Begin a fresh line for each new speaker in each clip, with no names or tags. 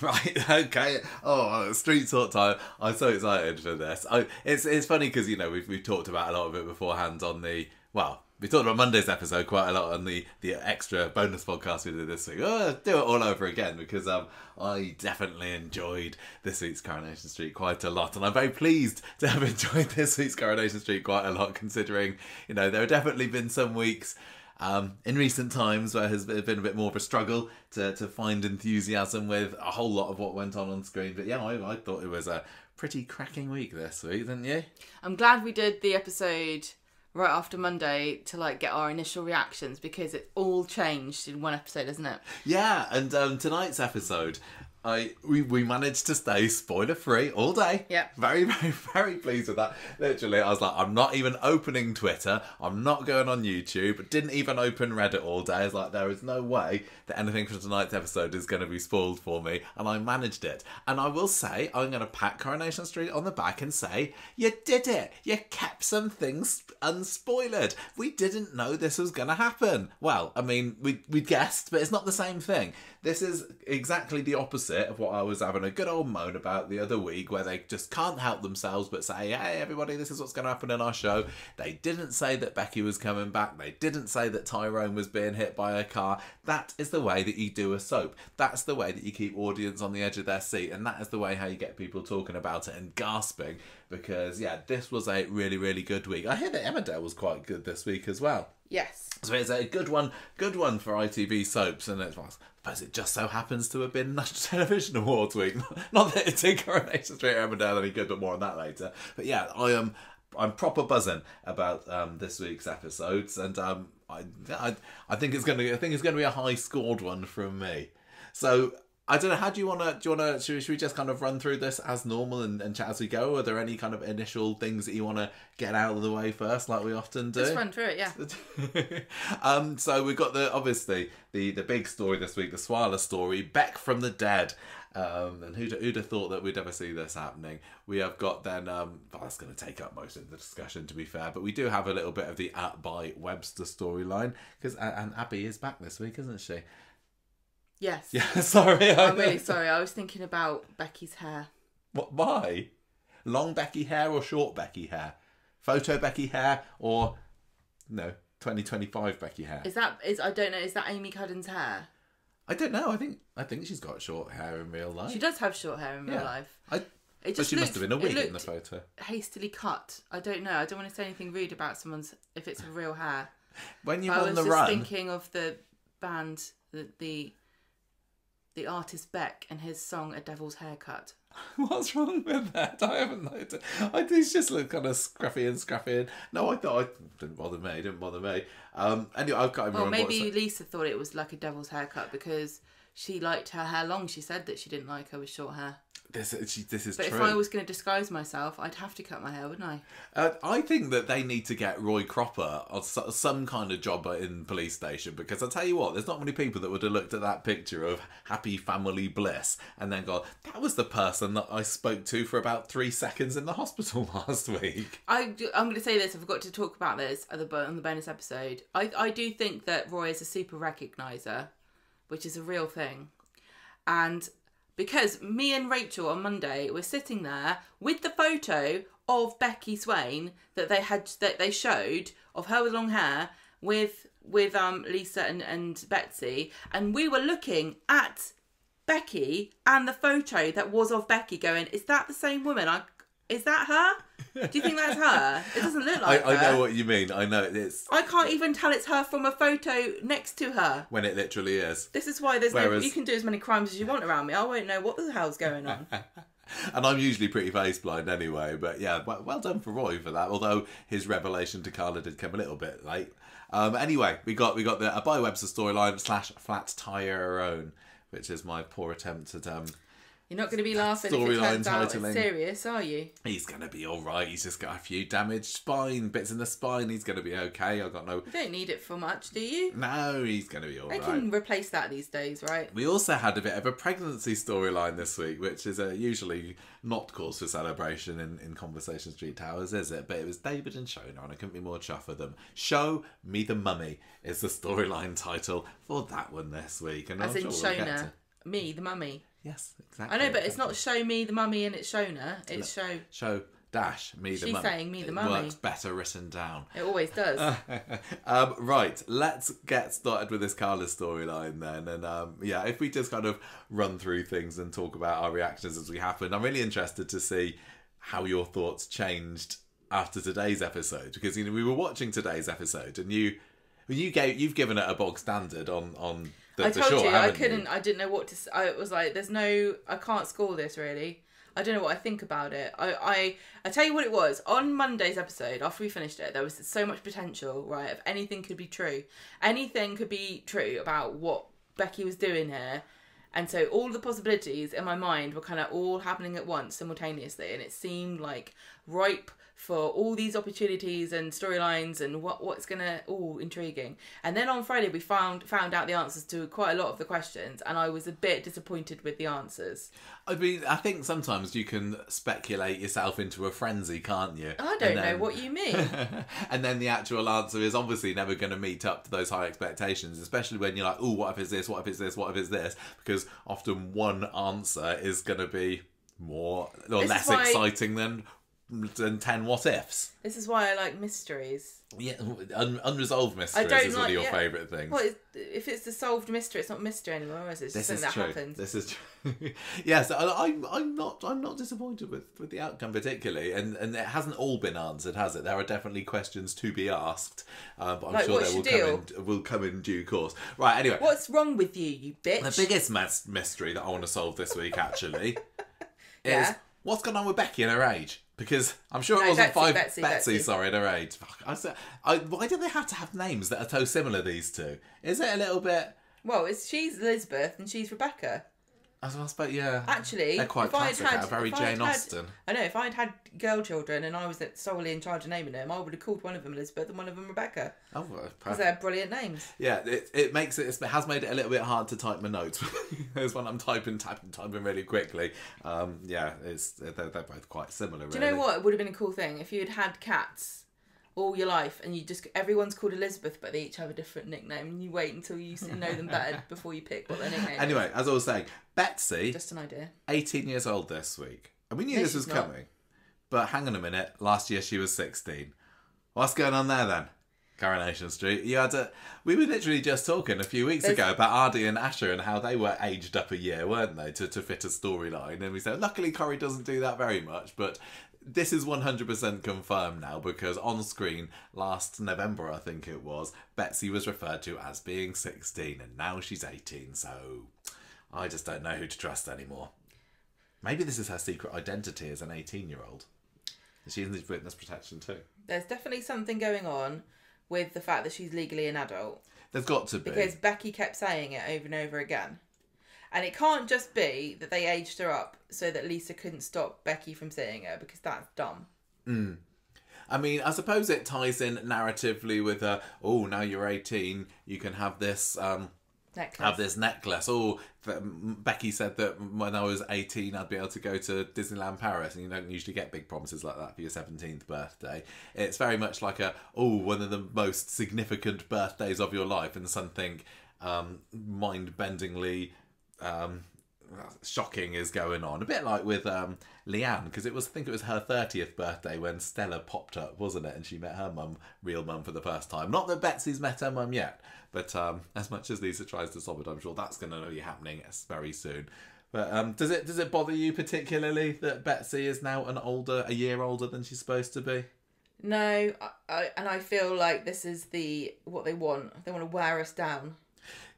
Right, okay. Oh, street talk time. I'm so excited for this. It's funny because, we've talked about a lot of it beforehand on we talked about Monday's episode quite a lot on the extra bonus podcast we did this week. Oh, I'll do it all over again because I definitely enjoyed this week's Coronation Street quite a lot. And I'm very pleased to have enjoyed this week's Coronation Street quite a lot considering, there have definitely been some weeks in recent times where has been a bit more of a struggle to find enthusiasm with a whole lot of what went on screen. But yeah, I thought it was a pretty cracking week this week, didn't you?
I'm glad we did the episode right after Monday to get our initial reactions because it all changed in one episode, isn't it?
Yeah, and tonight's episode, we managed to stay spoiler free all day.
Yeah.
Very, very, very pleased with that. Literally, I was like, I'm not even opening Twitter. I'm not going on YouTube. Didn't even open Reddit all day. I was like, there is no way that anything from tonight's episode is going to be spoiled for me. And I managed it. And I will say, I'm going to pat Coronation Street on the back and say, you did it. You kept some things unspoiled. We didn't know this was going to happen. Well, I mean, we guessed, but it's not the same thing. This is exactly the opposite of what I was having a good old moan about the other week, where they just can't help themselves but say, hey, everybody, this is what's going to happen in our show. They didn't say that Becky was coming back. They didn't say that Tyrone was being hit by a car. That is the way that you do a soap. That's the way that you keep audience on the edge of their seat. And that is the way how you get people talking about it and gasping. Because, yeah, this was a really, really good week. I hear that Emmerdale was quite good this week as well.
Yes.
So it's a good one for ITV soaps, and I suppose it just so happens to have been National Television Awards week. Not that it's in Coronation Street or Emmerdale any good, but more on that later. But yeah, I'm proper buzzing about this week's episodes, and I think it's going to be a high scored one from me. So I don't know. How do you want to? Should we just kind of run through this as normal and chat as we go? Are there any kind of initial things that you want to get out of the way first, like we often do?
Just run through it, yeah.
So we've got the big story this week, the Swarla story, Beck from the dead. And who'd have thought that we'd ever see this happening? We have got then, that's going to take up most of the discussion, to be fair, but we do have a little bit of the by Webster storyline because and Abby is back this week, isn't she?
Yes.
Yeah, sorry.
I'm really sorry. I was thinking about Becky's hair.
What? Why? Long Becky hair or short Becky hair? Photo Becky hair or 2025 Becky hair?
I don't know. Is that Amy Cudden's hair?
I don't know. I think she's got short hair in real life.
She does have short hair in real life.
But she must have been a wig in the photo.
Hastily cut. I don't know. I don't want to say anything rude about someone's if it's real hair.
When you're on the run,
I was just thinking of the band the artist Beck and his song "A Devil's Haircut."
What's wrong with that? I haven't noticed. I think it's just look kind of scruffy. No, I thought it didn't bother me. Anyway, I can't remember.
Well, maybe Lisa thought it was like a devil's haircut because she liked her hair long. She said that she didn't like her with short hair.
This is
but
true.
If I was going to disguise myself, I'd have to cut my hair, wouldn't I?
I think that they need to get Roy Cropper on some kind of job in police station, because I'll tell you what, there's not many people that would have looked at that picture of happy family bliss and then gone, that was the person that I spoke to for about 3 seconds in the hospital last week.
I'm going to say this, I forgot to talk about this on the bonus episode. I do think that Roy is a super recogniser, which is a real thing. And because me and Rachel on Monday were sitting there with the photo of Becky Swain that they showed of her with long hair with Lisa and Betsy, and we were looking at Becky and the photo that was of Becky going, is that the same woman? Is that her? Do you think that's her? It doesn't look like her.
I know what you mean. I know it's...
I can't even tell it's her from a photo next to her.
When it literally is.
This is why you can do as many crimes as you want around me. I won't know what the hell's going on.
And I'm usually pretty face blind anyway. But yeah, well done for Roy for that. Although his revelation to Carla did come a little bit late. Anyway, we got the By Webster storyline / Flat Tyrone, which is my poor attempt at...
You're not going to be laughing if it turns out it's serious, are you?
He's going to be all right. He's just got a few damaged bits in the spine. He's going to be okay. You
don't need it for much, do you?
No, he's going to be all right.
They can replace that these days, right?
We also had a bit of a pregnancy storyline this week, which is usually not cause for celebration in Conversation Street Towers, is it? But it was David and Shona, and I couldn't be more chuffed for them. Show Me the Mummy is the storyline title for that one this week. And
As in Shona, me, the mummy.
Yes, exactly.
I know, but it's not show me the mummy and it's Shona. It's show
dash me the mummy.
She's saying me the mummy.
It works better written down.
It always does.
Right, let's get started with this Carla storyline then. And if we just kind of run through things and talk about our reactions as we happen. I'm really interested to see how your thoughts changed after today's episode, because we were watching today's episode and you've given it a bog standard on the
I told
show,
you
haven't
I didn't know what to. I was like, I can't score this really. I don't know what I think about it. I tell you what it was. On Monday's episode, after we finished it, there was so much potential, right? If anything could be true. Anything could be true about what Becky was doing here. And so all the possibilities in my mind were kind of all happening at once, simultaneously. And it seemed like ripe for all these opportunities and storylines and what's going to... all intriguing. And then on Friday, we found out the answers to quite a lot of the questions. And I was a bit disappointed with the answers.
I mean, I think sometimes you can speculate yourself into a frenzy, can't you?
I don't know what you mean.
And then the actual answer is obviously never going to meet up to those high expectations, especially when you're like, oh, what if it's this, what if it's this, what if it's this? Because often one answer is going to be more or less exciting than 10 what ifs.
This is why I like mysteries.
Yeah, unresolved mysteries is one of your favourite things.
Well, if it's a solved mystery, it's not mystery anymore, is it? It's just something that happens.
This is true. Yes, I'm not disappointed with the outcome particularly, and it hasn't all been answered, has it? There are definitely questions to be asked, but I'm sure they will come in due course. Right. Anyway,
what's wrong with you, you bitch?
The biggest mystery that I want to solve this week actually is what's going on with Becky and her age. Because I'm sure it wasn't Betsy, in her age. Fuck, why do they have to have names that are so similar, these two? Is it a little bit...
Well, she's Elizabeth and she's Rebecca.
I suppose, yeah.
Actually,
they're quite classic, very Jane Austen.
I know, if I'd had girl children and I was solely in charge of naming them, I would have called one of them Elizabeth and one of them Rebecca. Oh, because they're brilliant names.
Yeah, it has made it a little bit hard to type my notes. There's when I'm typing really quickly. They're both quite similar.
Do you know what? It would have been a cool thing if you had had cats all your life and everyone's called Elizabeth but they each have a different nickname and you wait until you know them better before you pick what their nickname is.
Anyway, as I was saying, Betsy,
just an idea, 18
years old this week, and we knew this was coming, but hang on a minute, last year she was 16. What's going on there then? Coronation Street. We were literally just talking a few weeks ago about Ardy and Asher and how they were aged up a year, weren't they, to fit a storyline, and we said luckily Corrie doesn't do that very much, but this is 100% confirmed now, because on screen last November, I think it was, Betsy was referred to as being 16 and now she's 18, so I just don't know who to trust anymore. Maybe this is her secret identity as an 18-year-old. She needs witness protection too.
There's definitely something going on with the fact that she's legally an adult.
There's got to be.
Because Becky kept saying it over and over again. And it can't just be that they aged her up so that Lisa couldn't stop Becky from seeing her, because that's dumb.
I mean, I suppose it ties in narratively with now you're 18, you can have this necklace. Oh, Becky said that when I was 18, I'd be able to go to Disneyland Paris, and you don't usually get big promises like that for your 17th birthday. It's very much like one of the most significant birthdays of your life, and something mind-bendingly shocking is going on. A bit like with Leanne, because I think it was her 30th birthday when Stella popped up, wasn't it? And she met her real mum for the first time. Not that Betsy's met her mum yet, but as much as Lisa tries to stop it, I'm sure that's going to be happening very soon. But does it bother you particularly that Betsy is now a year older than she's supposed to be?
No, I feel like this is what they want. They want to wear us down.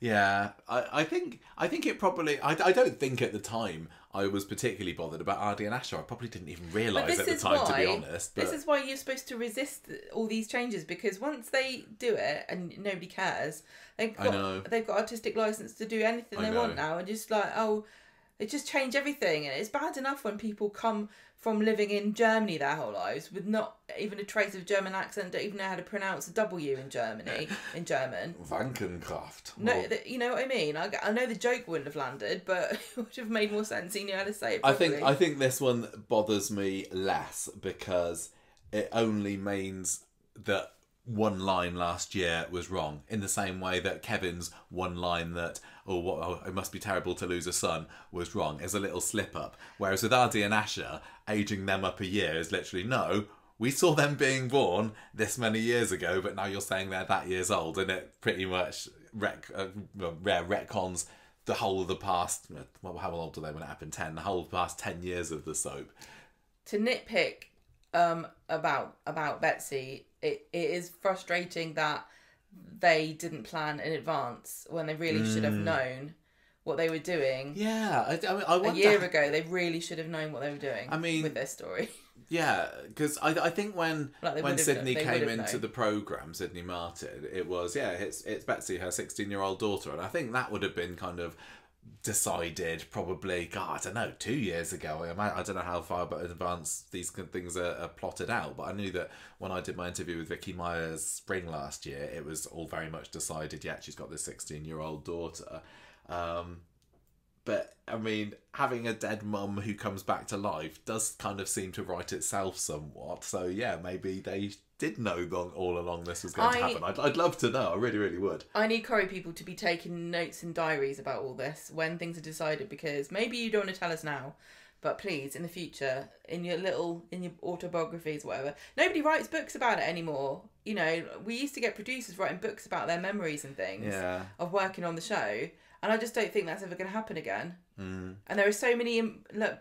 Yeah, I think it probably... I don't think at the time I was particularly bothered about Ardy and Asher. I probably didn't even realise at the time, to be honest. But... This
is why you're supposed to resist all these changes, because once they do it and nobody cares, they've got artistic licence to do anything they want now, and just like, it just changed everything. And it's bad enough when people come from living in Germany their whole lives with not even a trace of German accent, don't even know how to pronounce a W in German.
Wankenkraft.
No, you know what I mean? I know the joke wouldn't have landed, but it would have made more sense. He knew how to say it properly.
I think this one bothers me less because it only means that one line last year was wrong, in the same way that Kevin's one line that it must be terrible to lose a son was wrong is a little slip up. Whereas with Ardy and Asher, aging them up a year is literally no. We saw them being born this many years ago, but now you're saying they're that years old, and it pretty much retcons the whole of the past. Well, how old are they when it happened? 10. The whole of the past 10 years of the soap.
To nitpick about Betsy, it is frustrating that they didn't plan in advance when they really should have known what they were doing.
Yeah, I wonder,
a year ago they really should have known what they were doing. With their story.
Yeah, because I think when Sydney came into the programme, Sydney Martin, it was it's Betsy, her 16-year-old daughter, and I think that would have been kind of decided probably, I don't know, 2 years ago. I don't know how far in advance these things are plotted out, but I knew that when I did my interview with Vicky Myers spring last year, it was all very much decided. Yeah, she's got this 16-year-old daughter. But, having a dead mum who comes back to life does kind of seem to write itself somewhat. So, yeah, maybe they did know all along this was going to happen. I'd love to know. I really, really would. I need
Corrie people to be taking notes and diaries about all this when things are decided, because maybe you don't want to tell us now, but please, in the future, in your autobiographies, whatever. Nobody writes books about it anymore. We used to get producers writing books about their memories and things of working on the show. And I just don't think that's ever going to happen again. And there are so many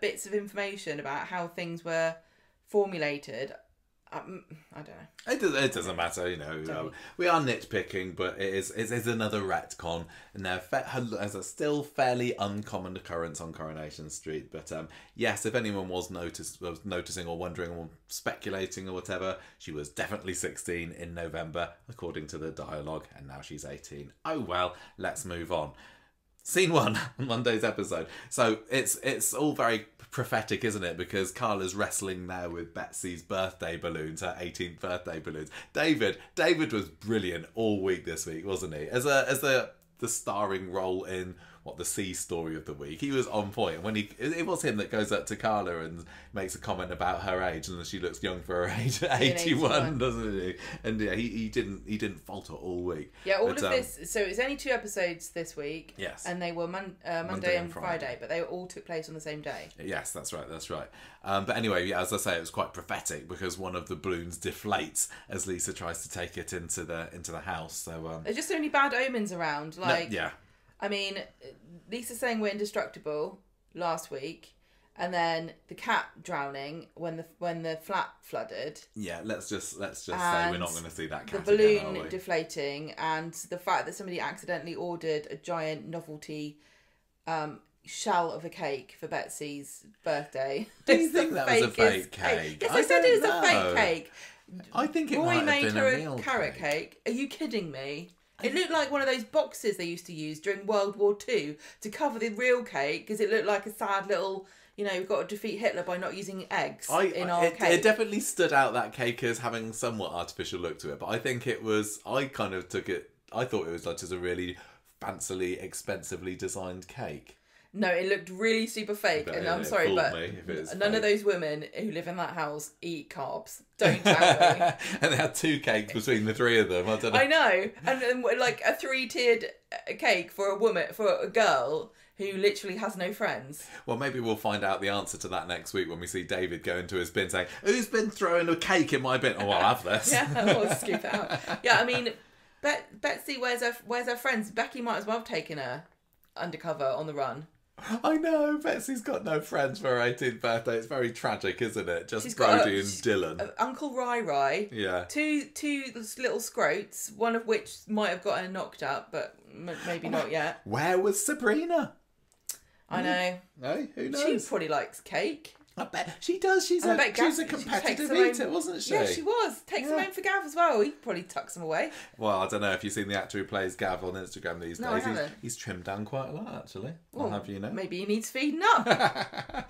bits of information about how things were formulated. I don't know.
It doesn't matter, we are nitpicking, but it is another retcon, and there's a still fairly uncommon occurrence on Coronation Street. But yes, if anyone was noticing or wondering or speculating or whatever, she was definitely 16 in November, according to the dialogue, and now she's 18. Oh well, let's move on. Scene 1 on Monday's episode. So it's all very prophetic, isn't it? Because Carla's wrestling there with Betsy's birthday balloons, her 18th birthday balloons. David was brilliant all week this week, wasn't he? As the starring role in the C story of the week, he was on point. And when it was him that goes up to Carla and makes a comment about her age, and she looks young for her age, 81, doesn't he? And yeah, he didn't falter all week.
Yeah, all of this. So it's only 2 episodes this week.
Yes,
and they were Monday and Friday, but they all took place on the same day.
Yes, that's right. But anyway, as I say, it was quite prophetic because one of the balloons deflates as Lisa tries to take it into the house. So
there's just so many bad omens around. Lisa's saying we're indestructible last week, and then the cat drowning when the flat flooded.
Yeah, let's just say we're not going to see that cat.
The balloon
again, are we?
Deflating, and the fact that somebody accidentally ordered a giant novelty shell of a cake for Betsy's birthday.
Do you think that was a fake cake?
Yes, I said it was a fake cake.
I think it
Roy
might have been
her
a real
carrot cake. Are you kidding me? It looked like one of those boxes they used to use during World War II to cover the real cake, because it looked like a sad little, we've got to defeat Hitler by not using eggs in our cake. It
definitely stood out, that cake, as having somewhat artificial look to it, but I think it was, I kind of took it, I thought it was like just a really fancily, expensively designed cake.
No, it looked really super fake, and I'm sorry, but none of those women who live in that house eat carbs. Don't tell me.
And they had 2 cakes between the 3 of them. I don't know.
I know, and like a 3-tiered cake for a girl who literally has no friends. Well,
maybe we'll find out the answer to that next week when we see David go into his bin saying, "Who's been throwing a cake in my bin?" Oh, I'll have this.
Yeah, I'll scoop it out. Yeah, Betsy, where's her friends? Becky might as well have taken her undercover on the run.
I know, Betsy's got no friends for her 18th birthday. It's very tragic, isn't it? Just Brodie and Dylan.
Uncle Rai.
Yeah.
Two little scroats, one of which might have gotten knocked up, but maybe not yet.
Where was Sabrina?
I know.
Hey, who knows?
She probably likes cake.
I bet she does. She's a competitive eater, wasn't she?
Yeah, she was. Takes them home for Gav as well. He probably tucks them away.
Well, I don't know if you've seen the actor who plays Gav on Instagram these days.
I haven't.
He's trimmed down quite a lot, actually. I'll have you know.
Maybe he needs feeding up.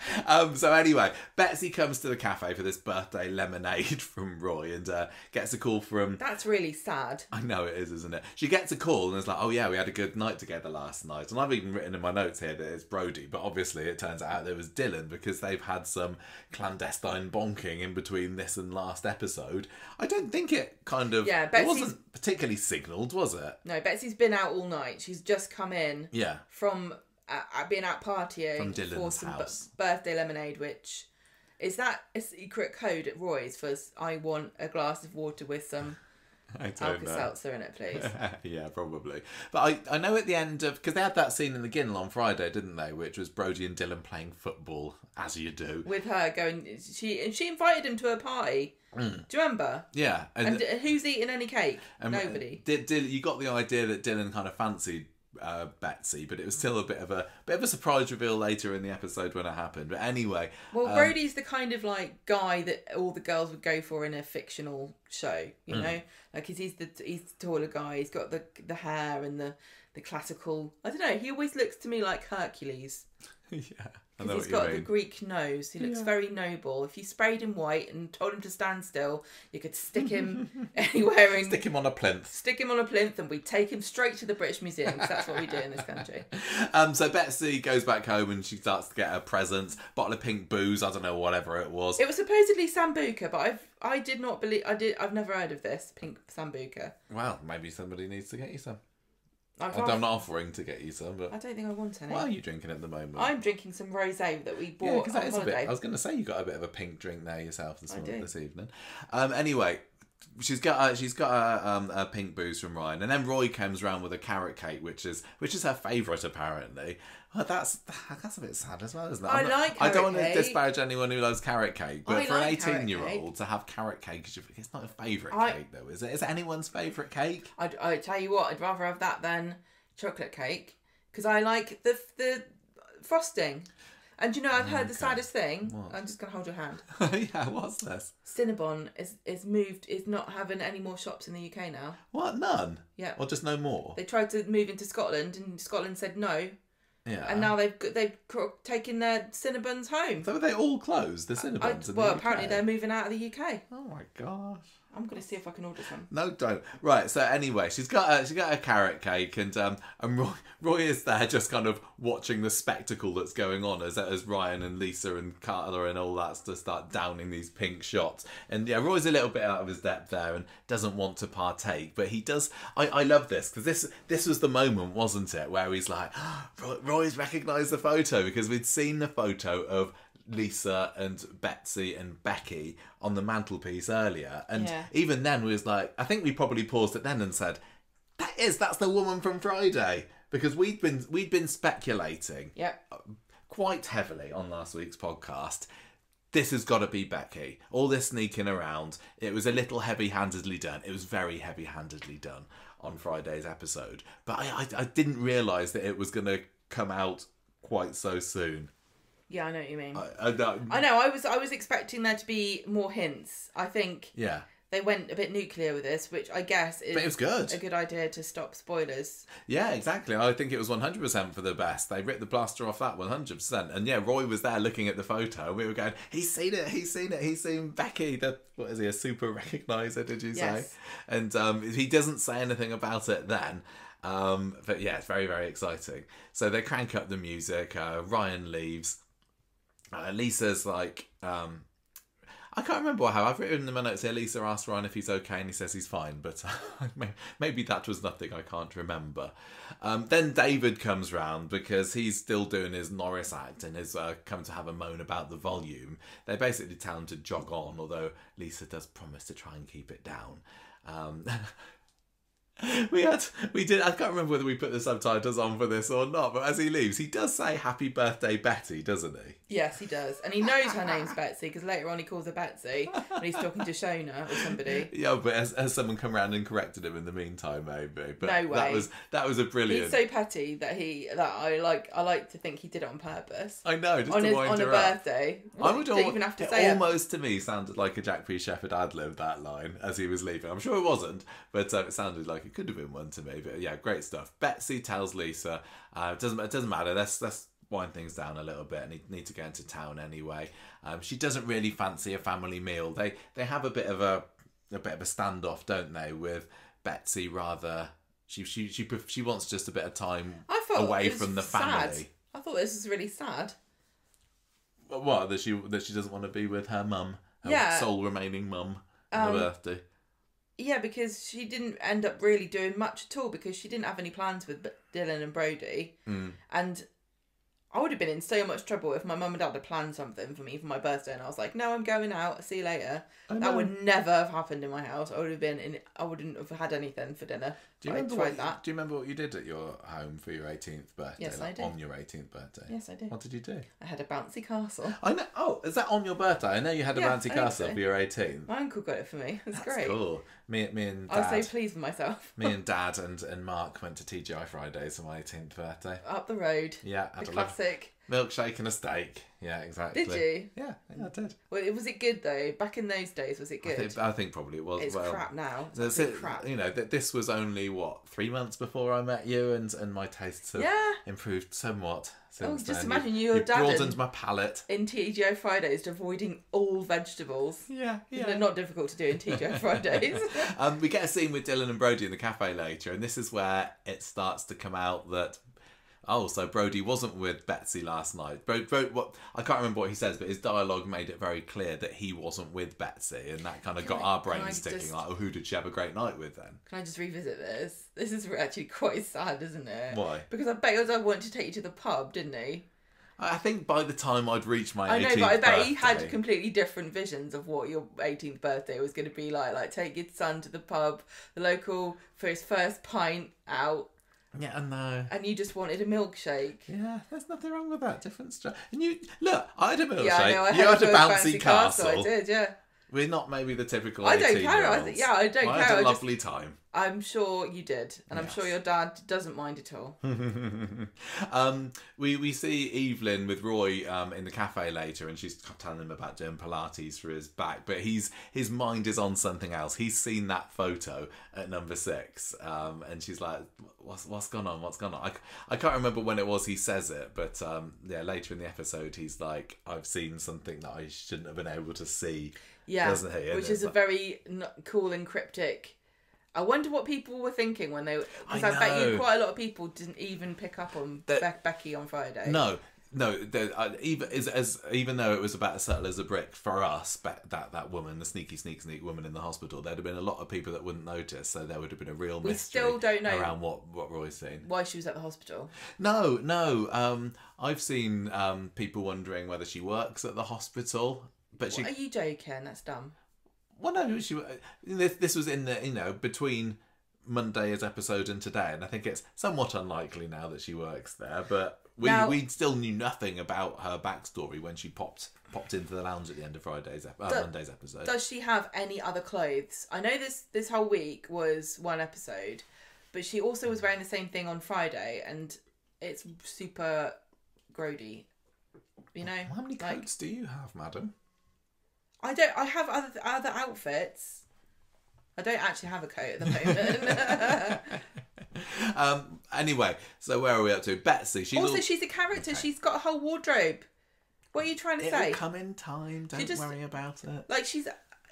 So anyway, Betsy comes to the cafe for this birthday lemonade from Roy and gets a call from...
That's really sad.
I know it is, isn't it? She gets a call and it's like, oh yeah, we had a good night together last night. And I've even written in my notes here that it's Brodie, but obviously it turns out it was Dylan, because they've had some clandestine bonking in between this and last episode. I don't think it kind of...
Yeah,
it wasn't particularly signalled, was it?
No, Betsy's been out all night. She's just come in from being out partying
from Dylan's
for some
house.
Birthday lemonade, which... Is that a secret code at Roy's for I want a glass of water with some Alka-Seltzer in it, please?
Yeah, probably. But I know at the end of... Because they had that scene in the Ginnell on Friday, didn't they? Which was Brodie and Dylan playing football, as you do.
With her going... She invited him to a party. Do you remember?
Yeah.
And who's eating any cake? Nobody.
You got the idea that Dylan kind of fancied Betsy, but it was still a bit of a surprise reveal later in the episode when it happened. But anyway,
well, Brodie's the kind of like guy that all the girls would go for in a fictional show, you know, like he's the taller guy. He's got the hair and the classical. I don't know. He always looks to me like Hercules.
Yeah.
Because he's got the Greek nose. He looks very noble. If you sprayed him white and told him to stand still, you could stick him anywhere.
Stick him on a plinth.
Stick him on a plinth and we'd take him straight to the British Museum, because that's what we do in this country.
So Betsy goes back home and she starts to get her presents. Bottle of pink booze, I don't know, whatever it was.
It was supposedly Sambuca, but I did not believe... I've never heard of this, pink Sambuca.
Well, maybe somebody needs to get you some.
I'm
not offering to get you some, but...
I don't think I want any.
What are you drinking at the moment?
I'm drinking some rosé that we bought on holiday.
I was going to say you got a bit of a pink drink there yourself this evening. Anyway, she's got a pink booze from Ryan, and then Roy comes round with a carrot cake, which is her favourite apparently. Well, that's a bit sad as well, isn't it? I don't want to disparage anyone who loves carrot cake, but for an 18-year-old to have carrot cake, it's not a favourite cake though, is it? Is it anyone's favourite cake?
I tell you what, I'd rather have that than chocolate cake, because I like the frosting. And you know, I've heard the saddest thing. What? I'm just going to hold your hand.
Yeah, what's this?
Cinnabon is not having any more shops in the UK now.
What? None?
Yeah.
Or just no more?
They tried to move into Scotland, and Scotland said no.
Yeah.
And now they've taken their Cinnabons home.
So they all closed, the Cinnabons in the UK?
Apparently they're moving out of the UK.
Oh my gosh.
I'm going to see if I can order some.
No, don't. Right, so anyway, she's got a carrot cake, and Roy is there just kind of watching the spectacle that's going on as Ryan and Lisa and Carla and all that to start downing these pink shots. And yeah, Roy's a little bit out of his depth there and doesn't want to partake, but he does. I love this, because this was the moment, wasn't it, where he's like, oh, Roy's recognised the photo, because we'd seen the photo of Lisa and Betsy and Becky on the mantelpiece earlier, and even then we was like, I think we probably paused it then and said, that's the woman from Friday, because we'd been speculating quite heavily on last week's podcast. This has got to be Becky. All this sneaking around, it was a little heavy-handedly done. It was very heavy-handedly done on Friday's episode, but I didn't realise that it was going to come out quite so soon.
Yeah, I know what you mean.
I
know. I was expecting there to be more hints. I think they went a bit nuclear with this, which I guess is
but it was good.
A good idea to stop spoilers.
Yeah, exactly. I think it was 100% for the best. They ripped the plaster off that 100%. And yeah, Roy was there looking at the photo. We were going, he's seen it. He's seen Becky. What is he, a super recogniser, did you say?
Yes.
And he doesn't say anything about it then. But yeah, it's very, very exciting. So they crank up the music. Ryan leaves. Lisa's like, I can't remember how I've written in my notes here. Lisa asks Ryan if he's okay, and he says he's fine, but maybe that was nothing, I can't remember. Then David comes round, because he's still doing his Norris act and has come to have a moan about the volume. They basically tell him to jog on, although Lisa does promise to try and keep it down. We did. I can't remember whether we put the subtitles on for this or not, but as he leaves, he does say "Happy Birthday, Betty," doesn't he?
Yes, he does, and he knows her name's Betsy, because later on he calls her Betsy when he's talking to Shona or somebody.
Yeah, but has someone come around and corrected him in the meantime, maybe? But
no way.
That was a brilliant.
He's so petty that I like to think he did it on purpose.
I know, just
on
to wind
on a
her up.
birthday.
I would
even have to say
it. Almost to me sounded like a Jack P. Shepherd ad-lib, that line, as he was leaving. I'm sure it wasn't, but it sounded like it could have been one to me. But yeah, great stuff. Betsy tells Lisa, it doesn't matter. Let's wind things down a little bit. And need to go into town anyway. She doesn't really fancy a family meal. They have a bit of a standoff, don't they? With Betsy, rather, she wants just a bit of time away from the family.
Sad. I thought this was really sad.
What, that she doesn't want to be with her mum, her sole remaining mum on her birthday.
Yeah, because she didn't end up really doing much at all because she didn't have any plans with Dylan and Brody. And I would have been in so much trouble if my mum and dad had planned something for me for my birthday and I was like, no, I'm going out, I'll see you later. That would never have happened in my house. I wouldn't have had anything for dinner.
Do you remember what you did at your home for your 18th birthday?
Yes, I did.
On your 18th birthday?
Yes, I did.
What did you do?
I had a bouncy castle.
I know. Oh, is that on your birthday? I know you had a bouncy castle for your 18th.
My uncle got it for me. That's great.
That's cool. Me and Dad,
I was so pleased with myself.
Me and Dad and Mark went to TGI Fridays for my 18th birthday.
Up the road.
Yeah.
The classic.
Milkshake and a steak. Yeah, exactly.
Did you?
Yeah, I did.
Well, was it good though? Back in those days, was it good?
I think probably it was.
It's crap now.
It's crap. You know, this was only, 3 months before I met you, and my tastes have improved somewhat since then.
Just imagine your dad
broadened my palate.
in TGI Fridays, avoiding all vegetables.
Yeah.
They're not difficult to do in TGI Fridays.
We get a scene with Dylan and Brody in the cafe later, and this is where it starts to come out that... Oh, so Brody wasn't with Betsy last night. I can't remember what he says, but his dialogue made it very clear that he wasn't with Betsy, and that kind of got our brains ticking. Like, who did she have a great night with then?
Can I just revisit this? This is actually quite sad, isn't it?
Why?
Because I bet your dad wanted to take you to the pub, didn't he?
I think by the time I'd reached my 18th
I know, but I bet
birthday,
he had completely different visions of what your 18th birthday was going to be like. Like, take your son to the pub, the local, for his first pint out.
Yeah, I know.
And you just wanted a milkshake.
Yeah, there's nothing wrong with that. Different stuff. And I had a milkshake.
Yeah, I know.
You had a bouncy castle.
I did, yeah.
We're not maybe the typical 18-year-olds.
I don't care. I don't care.
I had a lovely time.
I'm sure you did. And I'm sure your dad doesn't mind at all.
We see Evelyn with Roy in the cafe later, and she's telling him about doing Pilates for his back, but his mind is on something else. He's seen that photo at number 6, and she's like, what's gone on? What's gone on? I can't remember when it was he says it, but later in the episode he's like, I've seen something that I shouldn't have been able to see.
Yeah,
doesn't he?
Which is a very cool and cryptic. I wonder what people were thinking when they... Because I bet you quite a lot of people didn't even pick up on Becky on Friday.
No, even though it was about as subtle as a brick for us, that woman, the sneak woman in the hospital, there'd have been a lot of people that wouldn't notice, so there would have been a real mystery. We still don't know around what Roy's seen.
Why she was at the hospital.
No. I've seen people wondering whether she works at the hospital, but
are you joking? That's dumb.
Well, no, this was in the, between Monday's episode and today, and I think it's somewhat unlikely now that she works there, but we still knew nothing about her backstory when she popped into the lounge at the end of Monday's episode.
Does she have any other clothes? I know this whole week was one episode, but she also was wearing the same thing on Friday, and it's super grody. You know?
How many coats do you have, madam?
I have other outfits. I don't actually have a coat at the
moment. Anyway, so where are we up to? Betsy.
She's a character. Okay. She's got a whole wardrobe. What are you trying to say?
It'll come in time. Don't worry about it.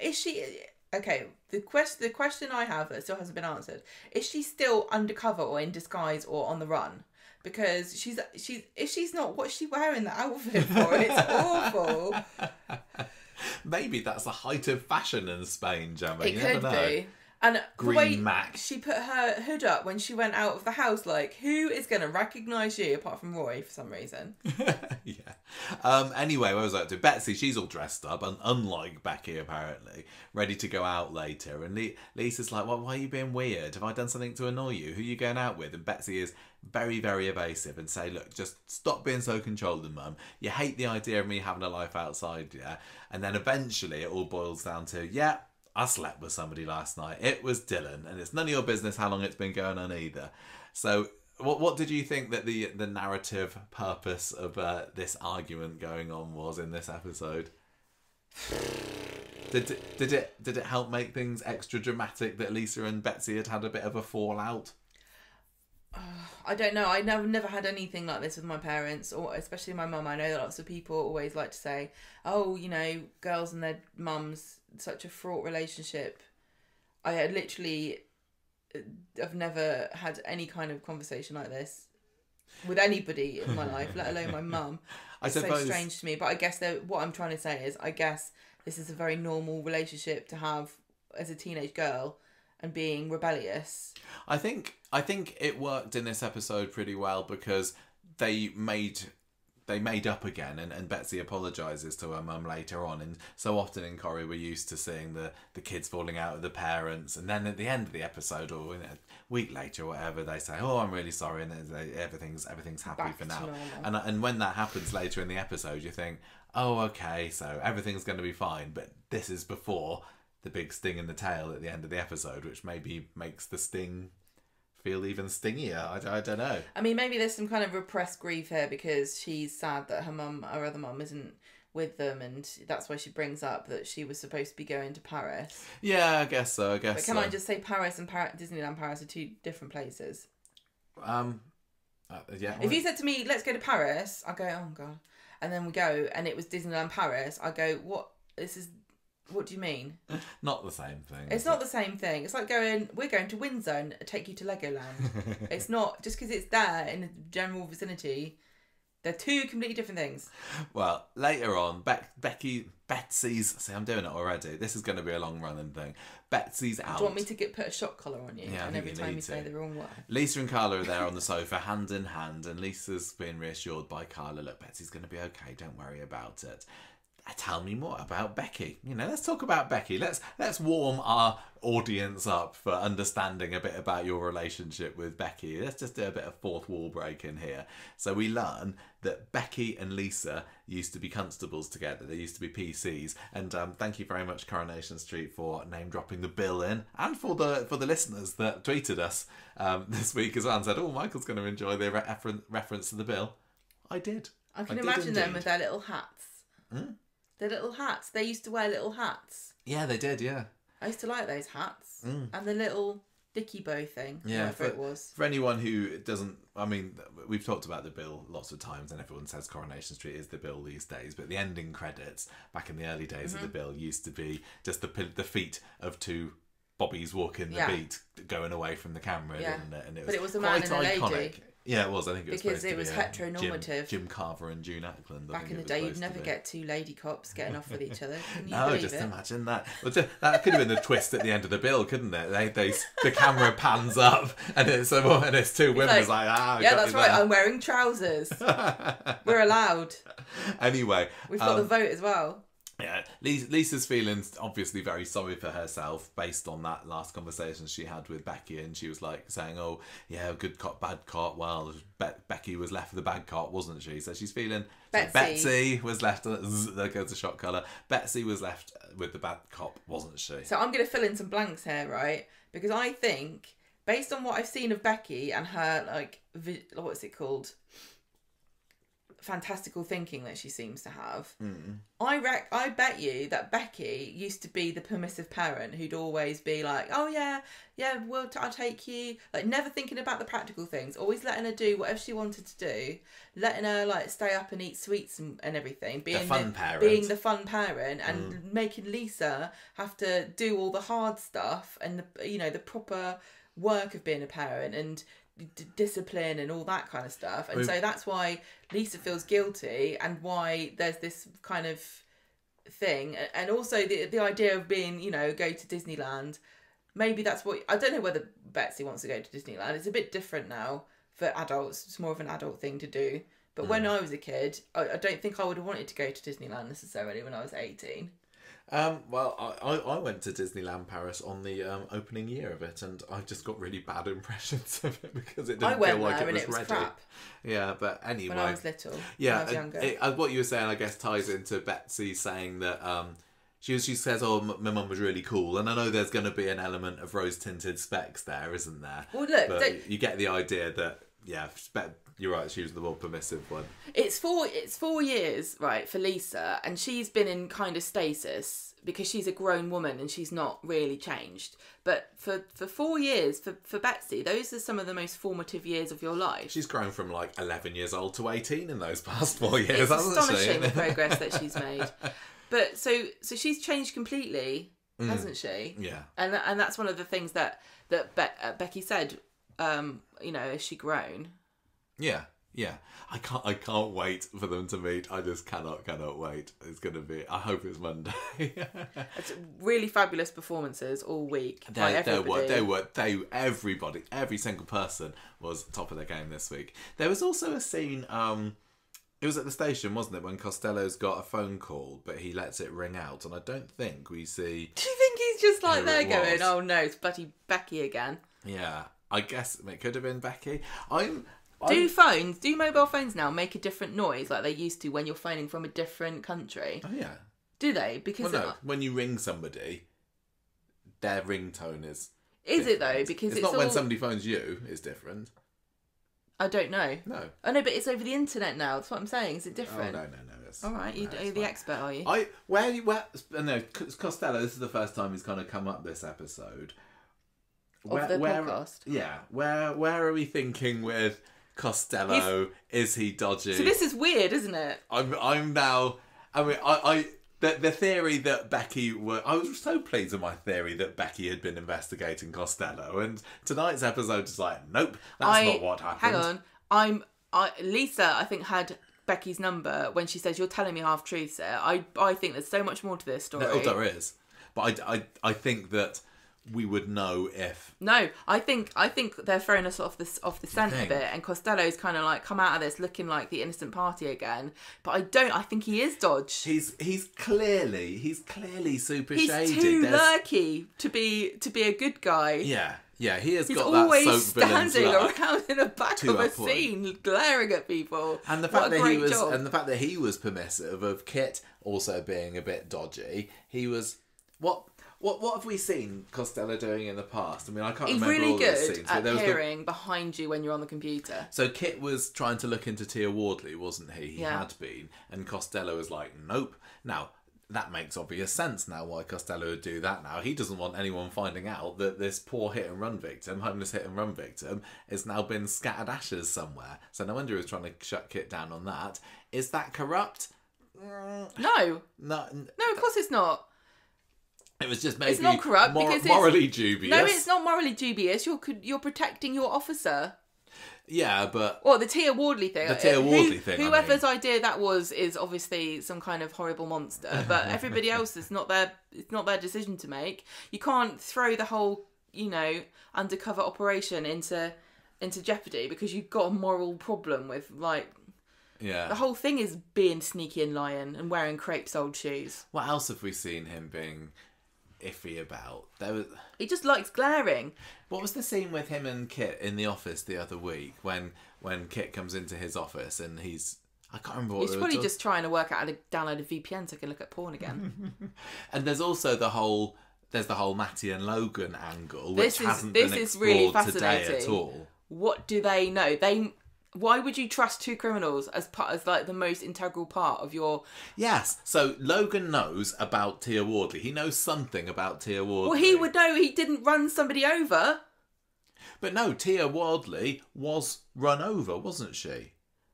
Is she... Okay, the question I have that still hasn't been answered. Is she still undercover or in disguise or on the run? Because if she's not, what's she wearing the outfit for? It's awful.
Maybe that's the height of fashion in Spain, Gemma.
It could be. And Green Mac. She put her hood up when she went out of the house. Like, who is going to recognise you apart from Roy for some reason?
Yeah. Anyway, where was I up to? Betsy, she's all dressed up, and unlike Becky, apparently, ready to go out later. And Lisa's like, well, why are you being weird? Have I done something to annoy you? Who are you going out with? And Betsy is very, very evasive and say, look, just stop being so controlling, Mum. You hate the idea of me having a life outside, yeah? And then eventually it all boils down to, yeah, I slept with somebody last night. It was Dylan, and it's none of your business how long it's been going on either. So what did you think that the narrative purpose of this argument going on was in this episode? Did it help make things extra dramatic that Lisa and Betsy had a bit of a fallout?
I don't know. I never had anything like this with my parents, or especially my mum. I know that lots of people always like to say, oh, girls and their mums, such a fraught relationship. I have never had any kind of conversation like this with anybody in my life, let alone my mum. It's so strange to me. But I guess what I'm trying to say is, I guess this is a very normal relationship to have as a teenage girl and being rebellious.
I think it worked in this episode pretty well because they made up again, and Betsy apologises to her mum later on. And so often in Corrie we're used to seeing the kids falling out with the parents, and then at the end of the episode, or a week later or whatever, they say, "Oh, I'm really sorry," and everything's happy
Back
for
to
now.
normal.
And when that happens later in the episode, you think, "Oh, okay, so everything's going to be fine." But this is before the big sting in the tail at the end of the episode, which maybe makes the sting feel even stingier. I don't know.
I mean, maybe there's some kind of repressed grief here because she's sad that her other mum isn't with them, and that's why she brings up that she was supposed to be going to Paris.
Yeah, I guess so.
But can I just say Paris and Disneyland Paris are two different places?
Yeah.
If you said to me, "Let's go to Paris," I go, "Oh God," and then we go, and it was Disneyland Paris. I go, "What? What do you mean?"
Not the same thing.
It's not the same thing. It's like we're going to Windsor and take you to Legoland. It's not, just because it's there in the general vicinity. They're two completely different things.
Well, later on, Betsy's... See, I'm doing it already. This is going to be a long-running thing. Betsy's out.
Do you want me to put a shock collar on you?
Yeah,
and every time you say the wrong word.
Lisa and Carla are there on the sofa, hand in hand, and Lisa's being reassured by Carla. Look, Betsy's going to be okay. Don't worry about it. Tell me more about Becky. Let's talk about Becky. Let's warm our audience up for understanding a bit about your relationship with Becky. Let's just do a bit of fourth wall break in here. So we learn that Becky and Lisa used to be constables together. They used to be PCs. And thank you very much, Coronation Street, for name dropping the bill in, and for the listeners that tweeted us this week as well and said, "Oh, Michael's going to enjoy the reference to the bill." I did.
I can imagine them with their little hats. Their little hats. They used to wear little hats.
Yeah, they did, yeah.
I used to like those hats. And the little dicky bow thing, whatever it was.
For anyone who doesn't... I mean, we've talked about the bill lots of times, and everyone says Coronation Street is the bill these days, but the ending credits, back in the early days of the bill, used to be just the feet of two bobbies walking the beat, going away from the camera, didn't it? And
it was a man and a lady.
Iconic. Yeah, it was. I think it was
because it was heteronormative.
Jim Carver and June Ackland.
Back in the day, you'd never get two lady cops getting off with each other. Can you
no, just imagine that. Well, that could have been the twist at the end of the bill, couldn't it? The camera pans up and it's two women. It's like,
yeah, that's right. I'm wearing trousers. We're allowed.
Anyway,
we've got the vote as well.
Yeah, Lisa's feeling obviously very sorry for herself based on that last conversation she had with Becky, and she was like saying, "Oh, yeah, good cop, bad cop." Well, Becky was left with the bad cop, wasn't she? So she's feeling... Betsy was left... There goes the shot colour. Betsy was left with the bad cop, wasn't she?
So I'm going to fill in some blanks here, right? Because I think, based on what I've seen of Becky and her, what's it called? Fantastical thinking that she seems to have. I bet you that Becky used to be the permissive parent who'd always be like, "Oh yeah, well, I'll take you," like never thinking about the practical things, always letting her do whatever she wanted to do, letting her stay up and eat sweets and everything, being the fun parent, and making Lisa have to do all the hard stuff and the proper work of being a parent and discipline and all that kind of stuff. And so that's why Lisa feels guilty, and why there's this kind of thing. And also the idea of being, go to Disneyland. Maybe that's what... I don't know whether Betsy wants to go to Disneyland. It's a bit different now for adults. It's more of an adult thing to do. But when I was a kid, I don't think I would have wanted to go to Disneyland necessarily when I was 18.
Well, I went to Disneyland Paris on the opening year of it, and I just got really bad impressions of it because it didn't feel like it was ready.
Crap.
Yeah, but anyway,
when I was little,
yeah,
when I was younger.
What you were saying, I guess, ties into Betsy saying that she says, "Oh, my mum was really cool," and I know there's going to be an element of rose tinted specs there, isn't there?
Well, look,
but you get the idea that you're right, she was the more permissive one.
It's 4 years, right, for Lisa, and she's been in kind of stasis because she's a grown woman and she's not really changed. But for 4 years, for Betsy, those are some of the most formative years of your life.
She's grown from 11 years old to 18 in those past 4 years,
it's
hasn't she?
It's astonishing the progress that she's made. But so she's changed completely, hasn't she?
Yeah.
And that's one of the things that Becky said, has she grown?
Yeah. Yeah, I can't wait for them to meet. I just cannot wait. It's gonna be. I hope it's Monday.
It's really fabulous performances all week.
Everybody, every single person was top of their game this week. There was also a scene. It was at the station, wasn't it, when Costello's got a phone call, but he lets it ring out, and I don't think we see.
Do you think he's just like there going, "Oh no, it's bloody Becky again"?
Yeah, I guess it could have been Becky.
Do mobile phones now make a different noise like they used to when you're phoning from a different country?
Oh yeah.
Do they? Because
when you ring somebody, their ringtone is.
Is it though? Because
it's not when somebody phones you. It's different.
I don't know.
No.
Oh no, but it's over the internet now. That's what I'm saying. Is it different?
Oh no.
All right, you're the expert, are you?
No, Costello. This is the first time he's kind of come up this episode.
Of the podcast.
Yeah. Where are we thinking with Costello? Is he dodgy?
So this is weird, isn't it?
I'm now. I mean, the theory that Becky I was so pleased with my theory that Becky had been investigating Costello, and tonight's episode is like, nope, that's not what happened.
Hang on, Lisa, I think, had Becky's number when she says, "You're telling me half truths here." I think there's so much more to this story.
No, there is, but I think that we would know if.
No, I think they're throwing us off the scent a bit, and Costello's kind of like come out of this looking like the innocent party again. But I think he is dodge.
He's clearly super shady.
He's too lurky to be a good guy.
Yeah, he has
He's
got
always
that soap villain
standing
look.
around in the back of a scene, glaring at people.
And the fact that he was permissive of Kit also being a bit dodgy. He was What have we seen Costello doing in the past? I mean, I can't remember
really
all those scenes.
He's really good at peering behind you when you're on the computer.
So Kit was trying to look into Tia Wardley, wasn't he? He had been. And Costello was like, nope. Now, that makes obvious sense now why Costello would do that now. He doesn't want anyone finding out that this poor homeless hit and run victim, has now been scattered ashes somewhere. So no wonder he was trying to shut Kit down on that. Is that corrupt?
No, of course it's not.
It was just maybe
it's not corrupt because it's
morally dubious.
No, it's not morally dubious. You're protecting your officer.
Yeah, but
the Tia Wardley thing. Whoever's idea that was is obviously some kind of horrible monster. But everybody else is not their. It's not their decision to make. You can't throw the whole undercover operation into jeopardy because you've got a moral problem with
Yeah.
The whole thing is being sneaky and lying and wearing crepe-soled shoes.
What else have we seen him being iffy about?
He just likes glaring.
What was the scene with him and Kit in the office the other week when Kit comes into his office and I can't remember what
he's probably just trying to work out how to download a VPN so I can look at porn again.
And there's also the whole Matty and Logan angle, which hasn't
been
explored
is really fascinating.
Today at all.
What do they know? Why would you trust two criminals as like the most integral part of your...
Yes, so Logan knows about Tia Wardley. He knows something about Tia Wardley.
Well, he would know he didn't run somebody over.
But no, Tia Wardley was run over, wasn't she?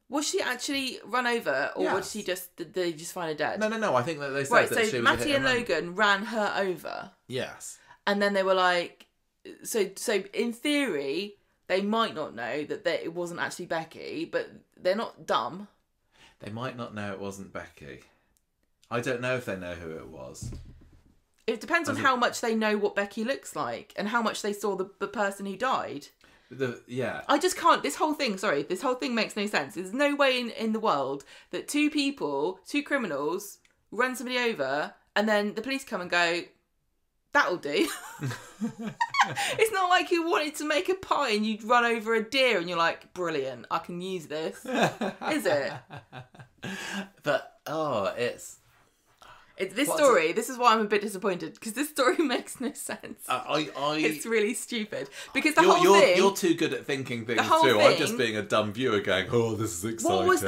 Was she actually run over, or was she did they just find her dead?
No, I think that they said that she was
Matty and Logan ran her over.
Yes.
And then they were like... So in theory... They might not know that it wasn't actually Becky, but they're not dumb.
They might not know it wasn't Becky. I don't know if they know who it was.
It depends on how much they know what Becky looks like and how much they saw the person who died. I just can't. This whole thing makes no sense. There's no way in the world that two criminals, run somebody over and then the police come and go, that'll do. It's not like you wanted to make a pie and you'd run over a deer and you're like, brilliant, I can use this. Is it?
But,
this is why I'm a bit disappointed, because this story makes no sense. It's really stupid. Because
you're too good at thinking things through. I'm just being a dumb viewer going, oh, this is exciting.
What was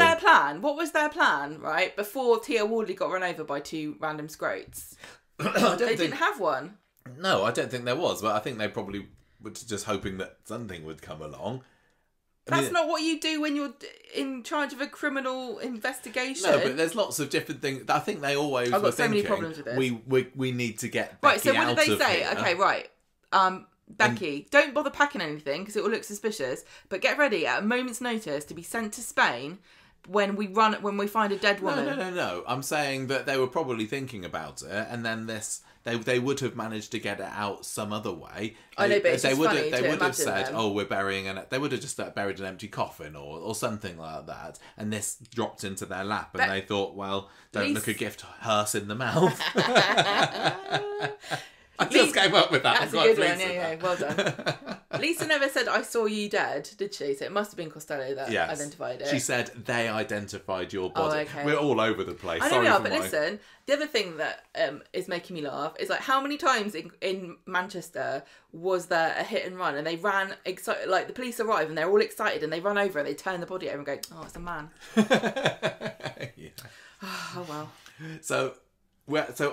their plan, right, before Tia Wardley got run over by two random scroats? They didn't have one.
No, I don't think there was, but I think they probably were just hoping that something would come along.
That's not what you do when you're in charge of a criminal investigation.
No, but there's lots of different things. I think they always were thinking,
many problems with this.
We need to get Becky out of here.
Right, so what did they say? Okay, right. Becky, don't bother packing anything because it will look suspicious. But get ready at a moment's notice to be sent to Spain when we find a dead woman.
No. I'm saying that they were probably thinking about it, and then they would have managed to get it out some other way.
I know, but it's just funny
they would have said,
them.
"Oh, we're burying," and they would have just buried an empty coffin or something like that, and this dropped into their lap, and they thought, "Well, don't look a gift hearse in the mouth." I just came up with that.
That's a good one. Yeah, well done. Lisa never said, "I saw you dead," did she? So it must have been Costello that identified it.
She said they identified your body.
Oh, okay.
We're all over the place.
I know we are, but listen, the other thing that is making me laugh is like how many times in Manchester was there a hit and run and they ran like the police arrive and they're all excited and they run over and they turn the body over and go, "Oh, it's a man."
Yeah.
Oh well.
So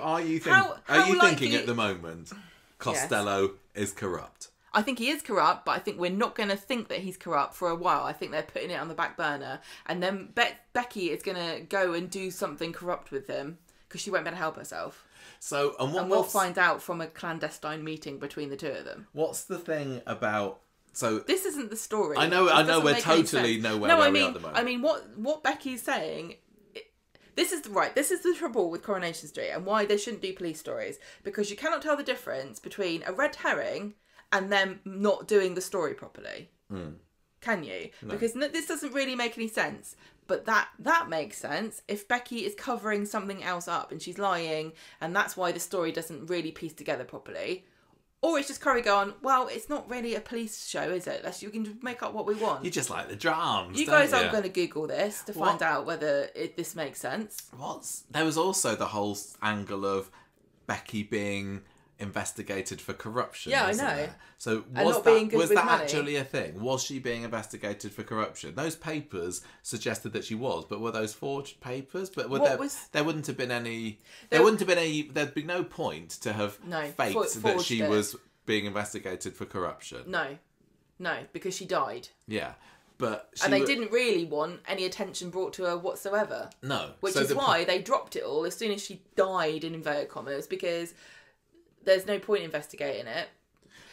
are you thinking at the moment Costello is corrupt?
I think he is corrupt, but I think we're not going to think that he's corrupt for a while. I think they're putting it on the back burner, and then Becky is going to go and do something corrupt with him because she won't be able to help herself.
So and
we'll find out from a clandestine meeting between the two of them.
What's the thing about? So
this isn't the story.
I know. We're totally nowhere where we are at the moment.
I mean, what Becky's saying. This is the trouble with Coronation Street and why they shouldn't do police stories, because you cannot tell the difference between a red herring and them not doing the story properly. Can you? No. Because this doesn't really make any sense. But that makes sense if Becky is covering something else up and she's lying, and that's why the story doesn't really piece together properly. Or it's just Corrie going, "Well, it's not really a police show, is it? You can just make up what we want."
You just like the drums.
You guys aren't going to Google this to find out whether this makes sense.
There was also the whole angle of Becky being investigated for corruption.
Yeah, I know.
There? So was that actually a thing? Was she being investigated for corruption? Those papers suggested that she was, but were those forged papers? But there wouldn't have been any. There'd be no point to have faked that she was being investigated for corruption.
No, because she died.
Yeah. But
they didn't really want any attention brought to her whatsoever.
No.
Which is why they dropped it all as soon as she died, in inverted commas, because there's no point investigating it.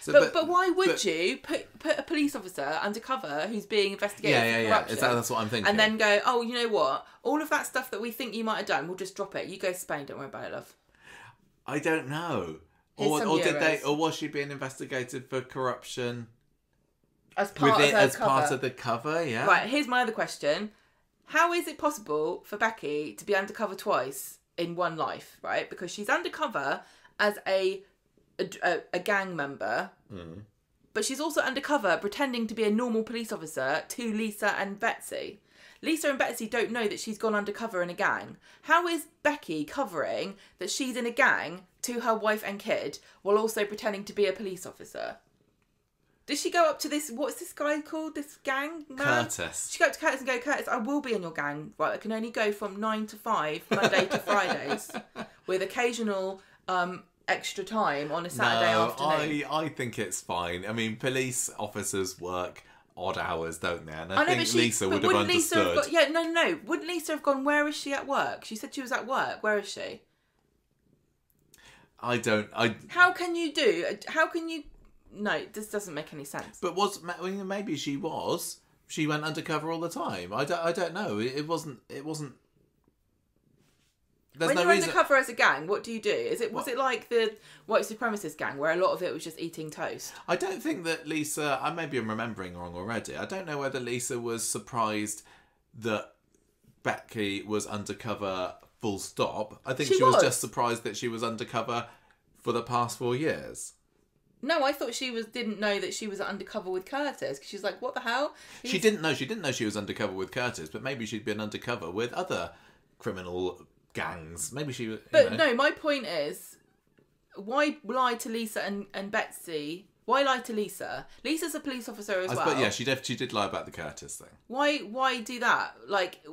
But why would you put a police officer undercover who's being investigated for corruption?
Yeah, that's what I'm thinking.
And then go, "Oh, you know what? All of that stuff that we think you might have done, we'll just drop it. You go to Spain, don't worry about it, love."
I don't know. Or was she being investigated for corruption
as part
of the cover? Yeah.
Right, here's my other question. How is it possible for Becky to be undercover twice in one life, right? Because she's undercover as a gang member, but she's also undercover pretending to be a normal police officer to Lisa and Betsy. Lisa and Betsy don't know that she's gone undercover in a gang. How is Becky covering that she's in a gang to her wife and kid while also pretending to be a police officer? Does she go up to this, what's this guy called, this gang man?
Curtis.
She go up to Curtis and go, "Curtis, I will be in your gang, right? I can only go from 9 to 5, Monday to Fridays, with occasional extra time on a Saturday afternoon."
I think it's fine. I mean, police officers work odd hours, don't they? And
I
think Lisa would have understood.
Wouldn't Lisa have gone, "Where is she at work?" She said she was at work. Where is she?
How
can you... No, this doesn't make any sense.
But maybe she was. She went undercover all the time. I don't know. It wasn't. There's
when you're undercover as a gang, what do you do? Was it like the white supremacist gang where a lot of it was just eating toast?
I don't think that Lisa... Maybe I'm remembering wrong already. I don't know whether Lisa was surprised that Becky was undercover full stop. I think she was just surprised that she was undercover for the past 4 years.
No, I thought she didn't know that she was undercover with Curtis, because she's like, "What the hell?"
She didn't know she was undercover with Curtis, but maybe she'd been undercover with other criminal gangs. Maybe she...
No, my point is, why lie to Lisa and Betsy? Why lie to Lisa? Lisa's a police officer as well.
Yeah, she did lie about the Curtis thing.
Why do that? Like,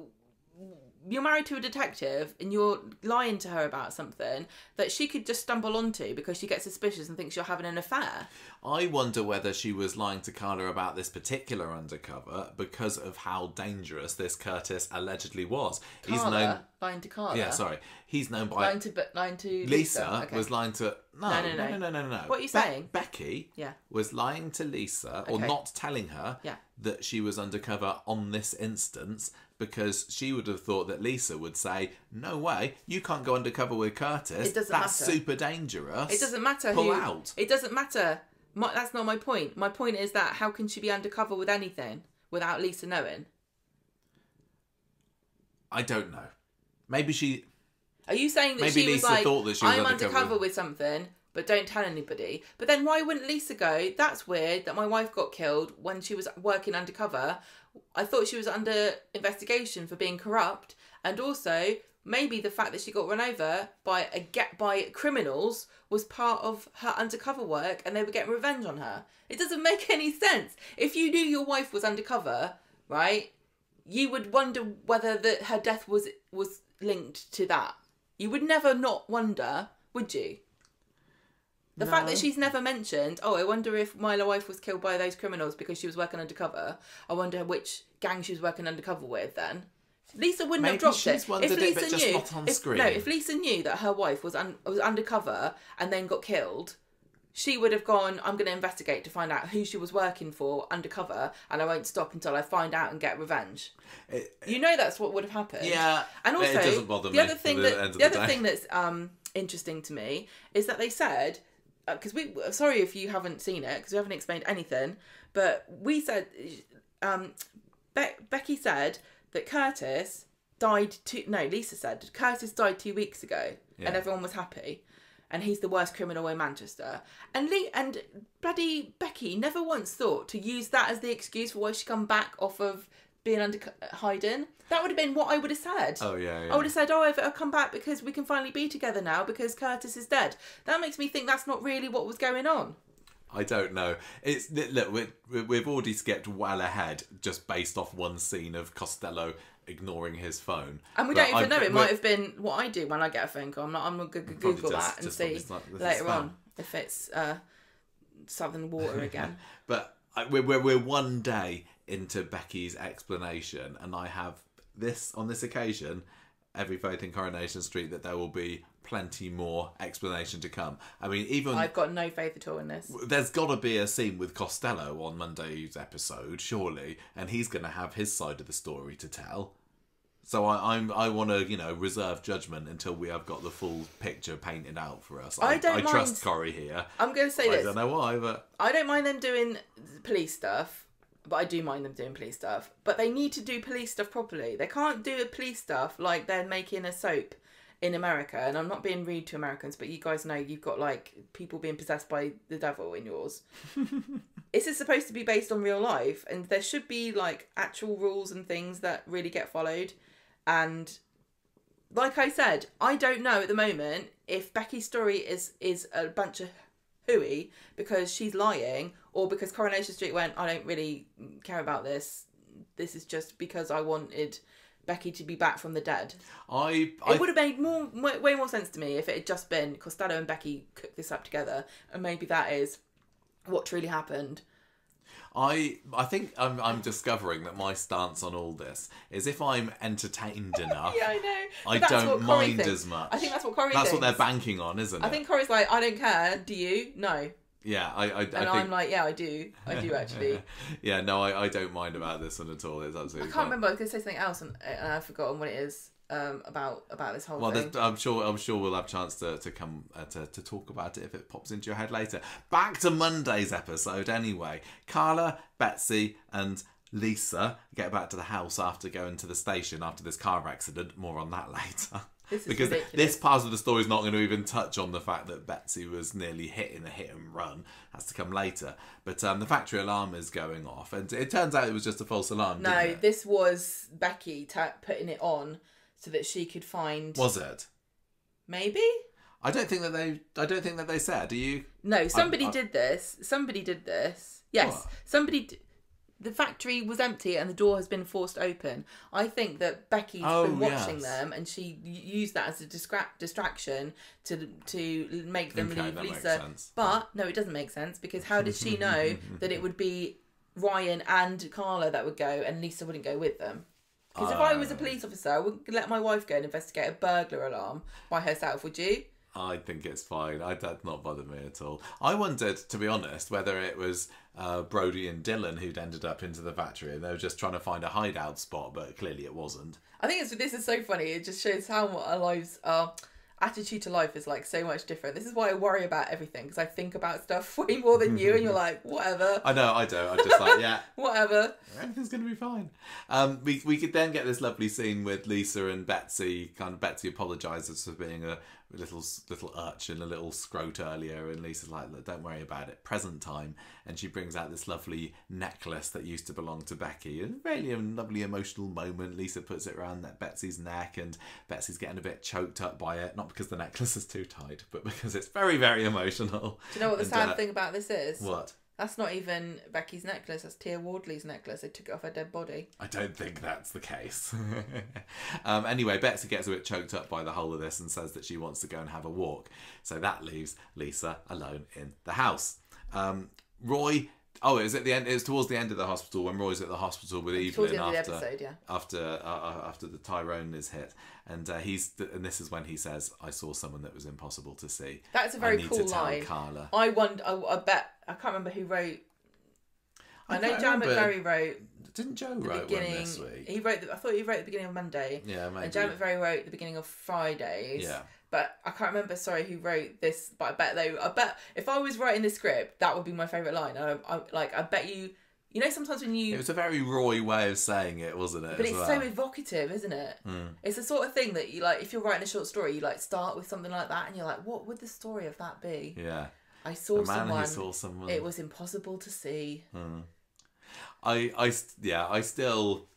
you're married to a detective and you're lying to her about something that she could just stumble onto because she gets suspicious and thinks you're having an affair.
I wonder whether she was lying to Carla about this particular undercover because of how dangerous this Curtis allegedly was.
Lying to Carla?
Yeah, sorry. He's known by...
Lying to
Lisa
okay.
was lying to... No.
What are you saying?
Becky was lying to Lisa, or not telling her that she was undercover on this instance, because she would have thought that Lisa would say, no way, you can't go undercover with Curtis.
It doesn't
That's
matter.
super dangerous.
It doesn't matter
Pull out.
It doesn't matter. That's not my point. My point is that how can she be undercover with anything without Lisa knowing?
I don't know. Maybe she...
Are you saying that
maybe
she was
Lisa
like,
thought that she was
I'm undercover with something, but don't tell anybody? But then why wouldn't Lisa go, that's weird that my wife got killed when she was working undercover. I thought she was under investigation for being corrupt. And also, maybe the fact that she got run over by criminals was part of her undercover work and they were getting revenge on her. It doesn't make any sense. If you knew your wife was undercover, right, you would wonder whether her death was linked to that. You would never not wonder, would you? The fact that she's never mentioned, I wonder if my wife was killed by those criminals because she was working undercover. I wonder which gang she was working undercover with then. Lisa wouldn't have dropped it. If Lisa knew that her wife was undercover and then got killed, she would have gone, I'm going to investigate to find out who she was working for undercover, and I won't stop until I find out and get revenge. That's what would have happened.
Yeah,
and also,
it doesn't bother me.
The other thing that's interesting to me is that they said, because sorry if you haven't seen it, because we haven't explained anything, but we said, Becky said that Lisa said Curtis died 2 weeks ago, and everyone was happy. And he's the worst criminal in Manchester. And bloody Becky never once thought to use that as the excuse for why she come back off of being hiding. That would have been what I would have said.
Oh, yeah.
I would have said, I've come back because we can finally be together now because Curtis is dead. That makes me think that's not really what was going on.
I don't know. Look, we've already skipped well ahead just based off one scene of Costello ignoring his phone.
And we don't even know. It might have been what I do when I get a phone call. I'm going to Google that and see later on if it's Southern Water again.
But we're one day into Becky's explanation, and I have on this occasion every faith in Coronation Street that there will be plenty more explanation to come. I mean,
I've got no faith at all in this.
There's got to be a scene with Costello on Monday's episode, surely, and he's going to have his side of the story to tell. So I want to, reserve judgment until we have got the full picture painted out for us. I trust Corrie here.
I'm going to say this.
I don't know why, but
I don't mind them doing police stuff. But I do mind them doing police stuff. But they need to do police stuff properly. They can't do police stuff like they're making a soap in America. And I'm not being rude to Americans, but you guys know you've got, people being possessed by the devil in yours. This is supposed to be based on real life. And there should be, actual rules and things that really get followed. And, like I said, I don't know at the moment if Becky's story is a bunch of hooey because she's lying, or because Coronation Street went, I don't really care about this. This is just because I wanted Becky to be back from the dead. It would have made way more sense to me if it had just been Costello and Becky cooked this up together, and maybe that is what truly happened.
I think I'm discovering that my stance on all this is if I'm entertained enough,
yeah, I know.
I don't mind as much.
I think that's what Corrie thinks.
That's what they're banking on, isn't it?
I think Corrie's like, I don't care. Do you? No.
Yeah, I think...
I'm like, yeah, I do. I do actually.
Yeah, no, I don't mind about this one at all. It's absolutely
I can't remember. I was going to say something else and I've forgotten what it is about this whole thing.
I'm sure we'll have a chance to come to talk about it if it pops into your head later. Back to Monday's episode anyway. Carla, Betsy and Lisa get back to the house after going to the station after this car accident. More on that later. Because
ridiculous.
This part of the story is not going to even touch on the fact that Betsy was nearly hit in a hit and run. That's to come later. But the factory alarm is going off, and it turns out it was just a false alarm.
No,
didn't it?
This was Becky putting it on so that she could find.
Was it?
Maybe.
I don't think that they said. Do you?
No, somebody did this. Somebody did this. Yes,
what?
somebody. the factory was empty and the door has been forced open. I think that Becky's been watching them, and she used that as a distraction to make them leave Lisa. But no, it doesn't make sense, because how did she know that it would be Ryan and Carla that would go and Lisa wouldn't go with them? Because if I was a police officer, I wouldn't let my wife go and investigate a burglar alarm by herself, would you?
I think it's fine. That's not bothered me at all. I wondered, to be honest, whether it was Brody and Dylan who'd ended up into the factory and they were just trying to find a hideout spot, but clearly it wasn't.
I think this is so funny. It just shows how our lives are. Attitude to life is like so much different. This is why I worry about everything, because I think about stuff way more than you, and you're like, whatever.
I know, I don't. I'm just like, yeah,
whatever.
Everything's gonna be fine. We could then get this lovely scene with Lisa and Betsy. Kind of Betsy apologises for being a little urchin, a little scrote earlier, and Lisa's like, look, don't worry about it. Present time, and she brings out this lovely necklace that used to belong to Becky. And really a lovely emotional moment. Lisa puts it around Betsy's neck, and Betsy's getting a bit choked up by it. Not because the necklace is too tight, but because it's very, very emotional.
Do you know what the sad thing about this is?
What?
That's not even Becky's necklace, that's Tia Wardley's necklace. They took it off her dead body.
I don't think that's the case. Anyway, Betsy gets a bit choked up by the whole of this and says that she wants to go and have a walk. So that leaves Lisa alone in the house. Roy... Oh, it was at the end. It was towards the end of the hospital when Roy's at the hospital with Evelyn after the Tyrone is hit, and this is when he says, "I saw someone that was impossible to see."
That's a very cool line.
Carla.
I bet I can't remember who wrote. I know Jan McVery wrote.
Didn't Joe write one this week?
He wrote. I thought he wrote the beginning of Monday.
Yeah, maybe.
And Jan McVery wrote the beginning of Fridays.
Yeah.
But I can't remember, who wrote this. But I bet if I was writing this script, that would be my favourite line. I bet you... You know, sometimes when you...
It was a very Roy way of saying it, wasn't it?
But it's so evocative, isn't it? Mm. It's the sort of thing that you if you're writing a short story, you start with something like that and you're like, what would the story of that be?
Yeah.
I saw someone. It was impossible to see.
Mm. I still...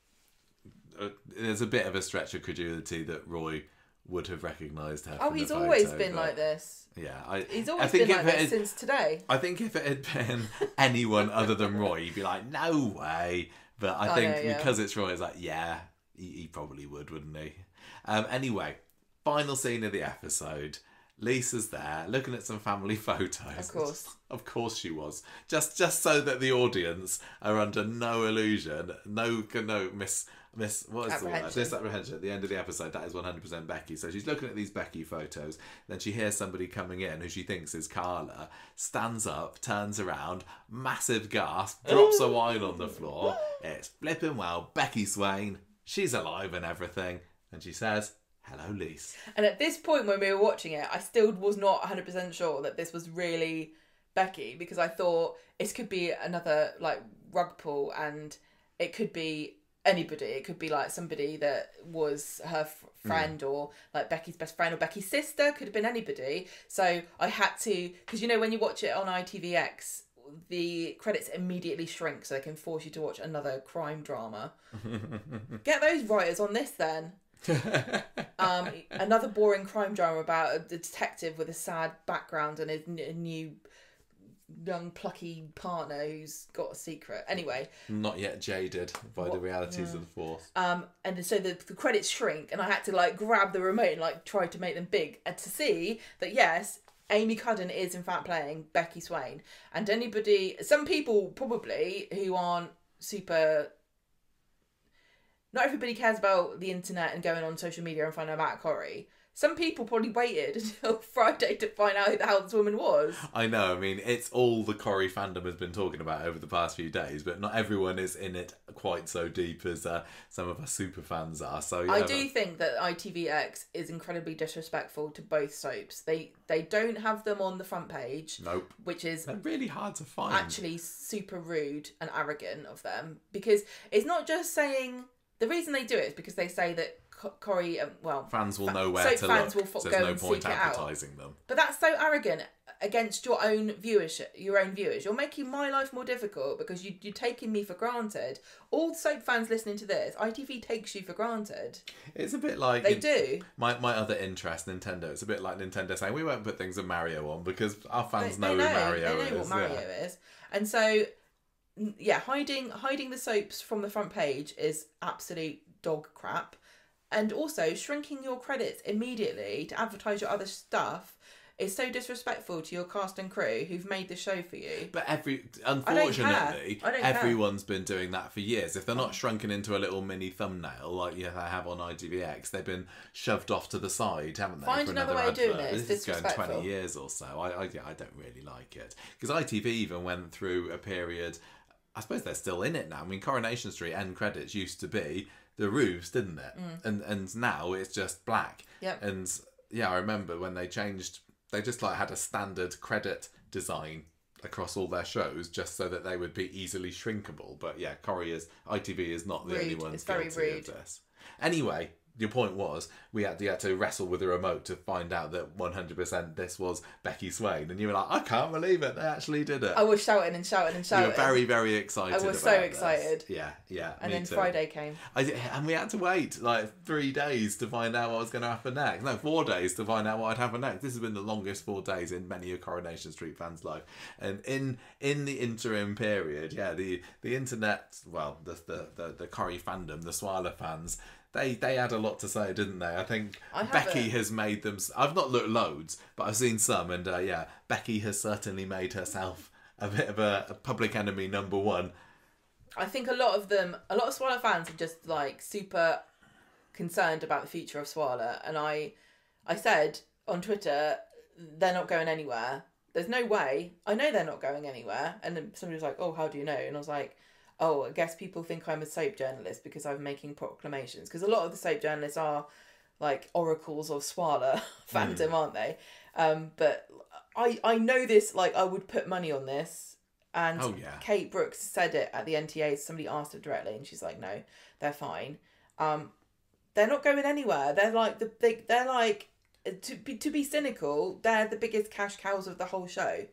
there's a bit of a stretch of credulity that Roy would have recognised her.
Oh, he's always been like this.
Yeah,
he's always been like this since today.
I think if it had been anyone other than Roy, you'd be like, no way. But I think because it's Roy, it's like, yeah, he probably would, wouldn't he? Anyway, final scene of the episode. Lisa's there looking at some family photos. Of course she was. Just so that the audience are under no illusion, no what is the word? Misapprehension at the end of the episode. That is 100% Becky. So she's looking at these Becky photos. Then she hears somebody coming in who she thinks is Carla. Stands up, turns around, massive gasp, drops a wine on the floor. It's flipping well. Becky Swain. She's alive and everything. And she says, "Hello, Lise."
And at this point when we were watching it, I still was not 100% sure that this was really Becky, because I thought this could be another rug pull, and it could be anybody. It could be somebody that was her friend, or Becky's best friend, or Becky's sister. Could have been anybody. So I had to, because when you watch it on ITVX, the credits immediately shrink so they can force you to watch another crime drama. Get those writers on this then. Another boring crime drama about a detective with a sad background and a new young plucky partner who's got a secret. Anyway,
not yet jaded by the realities of the force.
And so the credits shrink, and I had to grab the remote and try to make them big, and to see that yes, Amy Cudden is in fact playing Becky Swain. And some people probably who aren't super... Not everybody cares about the internet and going on social media and finding out about Corrie. Some people probably waited until Friday to find out who the hell this woman was.
I know. I mean, it's all the Corrie fandom has been talking about over the past few days, but not everyone is in it quite so deep as some of us super fans are. So
I do think that ITVX is incredibly disrespectful to both soaps. They don't have them on the front page.
Nope.
Which is...
They're really hard to find.
Actually super rude and arrogant of them. Because it's not just saying... The reason they do it is because they say that Corrie,
fans will know where to look.
Will
so
go
there's no
and
point
seek
advertising them.
But that's so arrogant against your own viewers. You're making my life more difficult because you're taking me for granted. All soap fans listening to this, ITV takes you for granted.
It's a bit like...
They do.
My other interest, Nintendo, it's a bit like Nintendo saying, we won't put things of Mario on because our fans know who Mario is.
They know what Mario is. And so... hiding the soaps from the front page is absolute dog crap, and also shrinking your credits immediately to advertise your other stuff is so disrespectful to your cast and crew who've made the show for you.
But unfortunately,
I don't
everyone's been doing that for years. If they're not shrunken into a little mini thumbnail like they have on ITVX, they've been shoved off to the side, haven't they?
Find
for
another way of doing it.
This is going 20 years or so. I don't really like it. Because ITV even went through a period, I suppose they're still in it now. I mean, Coronation Street end credits used to be the roofs, didn't it? And now it's just black.
Yep.
And yeah, I remember when they changed, they just like had a standard credit design across all their shows just so that they would be easily shrinkable. But yeah, ITV is not the only one guilty of this. Anyway, your point was we had to wrestle with the remote to find out that 100% this was Becky Swain, and you were like, I can't believe it, they actually did it.
I was shouting and shouting and shouting.
You were very, very excited.
I was so excited.
Yeah.
And then Friday came.
And we had to wait like 3 days to find out what was going to happen next. No, 4 days to find out what had happened next. This has been the longest 4 days in many a Coronation Street fan's life. And in the interim period, the internet, well, the Corrie fandom, the Swarla fans, They had a lot to say, didn't they? I think Becky has made them... I've not looked loads, but I've seen some. And Becky has certainly made herself a bit of a public enemy number one.
I think a lot of Swarla fans are just like super concerned about the future of Swarla. And I said on Twitter, they're not going anywhere. There's no way. I know they're not going anywhere. And then somebody was like, oh, how do you know? And I was like... oh, I guess people think I'm a soap journalist because I'm making proclamations. Because a lot of the soap journalists are like oracles of Swarla fandom, aren't they? But I know this, like I would put money on this. And Kate Brooks said it at the NTA. Somebody asked her directly and she's like, no, they're fine. They're not going anywhere. They're like, to be cynical, they're the biggest cash cows of the whole show.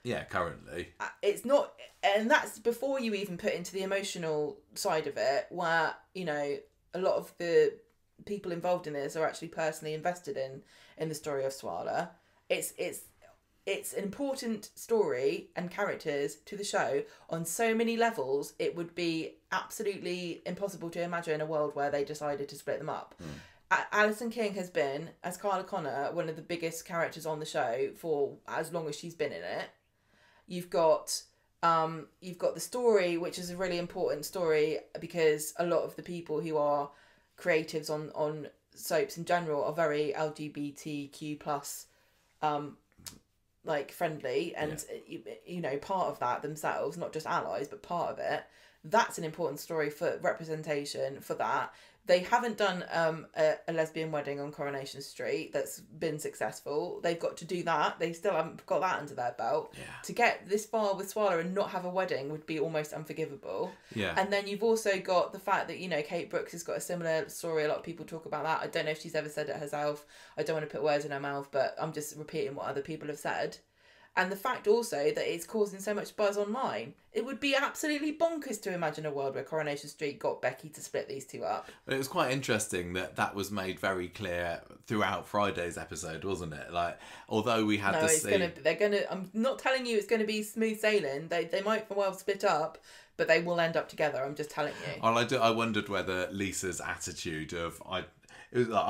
Yeah, currently.
It's not, and that's before you even put into the emotional side of it, where, you know, a lot of the people involved in this are actually personally invested in the story of Swarla. It's an important story and characters to the show on so many levels. It would be absolutely impossible to imagine a world where they decided to split them up. Alison King has been, as Carla Connor, one of the biggest characters on the show for as long as she's been in it. You've got the story, which is a really important story because a lot of the people who are creatives on soaps in general are very LGBTQ plus like friendly and you know, part of that themselves, not just allies but part of it. That's an important story for representation for that. They haven't done a lesbian wedding on Coronation Street that's been successful. They've got to do that. They still haven't got that under their belt. Yeah. To get this far with Swarla and not have a wedding would be almost unforgivable. Yeah. And then you've also got the fact that, you know, Kate Brooks has got a similar story. A lot of people talk about that. I don't know if she's ever said it herself. I don't want to put words in her mouth, but I'm just repeating what other people have said. And the fact also that it's causing so much buzz online. It would be absolutely bonkers to imagine a world where Coronation Street got Becky to split these two up.
It was quite interesting that was made very clear throughout Friday's episode, wasn't it? Like, although we had
I'm not telling you it's going to be smooth sailing. They might well split up, but they will end up together. I'm just telling you.
Well, I wondered whether Lisa's attitude of I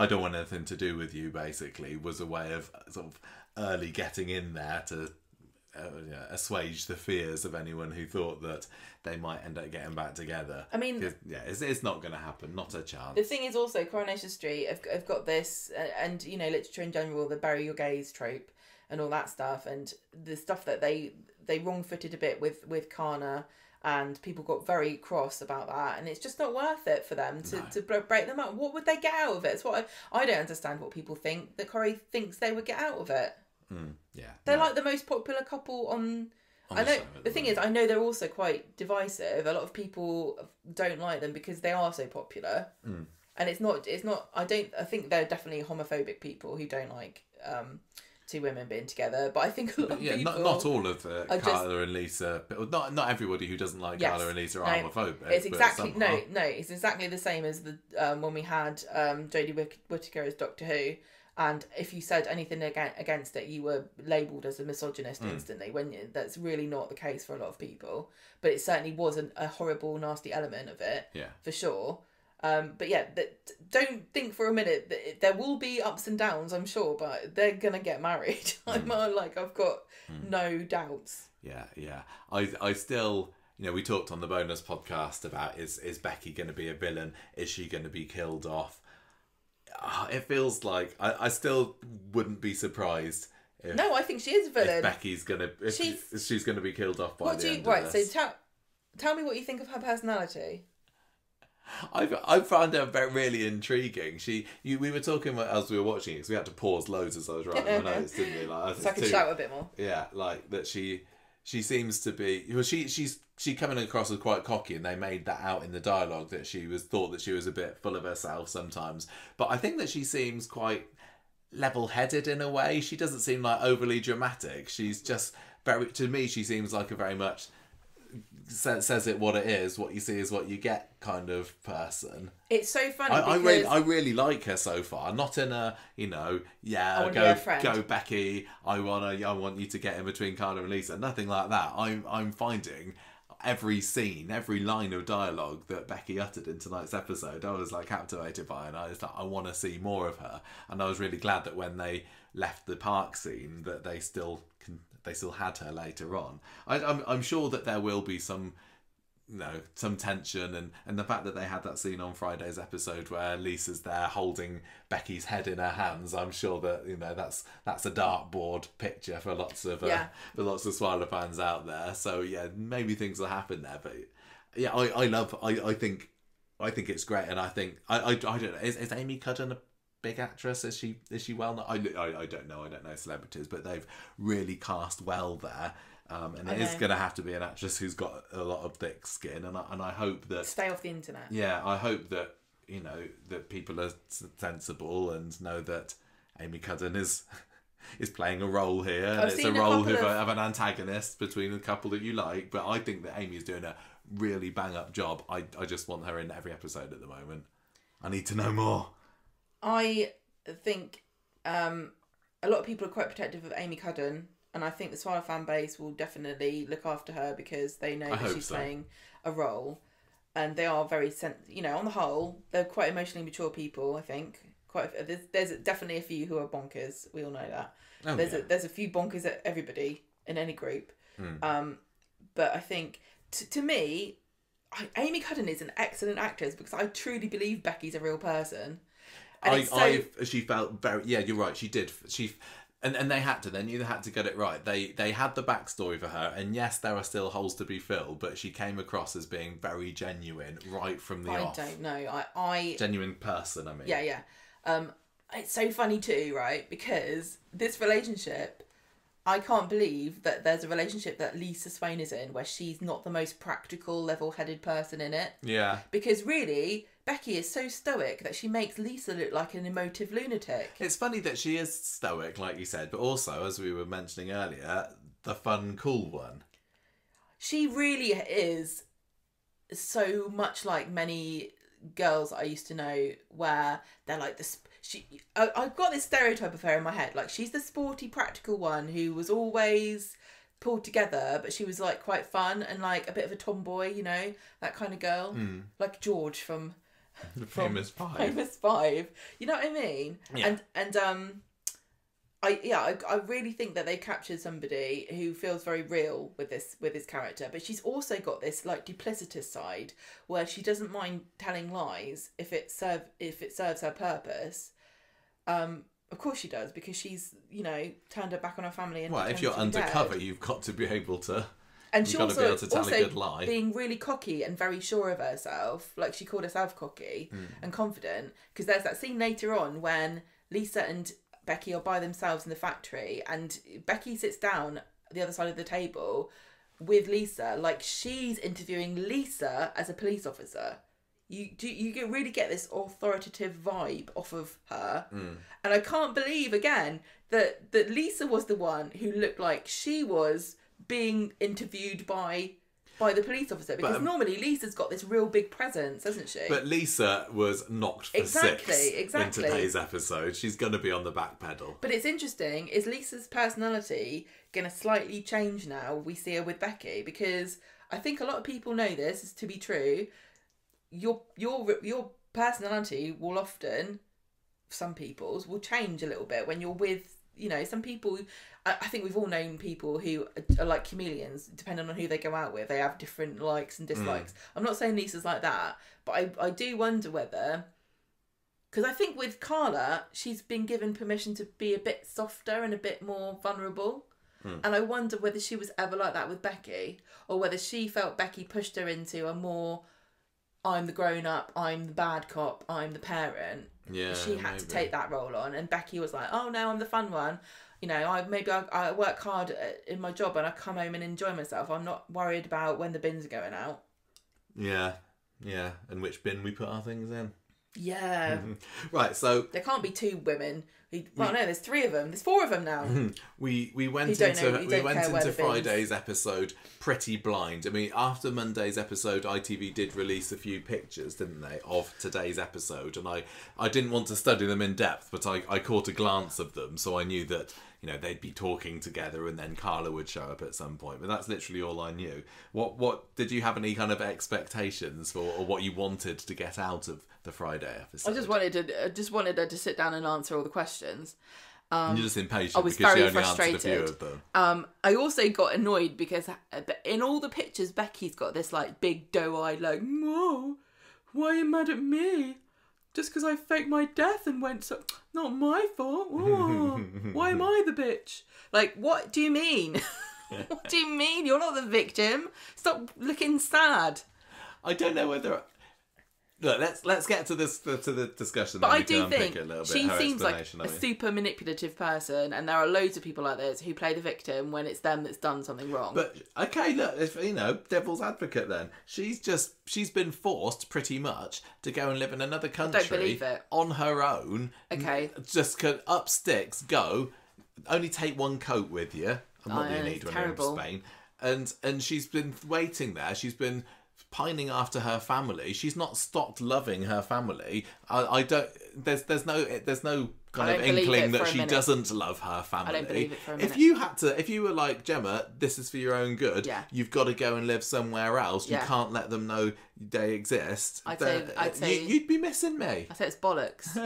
don't want anything to do with you, basically, was a way of sort of early getting in there to assuage the fears of anyone who thought that they might end up getting back together.
I mean,
it's not going to happen, not a chance.
The thing is also, Coronation Street have got this, and you know, literature in general, the bury your gays trope and all that stuff, and the stuff that they wrong-footed a bit with Kana, and people got very cross about that, and it's just not worth it for them to break them up. What would they get out of it? It's what I don't understand what people think that Corrie thinks they would get out of it. They're like the most popular couple on I know the thing is, I know they're also quite divisive. A lot of people don't like them because they are so popular, and it's not. I think they're definitely homophobic people who don't like two women being together. But I think a lot of people,
not all of Carla and Lisa, but not everybody who doesn't like Carla and Lisa are homophobic.
It's exactly it's exactly the same as the when we had Jodie Whittaker as Doctor Who. And if you said anything against it, you were labelled as a misogynist instantly, when that's really not the case for a lot of people. But it certainly wasn't a horrible, nasty element of it, for sure. But yeah, don't think for a minute that there will be ups and downs, I'm sure, but they're going to get married. I've got no doubts.
Yeah. I still, we talked on the bonus podcast about is Becky going to be a villain? Is she going to be killed off? It feels like I still wouldn't be surprised.
No, I think she is a villain.
If Becky's gonna, she's gonna be killed off by the end of
So
this.
tell me what you think of her personality.
I found her really intriguing. We were talking as we were watching it, because we had to pause loads as I was writing my notes, didn't we?
So I could shout a bit more.
Yeah, like that. She seems to be. Well, she's coming across as quite cocky, and they made that out in the dialogue that thought that she was a bit full of herself sometimes. But I think that she seems quite level-headed in a way. She doesn't seem like overly dramatic. She's just to me, she seems like a very much says it what it is, what you see is what you get kind of person.
It's so funny
I really like her so far. Not in a go Becky, I want you to get in between Carla and Lisa. Nothing like that. I'm finding every scene, every line of dialogue that Becky uttered in tonight's episode, I was like captivated by, and I was like, I want to see more of her. And I was really glad that when they left the park scene, that they still had her later on. I'm sure that there will be some tension, and the fact that they had that scene on Friday's episode where Lisa's there holding Becky's head in her hands, I'm sure that that's a dartboard picture for lots of Swarla fans out there. So yeah, maybe things will happen there. But yeah, I think it's great, and I think I don't know, is Amy Cudden a big actress? Is she well known? I don't know. I don't know celebrities, but they've really cast well there. And it is going to have to be an actress who's got a lot of thick skin, and I hope that
stay off the internet.
Yeah, I hope that that people are sensible and know that Amy Cudden is playing a role here, and it's a role of an antagonist between a couple that you like. But I think that Amy's doing a really bang up job. I just want her in every episode at the moment. I need to know more.
I think a lot of people are quite protective of Amy Cudden. And I think the Swarla fan base will definitely look after her because they know that she's playing a role. And they are very, on the whole, they're quite emotionally mature people, I think. There's definitely a few who are bonkers. We all know that. There's a few bonkers at everybody in any group. But I think, to me, Amy Cudden is an excellent actress because I truly believe Becky's a real person. And
she felt very... Yeah, you're right. She did. And they had to. They knew they had to get it right. They had the backstory for her, and yes, there are still holes to be filled, but she came across as being very genuine right from the off.
I don't know.
Genuine person, I mean.
Yeah. It's so funny too, right? Because this relationship, I can't believe that there's a relationship that Lisa Swain is in where she's not the most practical, level-headed person in it.
Yeah.
Because really, Becky is so stoic that she makes Lisa look like an emotive lunatic.
It's funny that she is stoic, like you said, but also, as we were mentioning earlier, the fun, cool one.
She really is so much like many girls I used to know, where they're like this. I've got this stereotype of her in my head. Like, she's the sporty, practical one who was always pulled together, but she was like quite fun and like a bit of a tomboy, that kind of girl, like George from
The Famous Five.
Famous Five. You know what I mean?
Yeah.
And I really think that they captured somebody who feels very real with this character, but she's also got this like duplicitous side where she doesn't mind telling lies if it serves her purpose. Of course she does, because she's turned her back on her family. And
if you're undercover, you've got to be able to.
And she also,
be able to tell a good lie.
Being really cocky and very sure of herself, like she called herself cocky and confident, because there's that scene later on when Lisa and Becky are by themselves in the factory, and Becky sits down at the other side of the table with Lisa, like she's interviewing Lisa as a police officer. You really get this authoritative vibe off of her, and I can't believe again that Lisa was the one who looked like she was being interviewed by by the police officer, because normally Lisa's got this real big presence, hasn't she?
But Lisa was knocked for six in today's episode. She's going to be on the back pedal.
But it's interesting, is Lisa's personality going to slightly change now we see her with Becky? Because I think a lot of people know this to be true. Your personality will often, some people's, will change a little bit when you're with, you know, some people. I think we've all known people who are like chameleons, depending on who they go out with. They have different likes and dislikes. I'm not saying Lisa's like that, but I do wonder whether, because I think with Carla, she's been given permission to be a bit softer and a bit more vulnerable. And I wonder whether she was ever like that with Becky, or whether she felt Becky pushed her into a more, I'm the grown-up, I'm the bad cop, I'm the parent.
Yeah,
she had to take that role on, and Becky was like, oh no, I'm the fun one. You know, I work hard in my job and I come home and enjoy myself. I'm not worried about when the bins are going out.
Yeah, and which bin we put our things in.
Yeah.
Right, so...
There can't be two women. Well, no, there's three of them. There's four of them now.
We went into Friday's episode pretty blind. I mean, after Monday's episode, ITV did release a few pictures, didn't they, of today's episode, and I didn't want to study them in depth, but I caught a glance of them, so I knew that, you know, they'd be talking together, and then Carla would show up at some point. But that's literally all I knew. What did you have any kind of expectations for, or what you wanted to get out of the Friday episode?
I just wanted her to sit down and answer all the questions.
You're just impatient.
I was
because
very
she only
frustrated.
answered a few of them.
I also got annoyed because in all the pictures, Becky's got this like big doe-eyed, like, whoa, why are you mad at me? Just because I faked my death and went, so not my fault. Whoa. Why am I the bitch? Like, what do you mean? What do you mean? You're not the victim. Stop looking sad.
I don't know whether... Look, let's get to this to the discussion.
But I do think
she
seems like a super manipulative person, and there are loads of people like this who play the victim when it's them that's done something wrong.
But okay, look, if you know, devil's advocate, then she's been forced pretty much to go and live in another country.
I don't believe it.
On her own.
Okay,
just up sticks, go. Only take one coat with you. And what do you need when you're in Spain? And she's been waiting there. She's been pining after her family. She's not stopped loving her family. I don't. There's no kind of inkling that she doesn't love her family.
I don't believe it for a minute.
If you were like, Gemma, this is for your own good. Yeah. You've got to go and live somewhere else. You can't let them know they exist. I'd say you'd be missing me.
I say it's bollocks.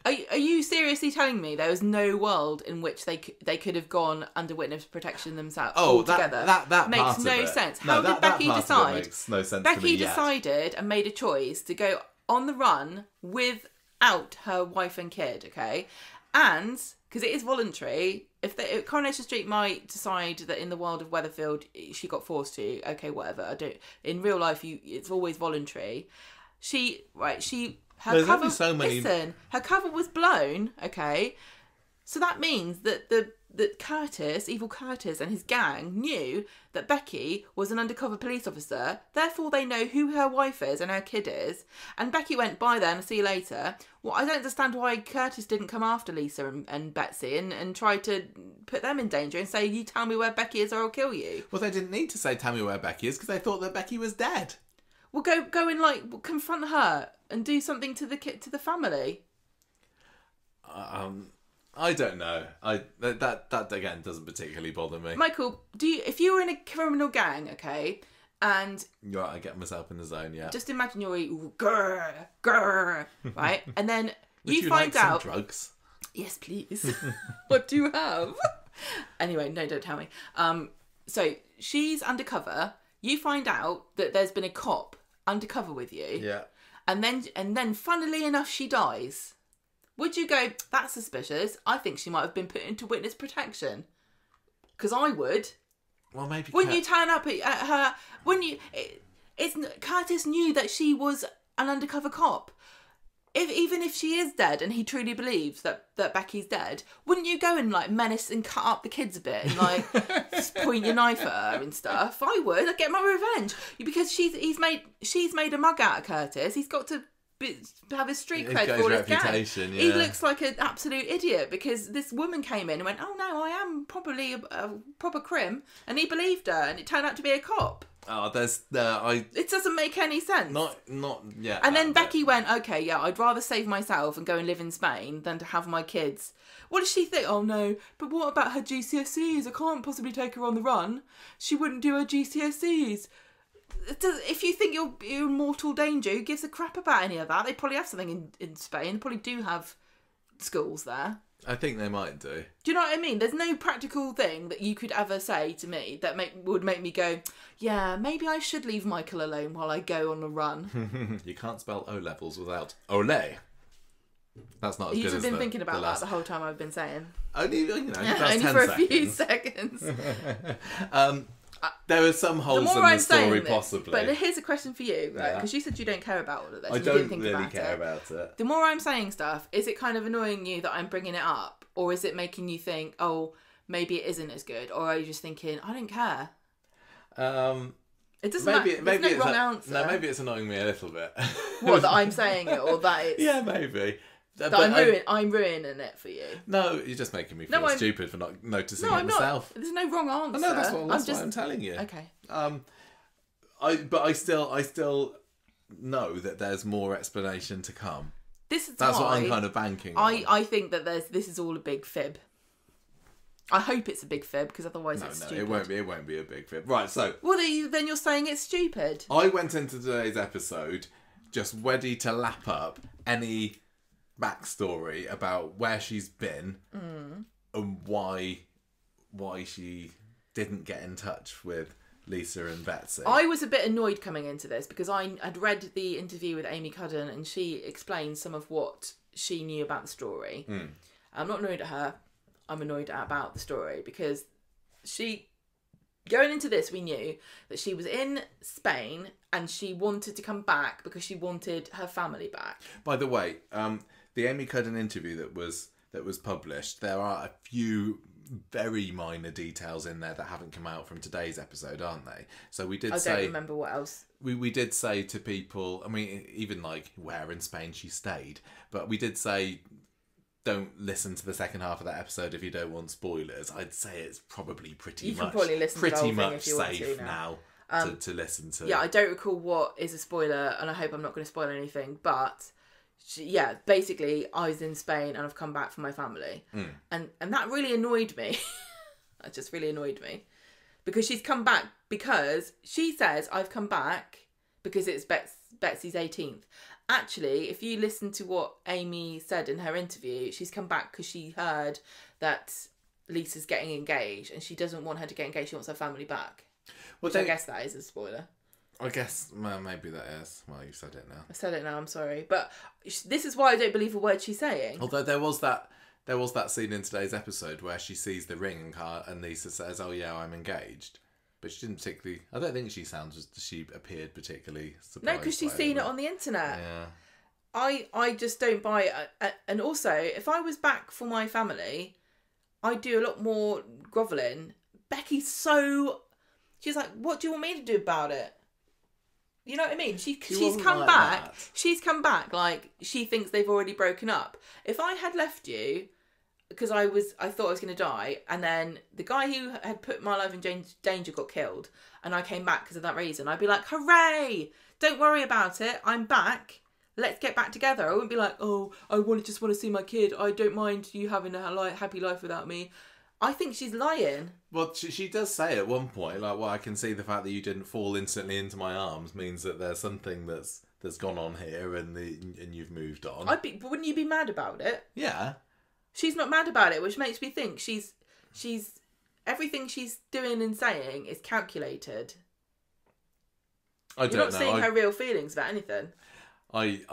Are you seriously telling me there was no world in which they could have gone under witness protection themselves altogether?
That
makes no sense. How did Becky decide?
Makes no sense
Becky
to me yet.
decided and made a choice to go on the run without her wife and kid, okay? And because it is voluntary, if Coronation Street might decide that in the world of Weatherfield she got forced to, okay, whatever. I don't. In real life, it's always voluntary. Her cover was blown, okay? So that means that that Curtis, evil Curtis and his gang knew that Becky was an undercover police officer. Therefore, they know who her wife is and her kid is. And Becky went, bye then, see you later. Well, I don't understand why Curtis didn't come after Lisa and Betsy and try to put them in danger and say, you tell me where Becky is or I'll kill you.
Well, they didn't need to say, tell me where Becky is, because they thought that Becky was dead.
Well, go and like confront her and do something to the family.
I don't know. That again doesn't particularly bother me.
Michael, if you were in a criminal gang, okay, and
you're right, I get myself in the zone, yeah.
Just imagine you're grr, right, and then you find
like
out
some drugs.
Yes, please. What do you have? Anyway, no, don't tell me. So she's undercover. You find out that there's been a cop undercover with you.
Yeah.
And then funnily enough, she dies. Would you go, that's suspicious? I think she might have been put into witness protection. Because I would.
Well, maybe.
Wouldn't you turn up at her? Wouldn't you? Curtis knew that she was an undercover cop. Even if she is dead and he truly believes that Becky's dead, wouldn't you go and like menace and cut up the kids a bit and like just point your knife at her and stuff? I would. I'd get my revenge because she's made a mug out of Curtis. He's got to have his street cred for all his gang.
Yeah.
He looks like an absolute idiot because this woman came in and went, oh no, I am probably a proper crim, and he believed her and it turned out to be a cop.
Oh,
It doesn't make any sense.
Not yet.
And then Becky went, okay, yeah, I'd rather save myself and go and live in Spain than to have my kids. What does she think? Oh no, but what about her GCSEs? I can't possibly take her on the run. She wouldn't do her GCSEs. If you think you're in mortal danger, who gives a crap about any of that? They probably have something in Spain. They probably do have schools there.
I think they might do.
Do you know what I mean? There's no practical thing that you could ever say to me that would make me go, yeah, maybe I should leave Michael alone while I go on a run.
You can't spell O-levels without Olé. That's not as good as
You've been thinking about that the whole time I've been saying.
Only,
only for a few seconds.
There are some holes in the story, possibly.
But here's a question for you, right? Because you said you don't care about all of this.
I don't really care about it.
The more I'm saying stuff, is it kind of annoying you that I'm bringing it up? Or is it making you think, oh, maybe it isn't as good? Or are you just thinking, I don't care? It doesn't matter. There's no wrong answer.
No, maybe it's annoying me a little bit.
What, that I'm saying it, or that it's...
Yeah, maybe.
That I'm ruining it for you.
No, you're just making me feel stupid for not noticing it myself.
There's no wrong answer.
No, that's what I'm telling you.
Okay.
I still know that there's more explanation to come. That's what I'm kind of banking on.
I think that this is all a big fib. I hope it's a big fib, because otherwise it's stupid.
It won't be a big fib. Right, so...
Well, then you're saying it's stupid.
I went into today's episode just ready to lap up any backstory about where she's been and why she didn't get in touch with Lisa and Betsy.
I was a bit annoyed coming into this because I had read the interview with Amy Cudden and she explained some of what she knew about the story. I'm not annoyed at her. I'm annoyed about the story because going into this, we knew that she was in Spain and she wanted to come back because she wanted her family back.
By the way, the Amy Cudden interview that was published, there are a few very minor details in there that haven't come out from today's episode, aren't they? So we did say... I don't
remember what else.
We did say to people, I mean, even like where in Spain she stayed, but we did say don't listen to the second half of that episode if you don't want spoilers. I'd say it's probably pretty much safe now to listen to.
Yeah, I don't recall what is a spoiler, and I hope I'm not going to spoil anything, but... basically, I was in Spain and I've come back for my family. And that really annoyed me. That just really annoyed me. Because she's come back because she says, I've come back because it's Betsy's 18th. Actually, if you listen to what Amy said in her interview, she's come back because she heard that Lisa's getting engaged and she doesn't want her to get engaged. She wants her family back. Which I guess that is a spoiler.
I guess, well, maybe that is. Well, you've said it now.
I said it now, I'm sorry. But this is why I don't believe a word she's saying.
Although there was that scene in today's episode where she sees the ring and Lisa says, oh yeah, I'm engaged. But she didn't particularly... I don't think she appeared particularly surprised.
No, because she's seen it on the internet.
Yeah.
I just don't buy it. And also, if I was back for my family, I'd do a lot more grovelling. Becky's so... She's like, what do you want me to do about it? You know what I mean? She's come back. That. She's come back like she thinks they've already broken up. If I had left you because I thought I was going to die, and then the guy who had put my life in danger got killed, and I came back because of that reason, I'd be like, hooray! Don't worry about it. I'm back. Let's get back together. I wouldn't be like, oh, I just want to see my kid. I don't mind you having a happy life without me. I think she's lying.
Well, she does say at one point, like, well, I can see the fact that you didn't fall instantly into my arms means that there's something that's gone on here and you've moved on.
But wouldn't you be mad about it?
Yeah.
She's not mad about it, which makes me think she's everything she's doing and saying is calculated. You're not seeing her real feelings about anything.
I've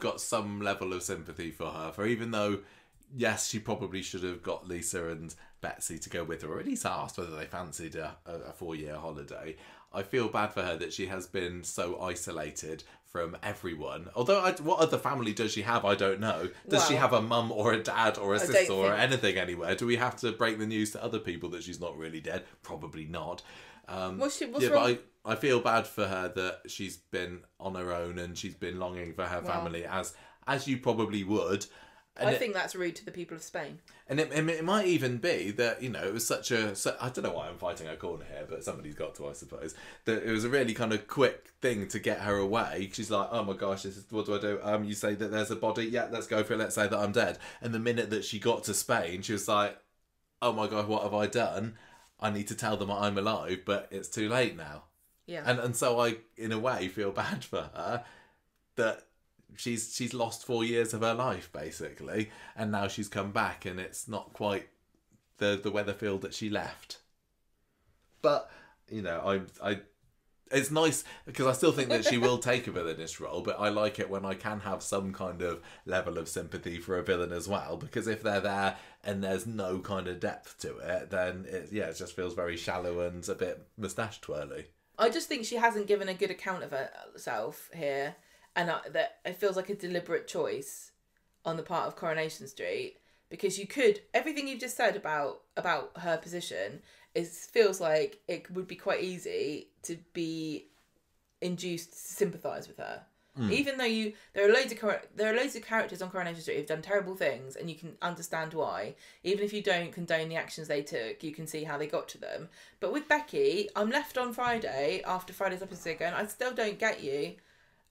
got some level of sympathy for her, for even though, yes, she probably should have got Lisa and Betsy to go with her, or at least asked whether they fancied a 4-year holiday. I feel bad for her that she has been so isolated from everyone. Although, what other family does she have? I don't know. Does she have a mum or a dad or a sister or anything anywhere? Do we have to break the news to other people that she's not really dead? Probably not.
What's wrong?
But I feel bad for her that she's been on her own and she's been longing for her family, as you probably would. And
I think that's rude to the people of Spain.
And it might even be that, it was such a... I don't know why I'm fighting a corner here, but somebody's got to, I suppose. That it was a really kind of quick thing to get her away. She's like, oh my gosh, what do I do? You say that there's a body? Yeah, let's go for it. Let's say that I'm dead. And the minute that she got to Spain, she was like, oh my God, what have I done? I need to tell them I'm alive, but it's too late now.
Yeah.
And so I, in a way, feel bad for her that... She's lost 4 years of her life, basically, and now she's come back, and it's not quite the Weatherfield that she left. But I it's nice because I still think that she will take a villainous role, but I like it when I can have some kind of level of sympathy for a villain as well. Because if they're there and there's no kind of depth to it, then it just feels very shallow and a bit moustache twirly.
I just think she hasn't given a good account of herself here. And that it feels like a deliberate choice on the part of Coronation Street, because everything you've just said about her position feels like it would be quite easy to be induced to sympathise with her. Even though there are loads of characters on Coronation Street who've done terrible things, and you can understand why. Even if you don't condone the actions they took, you can see how they got to them. But with Becky, I'm left on Friday after Friday's episode going, I still don't get you.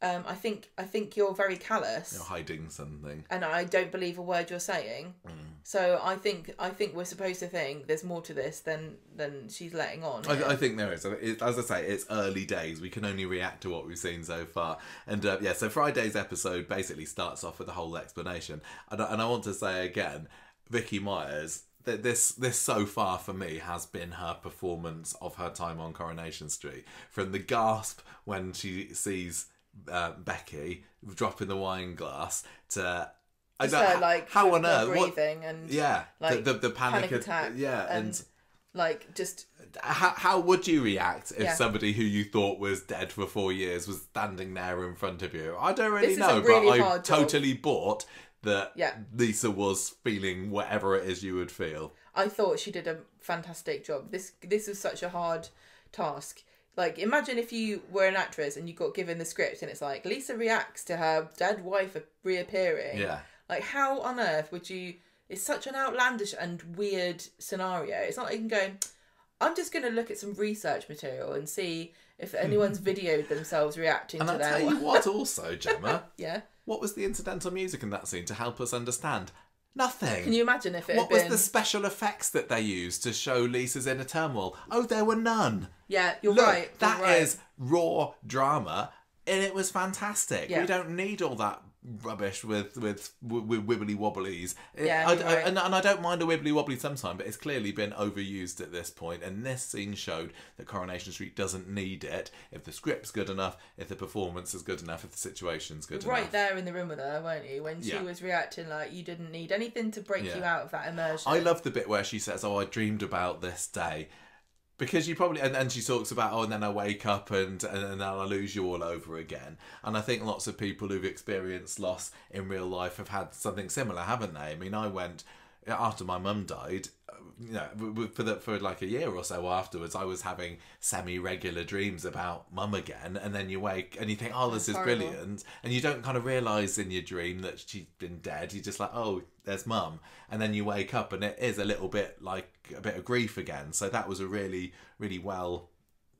I think you're very callous.
You're hiding something,
and I don't believe a word you're saying. So I think we're supposed to think there's more to this than she's letting on.
I think there is. As I say, it's early days. We can only react to what we've seen so far. And so Friday's episode basically starts off with a whole explanation. And I want to say again, Vicky Myers, that this so far for me has been her performance of her time on Coronation Street. From the gasp when she sees Becky dropping the wine glass to how on earth
breathing and
the panic
attack
and
just
how would you react if somebody who you thought was dead for 4 years was standing there in front of you? I don't really know, but I totally bought that Lisa was feeling whatever it is you would feel.
I thought she did a fantastic job. This was such a hard task. Like, imagine if you were an actress and you got given the script and it's like, Lisa reacts to her dead wife reappearing.
Yeah.
Like, how on earth would you... It's such an outlandish and weird scenario. It's not like you can go, I'm just going to look at some research material and see if anyone's videoed themselves reacting to that.
And I'll tell you what also, Gemma.
Yeah.
What was the incidental music in that scene to help us understand? Nothing.
Can you imagine if it
What
had been...
was the special effects that they used to show Lisa's inner turmoil? Oh, there were none.
Yeah, you're
Look,
right.
That is raw drama, and it was fantastic.
Yeah.
We don't need all that rubbish with wibbly wobblies.
Yeah, right.
And I don't mind a wibbly wobbly sometime, but it's clearly been overused at this point. And this scene showed that Coronation Street doesn't need it if the script's good enough, if the performance is good enough, if the situation's good enough.
Right there in the room with her, weren't you? When she was reacting like you didn't need anything to break you out of that immersion.
I love the bit where she says, "Oh, I dreamed about this day." Because you probably... And she talks about, and then I wake up and then I lose you all over again. And I think lots of people who've experienced loss in real life have had something similar, haven't they? I mean, I went... After my mum died, for like a year or so afterwards, I was having semi-regular dreams about mum again. And then you wake and you think, oh, this is brilliant. And you don't kind of realise in your dream that she's been dead. You're just like, oh, there's mum. And then you wake up and it is a little bit like a bit of grief again. So that was a really, really well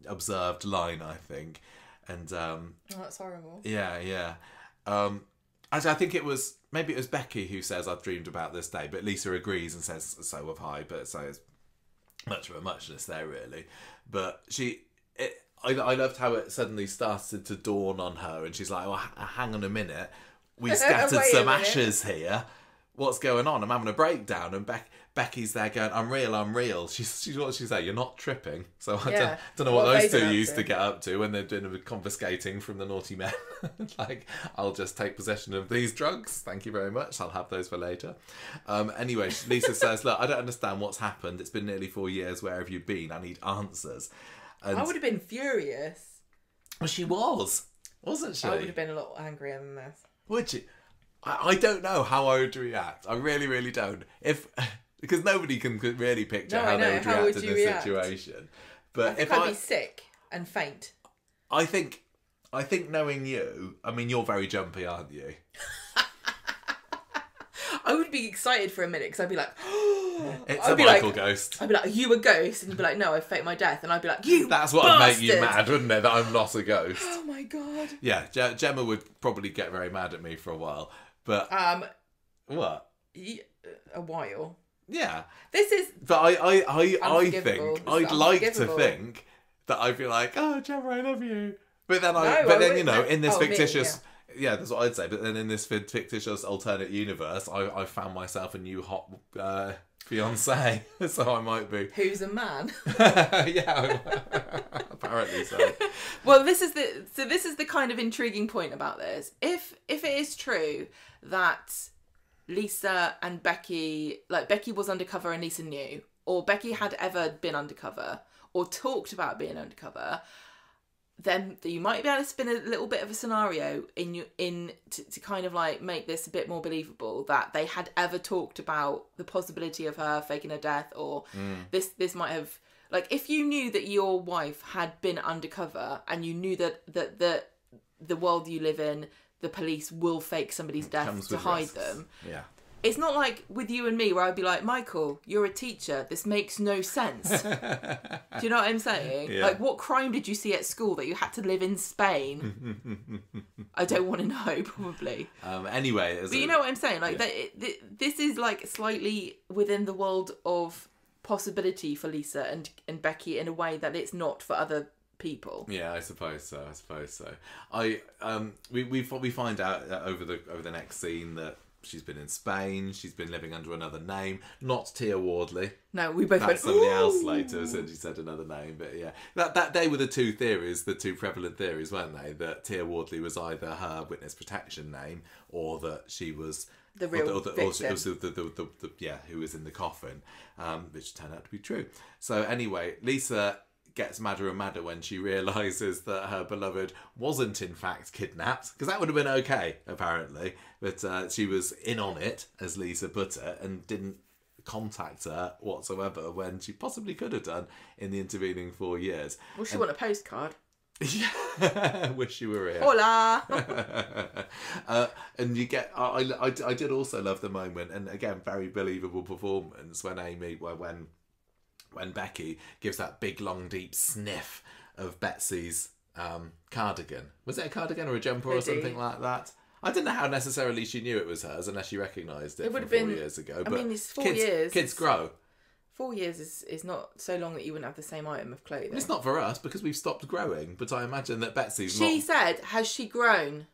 observed line, I think. And
oh, that's horrible.
Yeah. I think maybe it was Becky who says, I've dreamed about this day, but Lisa agrees and says, so have I, but so it's much of a muchness there, really. But I loved how it suddenly started to dawn on her, and she's like, well, hang on a minute, we scattered some ashes here. What's going on? I'm having a breakdown, and Becky's there going, I'm real. She's what she say? You're not tripping. So I don't know what those two used to get up to when they're doing confiscating from the naughty men. Like, I'll just take possession of these drugs. Thank you very much. I'll have those for later. Anyway, Lisa says, look, I don't understand what's happened. It's been nearly 4 years. Where have you been? I need answers. And
I would have been furious.
Well, she was, wasn't she?
I would have been a lot angrier than this.
Would you? I don't know how I would react. I really, really don't. Because nobody can really picture how they would react in this situation. But
I think I'd be sick and faint.
I think knowing you, I mean, you're very jumpy, aren't you?
I would be excited for a minute because I'd be like,
It's a Michael ghost.
I'd be like, are you a ghost? And you'd be like, no, I faked my death. And I'd be like, you
That's what
bastard!
would make you mad, wouldn't it? That I'm not a ghost.
Oh my God.
Yeah, Gemma would probably get very mad at me for a while. But what?
A while.
Yeah.
This is.
But I think I'd like to
unforgivable.
think that I'd be like, oh, Gemma, I love you. But then in this fictitious. Yeah, that's what I'd say. But then in this fictitious alternate universe, I found myself a new hot fiance, so I might be.
Who's a man?
Yeah, apparently so.
Well, this is the kind of intriguing point about this. If it is true that Lisa and Becky, like Becky was undercover and Lisa knew, or Becky had ever been undercover or talked about being undercover, then you might be able to spin a little bit of a scenario to kind of like make this a bit more believable that they had ever talked about the possibility of her faking her death, or this might have, like, if you knew that your wife had been undercover and you knew that the world you live in, the police will fake somebody's death to hide them.
Yeah.
It's not like with you and me where I'd be like, Michael, you're a teacher. This makes no sense. Do you know what I'm saying?
Yeah.
Like, what crime did you see at school that you had to live in Spain? I don't want to know, probably.
Anyway.
But you know what I'm saying? Like, this is like slightly within the world of possibility for Lisa and Becky in a way that it's not for other people.
Yeah, I suppose so. We find out that over the next scene that she's been in Spain. She's been living under another name, not Tia Wardley.
No, we both went,
somebody else later said she said another name. But yeah, that day were the two prevalent theories, weren't they? That Tia Wardley was either her witness protection name, or that she was
the real victim.
Or it was who was in the coffin, which turned out to be true. So anyway, Lisa gets madder and madder when she realises that her beloved wasn't in fact kidnapped, because that would have been okay apparently, but she was in on it, as Lisa put it, and didn't contact her whatsoever when she possibly could have done in the intervening 4 years.
Well, she want a postcard.
Yeah, wish you were here.
Hola.
And you get, I did also love the moment, and again, very believable performance when Becky gives that big, long, deep sniff of Betsy's cardigan. Was it a cardigan or a jumper or something like that? I don't know how necessarily she knew it was hers unless she recognised it, from 4 years ago. But
it's 4 years.
Kids grow.
4 years is not so long that you wouldn't have the same item of clothing.
It's not for us because we've stopped growing, but I imagine that Betsy's
She said, has she grown?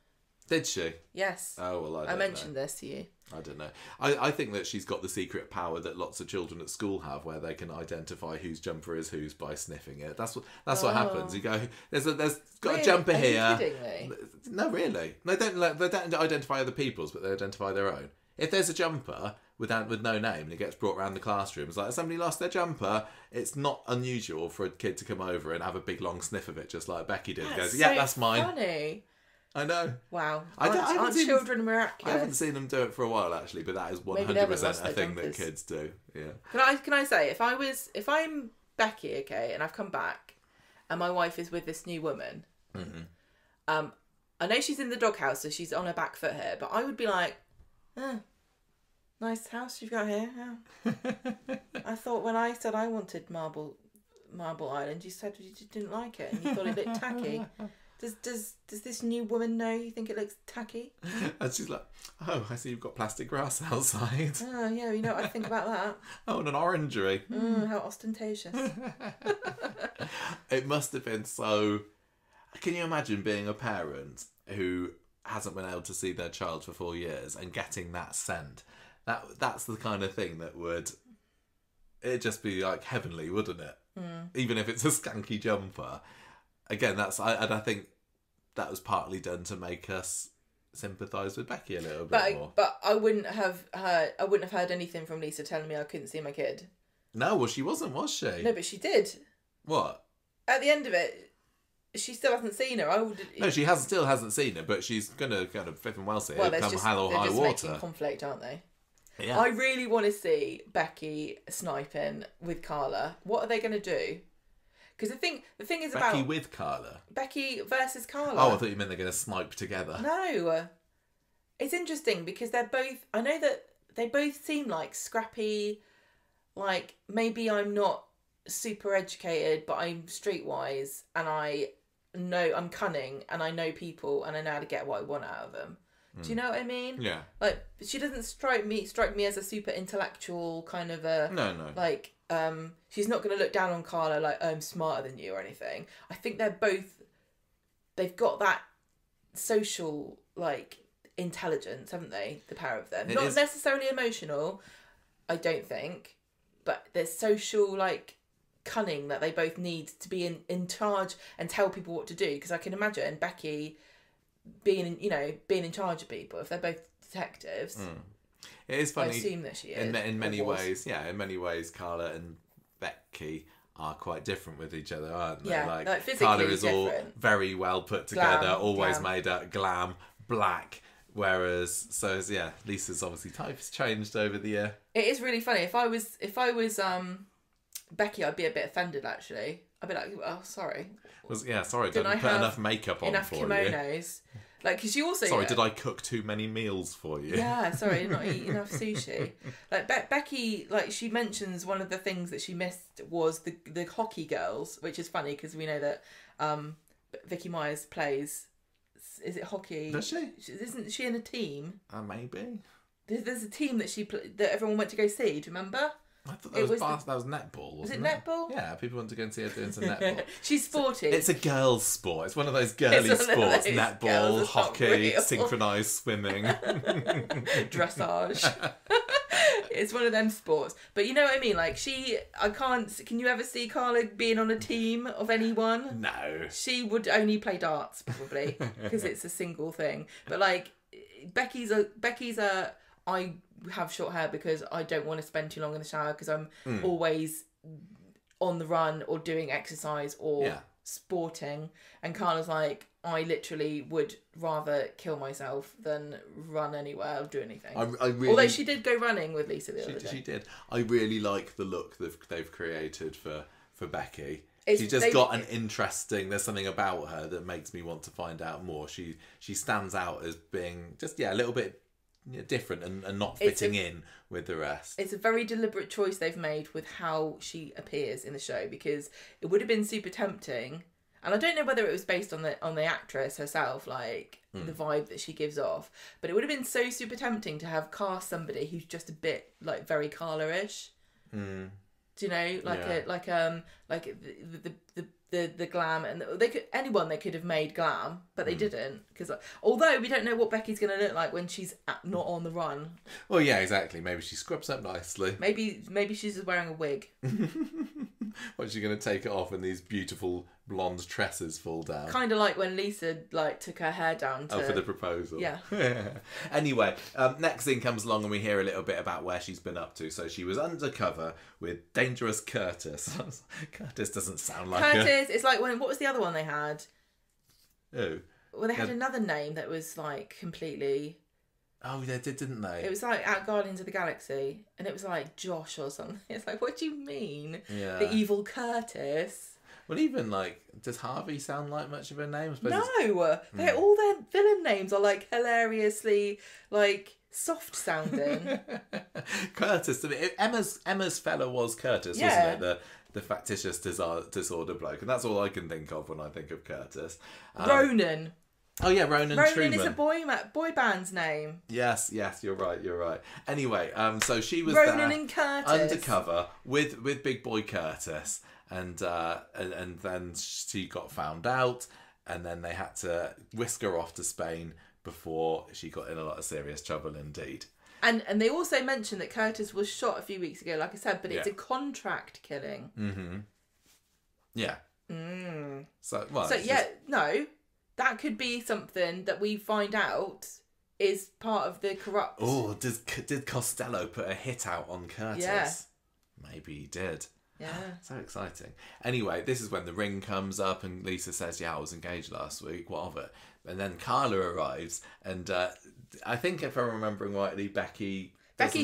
Did she?
Yes.
Oh, well,
I mentioned this to you.
I don't know. I think that she's got the secret power that lots of children at school have, where they can identify whose jumper is whose by sniffing it. That's what happens. You go, there's got really? A jumper here.
Are you kidding me?
No, really. They don't identify other people's, but they identify their own. If there's a jumper with no name and it gets brought around the classroom, it's like, somebody lost their jumper. It's not unusual for a kid to come over and have a big long sniff of it, just like Becky did.
That's
goes, yeah, that's mine.
Funny.
I know.
Wow.
Aren't
children miraculous?
I haven't seen them do it for a while, actually, but that is 100% a thing that kids do. Yeah.
Can I say, if I'm Becky, okay, and I've come back, and my wife is with this new woman, I know she's in the doghouse, so she's on her back foot here, but I would be like, nice house you've got here. Yeah. I thought when I said I wanted Marble Island, you said you didn't like it, and you thought it looked tacky. Does this new woman know you think it looks tacky?
And she's like, oh, I see you've got plastic grass outside.
Oh, yeah, you know what I think about that.
Oh, and an orangery.
How ostentatious.
It must have been so... Can you imagine being a parent who hasn't been able to see their child for 4 years and getting that scent? That's the kind of thing that would... It'd just be like heavenly, wouldn't it? Even if it's a skanky jumper. Again, I think that was partly done to make us sympathise with Becky a little bit more. But
I wouldn't have heard anything from Lisa telling me I couldn't see my kid.
No, well, she wasn't, was she?
No, but she did.
What?
At the end of it, she still hasn't seen her.
No, she still hasn't seen her, but she's gonna kind of flipping well see her. Come hell or high water.
They're just making conflict, aren't they?
Yeah.
I really want to see Becky sniping with Carla. What are they going to do? Because the thing is about...
Becky with Carla?
Becky versus Carla.
Oh, I thought you meant they're going to snipe together.
No. It's interesting because they're both... I know that they both seem like scrappy. Like, maybe I'm not super educated, but I'm streetwise, and I know I'm cunning, and I know people, and I know how to get what I want out of them. Do you know what I mean?
Yeah.
Like, she doesn't strike me as a super intellectual kind of a...
No.
Like, she's not going to look down on Carla like, oh, I'm smarter than you or anything. I think they've got that social, like, intelligence, haven't they? The pair of them. Not necessarily emotional, I don't think, but there's social, like, cunning that they both need to be in charge and tell people what to do. Because I can imagine Becky being in charge of people if they're both detectives.
It is funny.
I assume that she is.
In many ways, in many ways, Carla and Becky are quite different with each other, aren't they?
Yeah, like physically
Carla is
different.
all very well put together,
Glam,
always
glam.
made up, glam, black. Whereas, Lisa's obviously type's changed over the year.
It is really funny. If I was Becky, I'd be a bit offended actually. I'd be like, oh, sorry.
Sorry, didn't put enough makeup on
enough
for
kimonos.
you.
Like, because you also...
Sorry, did I cook too many meals for you?
Yeah, sorry, not eating enough sushi. Like, Becky, like, she mentions one of the things that she missed was the hockey girls, which is funny because we know that Vicky Myers plays... Is it hockey?
Does she?
Isn't she in a team?
Maybe.
There's a team that that everyone went to go see. Do you remember?
I thought that was netball, wasn't it?
Was it netball?
Yeah, people want to go and see her doing some netball.
She's sporty.
It's a girls' sport. It's one of those girly sports. Netball, hockey, synchronised swimming.
Dressage. It's one of them sports. But you know what I mean? Like, can you ever see Carla being on a team of anyone?
No.
She would only play darts, probably, because it's a single thing. But, like, Becky's I have short hair because I don't want to spend too long in the shower because I'm always on the run or doing exercise or sporting. And Carla's like, I literally would rather kill myself than run anywhere or do anything.
I really,
although she did go running with Lisa the other day.
She did. I really like the look they've created for Becky. There's something about her that makes me want to find out more. She stands out as being just a little bit different and not fitting in with the rest. It's
a very deliberate choice they've made with how she appears in the show, because it would have been super tempting, and I don't know whether it was based on the actress herself, like the vibe that she gives off, but it would have been so super tempting to have cast somebody who's just a bit like very Carla-ish. Do you know, the glam, and they could have made glam, but they didn't, because although we don't know what Becky's going to look like when she's not on the run.
Well, yeah, exactly. Maybe she scrubs up nicely.
Maybe she's just wearing a wig.
What's she going to take it off and these beautiful blonde tresses fall down?
Kind of like when Lisa took her hair down
for the proposal.
Yeah.
Anyway, next thing comes along and we hear a little bit about where she's been up to. So she was undercover with Dangerous Curtis. Curtis doesn't sound like
Curtis. It's like what was the other one they had?
Who?
Well, they had another name that was like completely...
Oh, they did, didn't they?
It was like at Guardians of the Galaxy, and it was like Josh or something. It's like, what do you mean?
Yeah.
The evil Curtis.
Well, even like, does Harvey sound like much of a name?
No, all their villain names are like hilariously like soft sounding.
Curtis. I mean, Emma's fella was Curtis, wasn't it? The factitious disorder bloke, and that's all I can think of when I think of Curtis.
Ronan.
Oh yeah, Ronan Truman.
Ronan is a boy band's name.
Yes, you're right. Anyway, so she was
Ronan
there
and Curtis
undercover with Big Boy Curtis, and then she got found out, and then they had to whisk her off to Spain before she got in a lot of serious trouble indeed.
And they also mentioned that Curtis was shot a few weeks ago, like I said, but it's a contract killing.
Mm-hmm. Yeah.
That could be something that we find out is part of the corrupt...
Oh, did Costello put a hit out on Curtis?
Yeah.
Maybe he did.
Yeah.
So exciting. Anyway, this is when the ring comes up and Lisa says, I was engaged last week. What of it? And then Carla arrives, and I think if I'm remembering rightly, Becky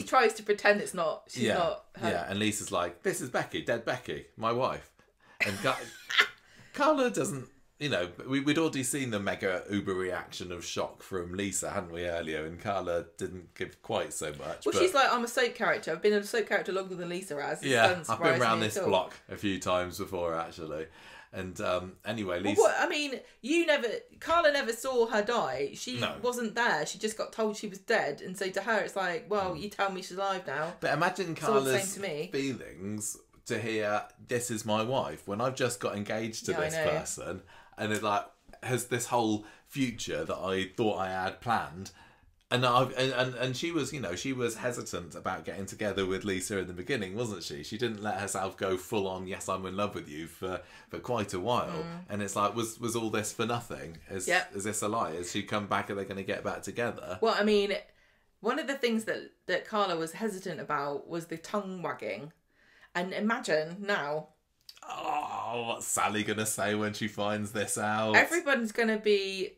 tries to pretend it's not. She's not her.
Yeah, and Lisa's like, this is Becky, dead Becky, my wife. And Carla doesn't you know, we'd already seen the mega uber reaction of shock from Lisa, hadn't we, earlier? And Carla didn't give quite so much.
Well, she's like, I'm a soap character. I've been a soap character longer than Lisa has.
Yeah, I've been around this block a few times before, actually. And anyway, Lisa...
Well, I mean, Carla never saw her die. She wasn't there. She just got told she was dead. And so to her, it's like, well, you tell me she's alive now.
But imagine Carla's feelings to hear, this is my wife, when I've just got engaged to this person. And it like has this whole future that I thought I had planned. And she was, you know, she was hesitant about getting together with Lisa in the beginning, wasn't she? She didn't let herself go full on, yes, I'm in love with you for quite a while. And it's like, was all this for nothing? Is this a lie? Has she come back? Are they going to get back together?
Well, I mean, one of the things that Carla was hesitant about was the tongue wagging. And imagine now...
Oh, what's Sally going to say when she finds this out?
Everyone's going to be...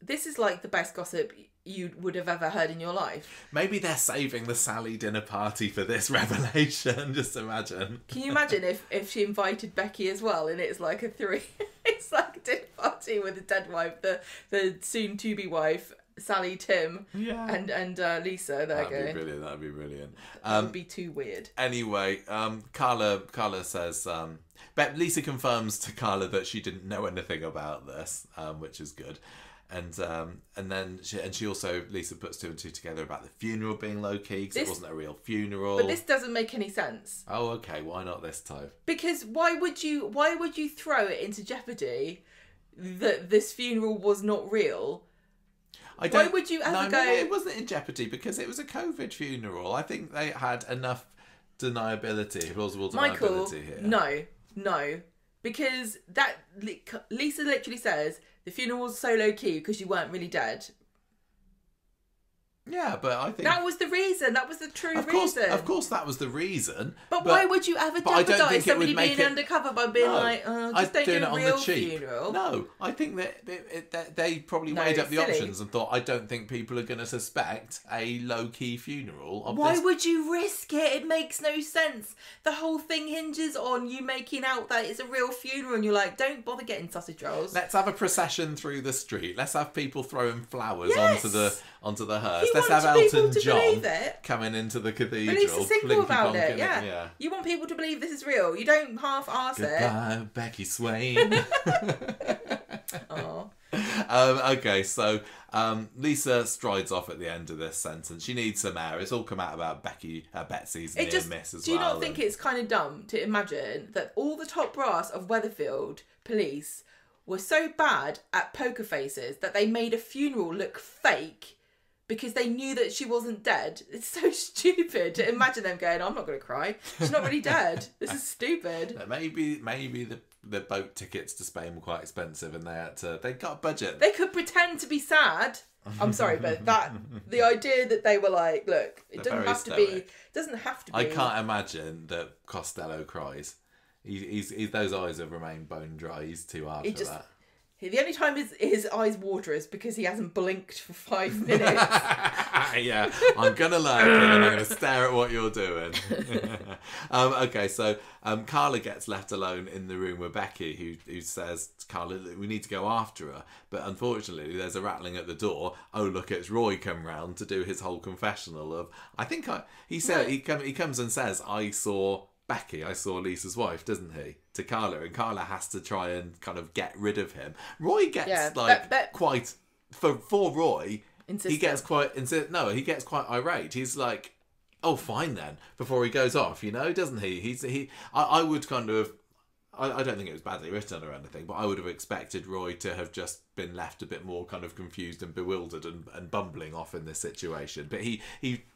This is like the best gossip you would have ever heard in your life.
Maybe they're saving the Sally dinner party for this revelation. Just imagine.
Can you imagine if she invited Becky as well, and it's like a three... It's like a dinner party with a dead wife, the soon-to-be wife, Sally, Tim, and Lisa. That'd
be brilliant.
That would be too weird.
Anyway, Carla says... But Lisa confirms to Carla that she didn't know anything about this, which is good. And then she also, Lisa puts two and two together about the funeral being low key because it wasn't a real funeral.
But this doesn't make any sense.
Oh, okay. Why not this time?
Because why would you throw it into jeopardy that this funeral was not real? Why would you ever go?
No, it wasn't in jeopardy because it was a COVID funeral. I think they had enough plausible deniability here.
No, because that Lisa literally says the funeral was so low key because you weren't really dead.
Yeah, but I think...
That was the reason. That was the true reason.
Of course that was the reason.
But why would you ever jeopardise somebody being undercover by being just don't do a real funeral?
No, I think that they probably weighed up the options and thought, I don't think people are going to suspect a low-key funeral of
Why would you risk it? It makes no sense. The whole thing hinges on you making out that it's a real funeral and you're like, don't bother getting sausage rolls.
Let's have a procession through the street. Let's have people throwing flowers onto the hearse. Let's have Elton John coming into the cathedral.
Release a single about it, yeah. You want people to believe this is real. You don't half-arse it.
Goodbye, Becky Swain. Okay, so Lisa strides off at the end of this sentence. She needs some air. It's all come out about Betsy's near miss as well.
Do you not think it's kind of dumb to imagine that all the top brass of Weatherfield police were so bad at poker faces that they made a funeral look fake because they knew that she wasn't dead? It's so stupid to imagine them going, I'm not going to cry. She's not really dead. This is stupid.
Maybe the boat tickets to Spain were quite expensive and they got a budget.
They could pretend to be sad. I'm sorry, but the idea that they were like, look, it doesn't have to be.
I can't imagine that Costello cries. He's those eyes have remained bone dry. He's too hard for that.
The only time his eyes water is because he hasn't blinked for 5 minutes.
Yeah, I'm going to learn it and I'm going to stare at what you're doing. Okay, so Carla gets left alone in the room with Becky, who says to Carla, we need to go after her. But unfortunately, there's a rattling at the door. Oh, look, it's Roy come round to do his whole confessional of, he comes and says, I saw Becky, I saw Lisa's wife, doesn't he? To Carla, and Carla has to try and kind of get rid of him. Roy gets quite for Roy. Insistent. He gets quite irate. He's like, "Oh, fine then." Before he goes off, doesn't he? I would kind of. I don't think it was badly written or anything, but I would have expected Roy to have just been left a bit more kind of confused and bewildered and bumbling off in this situation. But he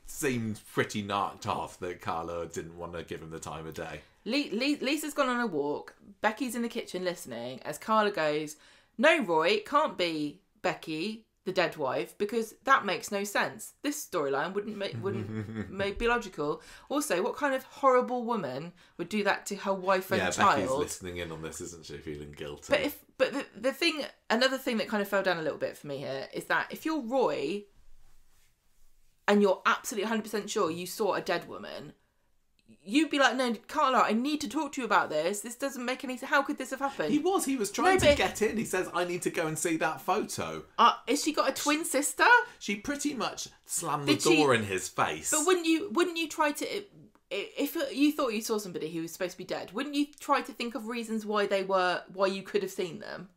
seemed pretty knocked off that Carla didn't want to give him the time of day.
Lisa's gone on a walk. Becky's in the kitchen listening as Carla goes, "No, Roy, it can't be Becky, the dead wife, because that makes no sense. This storyline wouldn't be logical. Also, what kind of horrible woman would do that to her wife and child?"
Becky's listening in on this, isn't she? Feeling guilty.
But another thing that kind of fell down a little bit for me here is that if you're Roy and you're absolutely 100% sure you saw a dead woman, you'd be like, no, Carla, I need to talk to you about this. This doesn't make any sense. How could this have happened?
He was trying to get in. He says, I need to go and see that photo.
Has she got a twin sister?
She pretty much slammed the door in his face.
But wouldn't you try to, if you thought you saw somebody who was supposed to be dead, wouldn't you try to think of reasons why you could have seen them?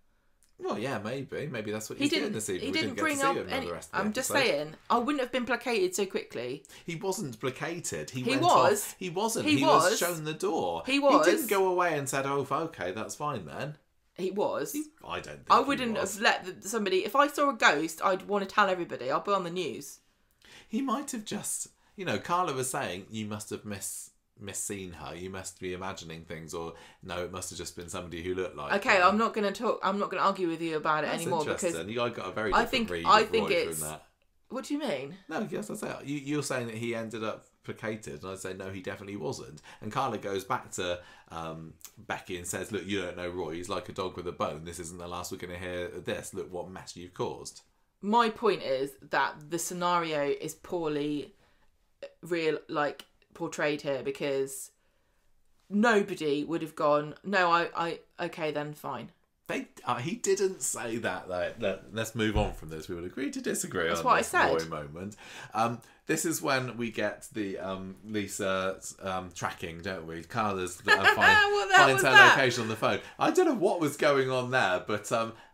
Well, yeah, maybe that's what he's doing this evening.
He didn't bring up any. I'm just saying, I wouldn't have been placated so quickly.
He wasn't placated. He
was.
Off. He wasn't. He was shown the door.
He was.
He didn't go away and said, "Oh, okay, that's fine then."
He was.
I don't think
I wouldn't have let somebody. If I saw a ghost, I'd want to tell everybody. I'll be on the news.
He might have just, Carla was saying, you must have misseen her. You must be imagining things, or no, it must have just been somebody who looked like.
Okay, I'm not going to argue with you about it anymore because
you got a very different read
I
of
think
Roy
it's.
from that.
What do you mean?
No, yes, I say you're saying that he ended up placated, and I say no, he definitely wasn't. And Carla goes back to Becky and says, "Look, you don't know Roy. He's like a dog with a bone. This isn't the last we're going to hear of this. Look what mess you've caused."
My point is that the scenario is poorly portrayed here because nobody would have gone, no, I okay then, fine.
He didn't say that though. Let's move on from this. We will agree to disagree. That's
on what this I said.
Roy moment. This is when we get the Lisa tracking, don't we? Carla's finds her location on the phone. I don't know what was going on there, but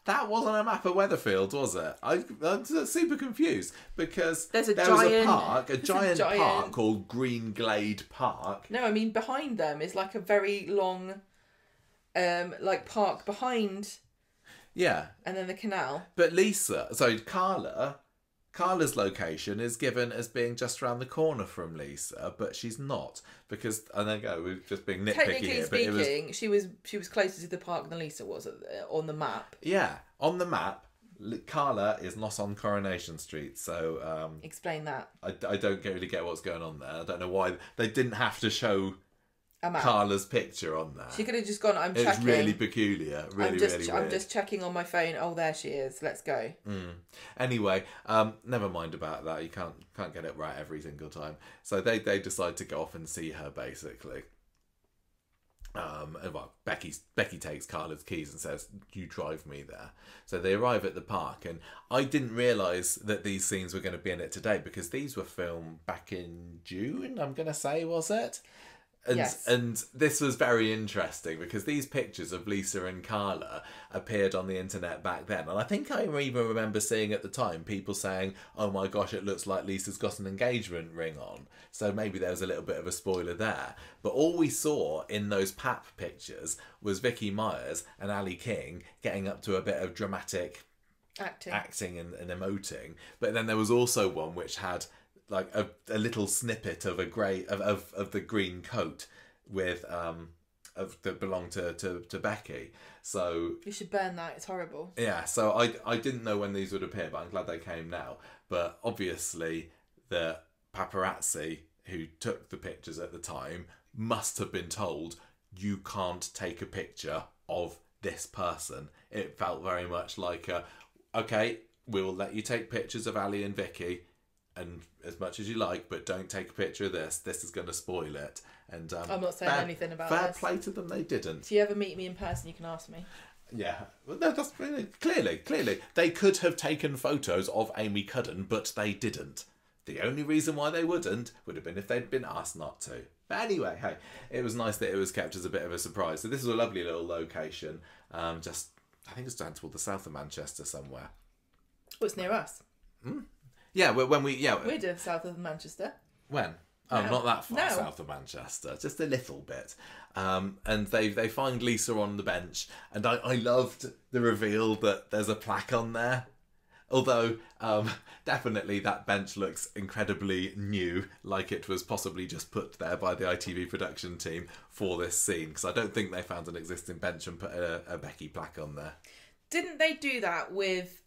that wasn't a map of Weatherfield, was it? I'm super confused because there was a giant park called Green Glade Park.
No, I mean behind them is like a very long, park behind.
Yeah.
And then the canal.
But Carla's location is given as being just around the corner from Lisa, but she's not because we're just being nitpicky
Technically
here.
Speaking, she was closer to the park than Lisa was on the map.
Yeah, on the map, Carla is not on Coronation Street, so
explain that.
I don't really get what's going on there. I don't know why they didn't have to show Carla's picture on there.
She could have just gone, I'm checking.
It's really peculiar. Really weird.
I'm just checking on my phone. Oh, there she is. Let's go.
Anyway, never mind about that. You can't get it right every single time. So they decide to go off and see her, basically. Becky takes Carla's keys and says, "You drive me there." So they arrive at the park, and I didn't realise that these scenes were going to be in it today because these were filmed back in June, I'm going to say, was it?
Yes.
And this was very interesting because these pictures of Lisa and Carla appeared on the internet back then. And I think I even remember seeing at the time people saying, "Oh my gosh, it looks like Lisa's got an engagement ring on." So maybe there was a little bit of a spoiler there. But all we saw in those pap pictures was Vicky Myers and Ali King getting up to a bit of dramatic acting and emoting. But then there was also one which had like a little snippet of of the green coat with that belonged to Becky. So
you should burn that. It's horrible.
Yeah. So I didn't know when these would appear, but I'm glad they came now. But obviously the paparazzi who took the pictures at the time must have been told, you can't take a picture of this person. It felt very much like okay, we'll let you take pictures of Ali and Vicky and as much as you like, but don't take a picture of this. This is going to spoil it. And I'm
not saying anything about this.
Fair play to them, they didn't.
If you ever meet me in person, you can ask me.
Yeah, well, no, that's clearly they could have taken photos of Amy Cudden, but they didn't. The only reason why they would have been if they'd been asked not to. But anyway, hey, it was nice that it was kept as a bit of a surprise. So this is a lovely little location. I think it's down toward the south of Manchester somewhere.
Well, it's near us.
Yeah, we're
down south of Manchester.
When? Oh,
No.
not that far
No.
south of Manchester, just a little bit. And they find Lisa on the bench, and I loved the reveal that there's a plaque on there. Although, definitely that bench looks incredibly new, like it was possibly just put there by the ITV production team for this scene, because I don't think they found an existing bench and put a Becky plaque on there.
Didn't they do that with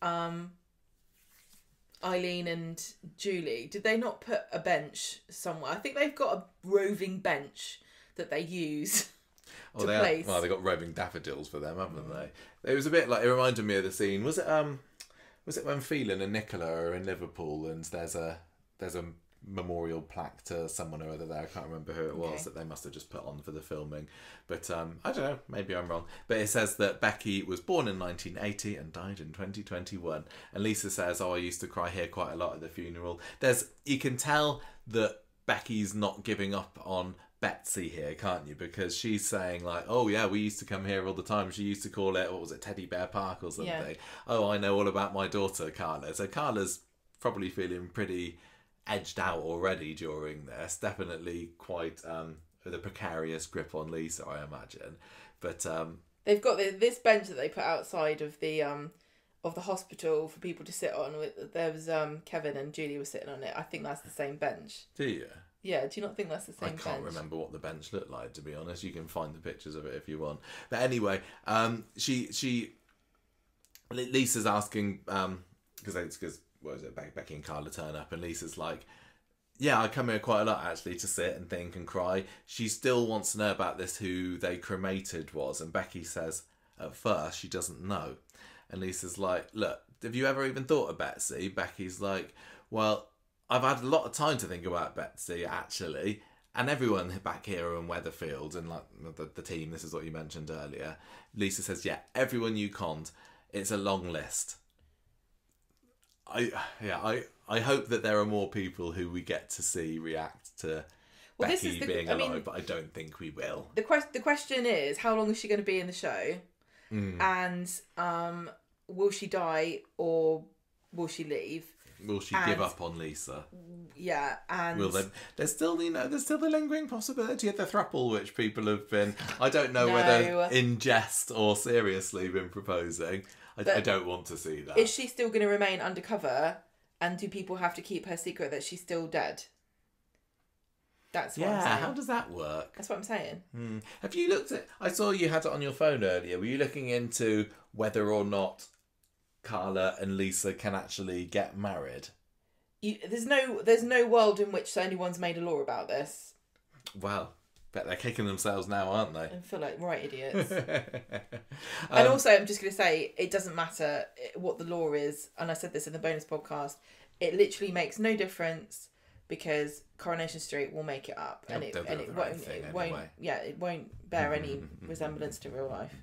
Eileen and Julie? Did they not put a bench somewhere? I think they've got a roving bench that they use to place.
Well, they got roving daffodils for them, haven't they? It was a bit like, it reminded me of the scene. Was it when Phelan and Nicola are in Liverpool and there's a memorial plaque to someone or other there. I can't remember who it was that they must have just put on for the filming. But I don't know, maybe I'm wrong. But it says that Becky was born in 1980 and died in 2021. And Lisa says, I used to cry here quite a lot at the funeral. You can tell that Becky's not giving up on Betsy here, can't you? Because she's saying like, oh yeah, we used to come here all the time. She used to call it, what was it, Teddy Bear Park or something. Yeah. Oh, I know all about my daughter Carla. So Carla's probably feeling pretty edged out already during this. Definitely quite with a precarious grip on Lisa, I imagine. But
they've got this bench that they put outside of the hospital for people to sit on. There was Kevin and Julie were sitting on it. I think that's the same bench.
Do you?
Yeah, do you not think that's the same bench?
I can't remember what the bench looked like, to be honest. You can find the pictures of it if you want. But anyway, Lisa's asking because what is it? Becky and Carla turn up, and Lisa's like, yeah, I come here quite a lot actually to sit and think and cry. She still wants to know about this, who they cremated was, and Becky says at first she doesn't know. And Lisa's like, look, have you ever even thought of Betsy? Becky's like, well, I've had a lot of time to think about Betsy actually, and everyone back here in Weatherfield and like the team, this is what you mentioned earlier. Lisa says, yeah, everyone you conned. It's a long list. I hope that there are more people who we get to see react to Becky being alive, but I don't think we will.
The question is, how long is she going to be in the show? And will she die or will she leave?
Will she give up on Lisa?
Yeah, and
will there's still the lingering possibility of the throuple, which people have been, I don't know whether in jest or seriously been proposing. I don't want to see that.
Is she still going to remain undercover, and do people have to keep her secret that she's still dead? That's what I'm saying.
How does that work?
That's what I'm saying.
Have you looked at... I saw you had it on your phone earlier. Were you looking into whether or not Carla and Lisa can actually get married?
There's no world in which anyone's made a law about this.
Well, bet they're kicking themselves now, aren't they?
I feel like right idiots. And also, I'm just going to say, it doesn't matter what the law is, and I said this in the bonus podcast, it literally makes no difference because Coronation Street will make it up, and it won't bear any resemblance to real life.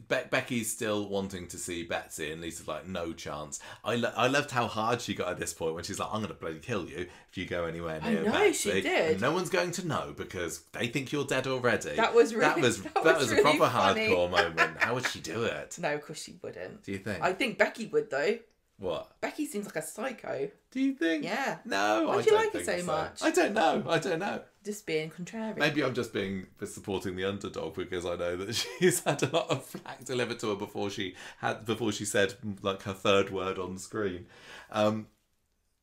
Becky's still wanting to see Betsy, and Lisa's like, no chance. I loved how hard she got at this point when she's like, I'm going to bloody kill you if you go anywhere near Betsy. I know, she did. And no one's going to know because they think you're dead already. That was a
really
proper
funny.
Hardcore moment. How would she do it?
No, of course she wouldn't.
Do you think?
I think Becky would though.
What?
Becky seems like a psycho.
Do you think?
Yeah.
No,
Why do you like her so much?
I don't know.
Just being contrary.
Maybe I'm just being supporting the underdog because I know that she's had a lot of flack delivered to her before she said like her third word on screen. I'm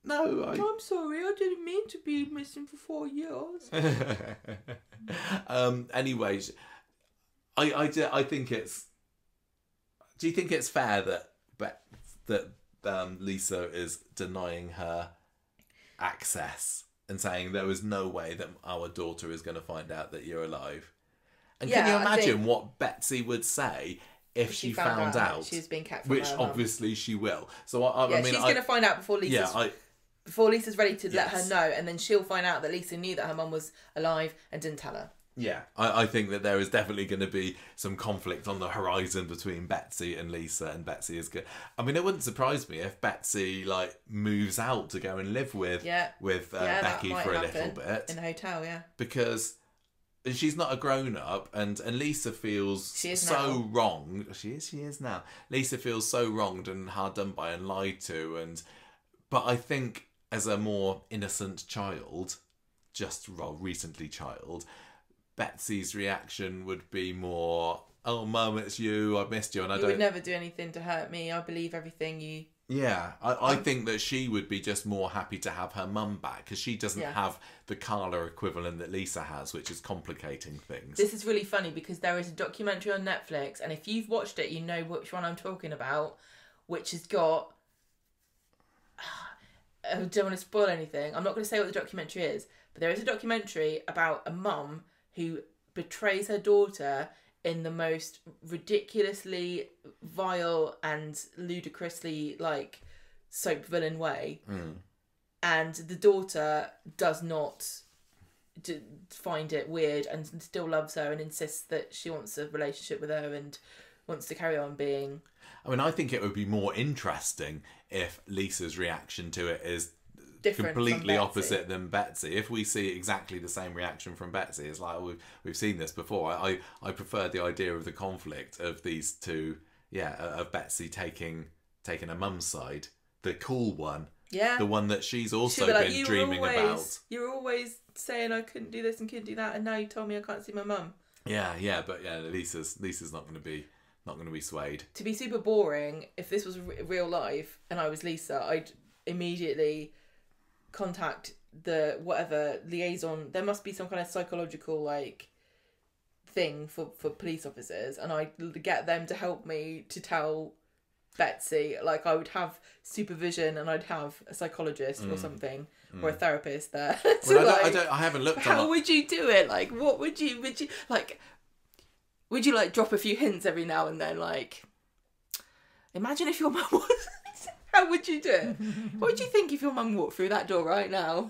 sorry, I didn't mean to be missing for 4 years.
Anyways, I think it's. Do you think it's fair that Lisa is denying her access and saying there was no way that our daughter is going to find out that you're alive? And can you imagine what Betsy would say if she found out
she was being kept from
which
her
obviously she will. So
she's going to find out before Lisa's ready to let her know, and then she'll find out that Lisa knew that her mum was alive and didn't tell her.
Yeah, I think that there is definitely going to be some conflict on the horizon between Betsy and Lisa, and Betsy is good. I mean, it wouldn't surprise me if Betsy moves out to go and live with Becky for a little bit
in the hotel. Yeah,
because she's not a grown up, and Lisa feels so wronged. She is now. Lisa feels so wronged and hard done by and lied to, but I think as a more innocent child, recently child. Betsy's reaction would be more, oh, Mum, it's you, I missed you, and
you would never do anything to hurt me, I believe everything you...
Yeah, I think that she would be just more happy to have her mum back, because she doesn't have the Carla equivalent that Lisa has, which is complicating things.
This is really funny, because there is a documentary on Netflix, and if you've watched it, you know which one I'm talking about, which has got... I don't want to spoil anything, I'm not going to say what the documentary is, but there is a documentary about a mum who betrays her daughter in the most ridiculously vile and ludicrously soap villain way. and the daughter does not find it weird and still loves her and insists that she wants a relationship with her and wants to carry on being.
I mean, I think it would be more interesting if Lisa's reaction to it is
Different
completely opposite than Betsy. If we see exactly the same reaction from Betsy, it's like, we've seen this before. I prefer the idea of the conflict of these two, of Betsy taking a mum's side, the cool one, the one that she's also been dreaming about.
You're always saying I couldn't do this and couldn't do that, and now you told me I can't see my mum.
But Lisa's not going to be swayed.
To be super boring, if this was real life and I was Lisa, I'd immediately contact the whatever liaison. There must be some kind of psychological like thing for police officers, and I'd get them to help me to tell Betsy. Like, I would have supervision and I'd have a psychologist or something or a therapist there.
I haven't looked.
How would you do it? Like, what would you like? Would you like drop a few hints every now and then? Like, imagine if your mum was. How would you do it? What would you think if your mum walked through that door right now?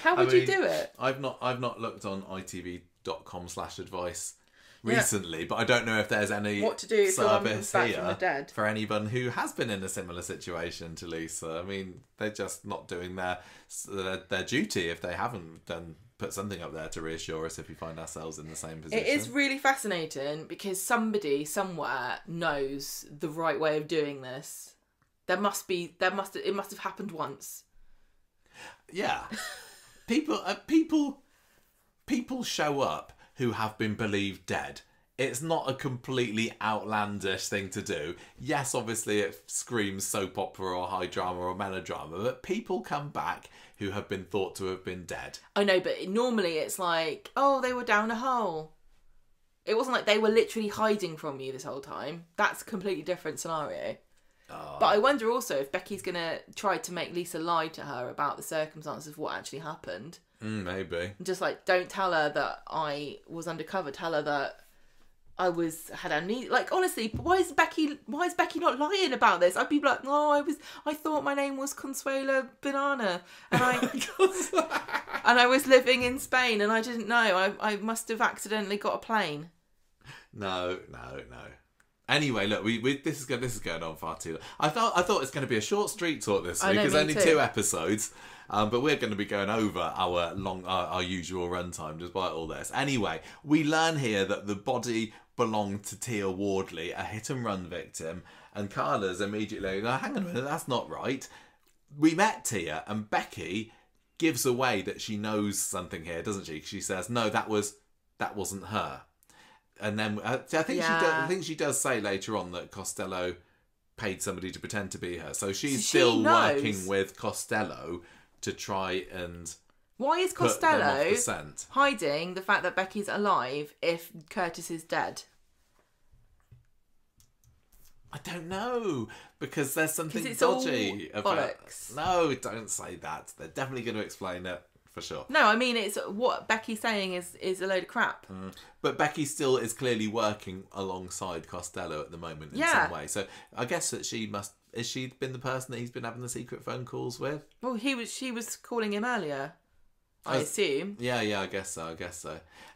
How would you do it?
I've not looked on itv.com/advice recently, but I don't know if there's any
what to do if
service
your mum
here
from the dead.
for anyone who has been in a similar situation to Lisa. I mean, they're just not doing their duty if they haven't put something up there to reassure us if we find ourselves in the same position.
It is really fascinating because somebody somewhere knows the right way of doing this. It must have happened once.
Yeah. People show up who have been believed dead. It's not a completely outlandish thing to do. Yes, obviously it screams soap opera or high drama or melodrama, but people come back who have been thought to have been dead.
I know, but normally it's like, oh, they were down a hole. It wasn't like they were literally hiding from you this whole time. That's a completely different scenario. But I wonder also if Becky's going to try to make Lisa lie to her about the circumstances of what actually happened.
Maybe.
Just like, don't tell her that I was undercover. Tell her that I had amnesia. Like, honestly, why is Becky not lying about this? I'd be like, I thought my name was Consuela Banana, and I was living in Spain, and I didn't know. I must have accidentally got a plane.
No. Anyway, look, this is going on far too long. I thought it's going to be a short street talk this week. There's only 2 episodes, but we're going to be going over our usual runtime despite all this. Anyway, we learn here that the body belonged to Tia Wardley, a hit and run victim, and Carla's immediately like, hang on a minute, that's not right. We met Tia, and Becky gives away that she knows something here, doesn't she? She says, no, that wasn't her. And then I think she does say later on that Costello paid somebody to pretend to be her. So she's still working with Costello to try and.
Why is Costello hiding the fact that Becky's alive if Curtis is dead?
I don't know, because there's something dodgy about.
Bollocks.
No, don't say that. They're definitely going to explain it. For sure.
No, I mean, it's what Becky's saying is a load of crap.
But Becky still is clearly working alongside Costello at the moment in some way. So I guess that has she been the person that he's been having the secret phone calls with?
Well, she was calling him earlier, I assume.
Yeah, I guess so.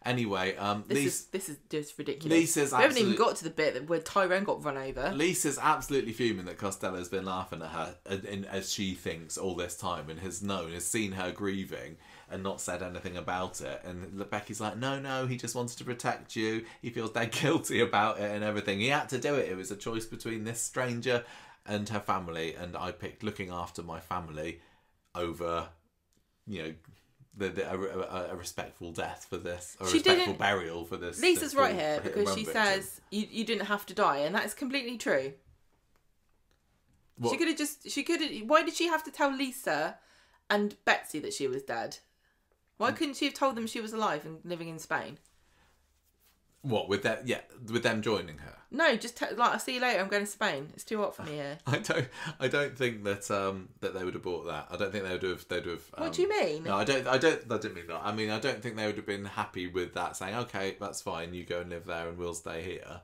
Anyway,
this is just ridiculous. We haven't even got to the bit where Tyrone got run over.
Lisa's absolutely fuming that Costello's been laughing at her, as she thinks, all this time, and has seen her grieving and not said anything about it. And Becky's like, no, he just wanted to protect you. He feels dead guilty about it and everything. He had to do it. It was a choice between this stranger and her family, and I picked looking after my family over, a respectful death for this, a respectful burial for this.
Lisa's right here because she says you didn't have to die, and that is completely true. What? She could have. Why did she have to tell Lisa and Betsy that she was dead? Why couldn't she have told them she was alive and living in Spain?
What, with that? Yeah, with them joining her.
No, just I'll see you later. I'm going to Spain. It's too hot for me here.
I don't think that that they would have bought that. I don't think they'd have.
What do you mean?
No, I didn't mean that. I mean, I don't think they would have been happy with that. Saying, okay, that's fine. You go and live there, and we'll stay here.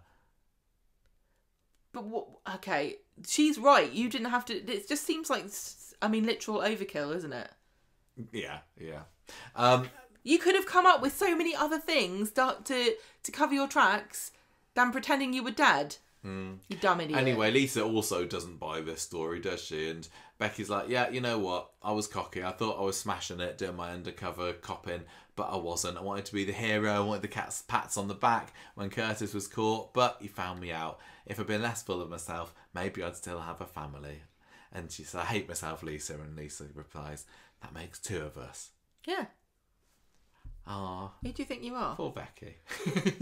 But what? Okay, she's right. You didn't have to. It just seems like literal overkill, isn't it?
Yeah.
You could have come up with so many other things to cover your tracks than pretending you were dead. You dumb idiot.
Anyway, Lisa also doesn't buy this story, does she? And Becky's like, yeah, you know what? I was cocky. I thought I was smashing it, doing my undercover copping, but I wasn't. I wanted to be the hero. I wanted the pats on the back when Curtis was caught, but he found me out. If I'd been less full of myself, maybe I'd still have a family. And she said, I hate myself, Lisa. And Lisa replies, that makes two of us.
Yeah.
Ah,
who do you think you are?
poor Becky.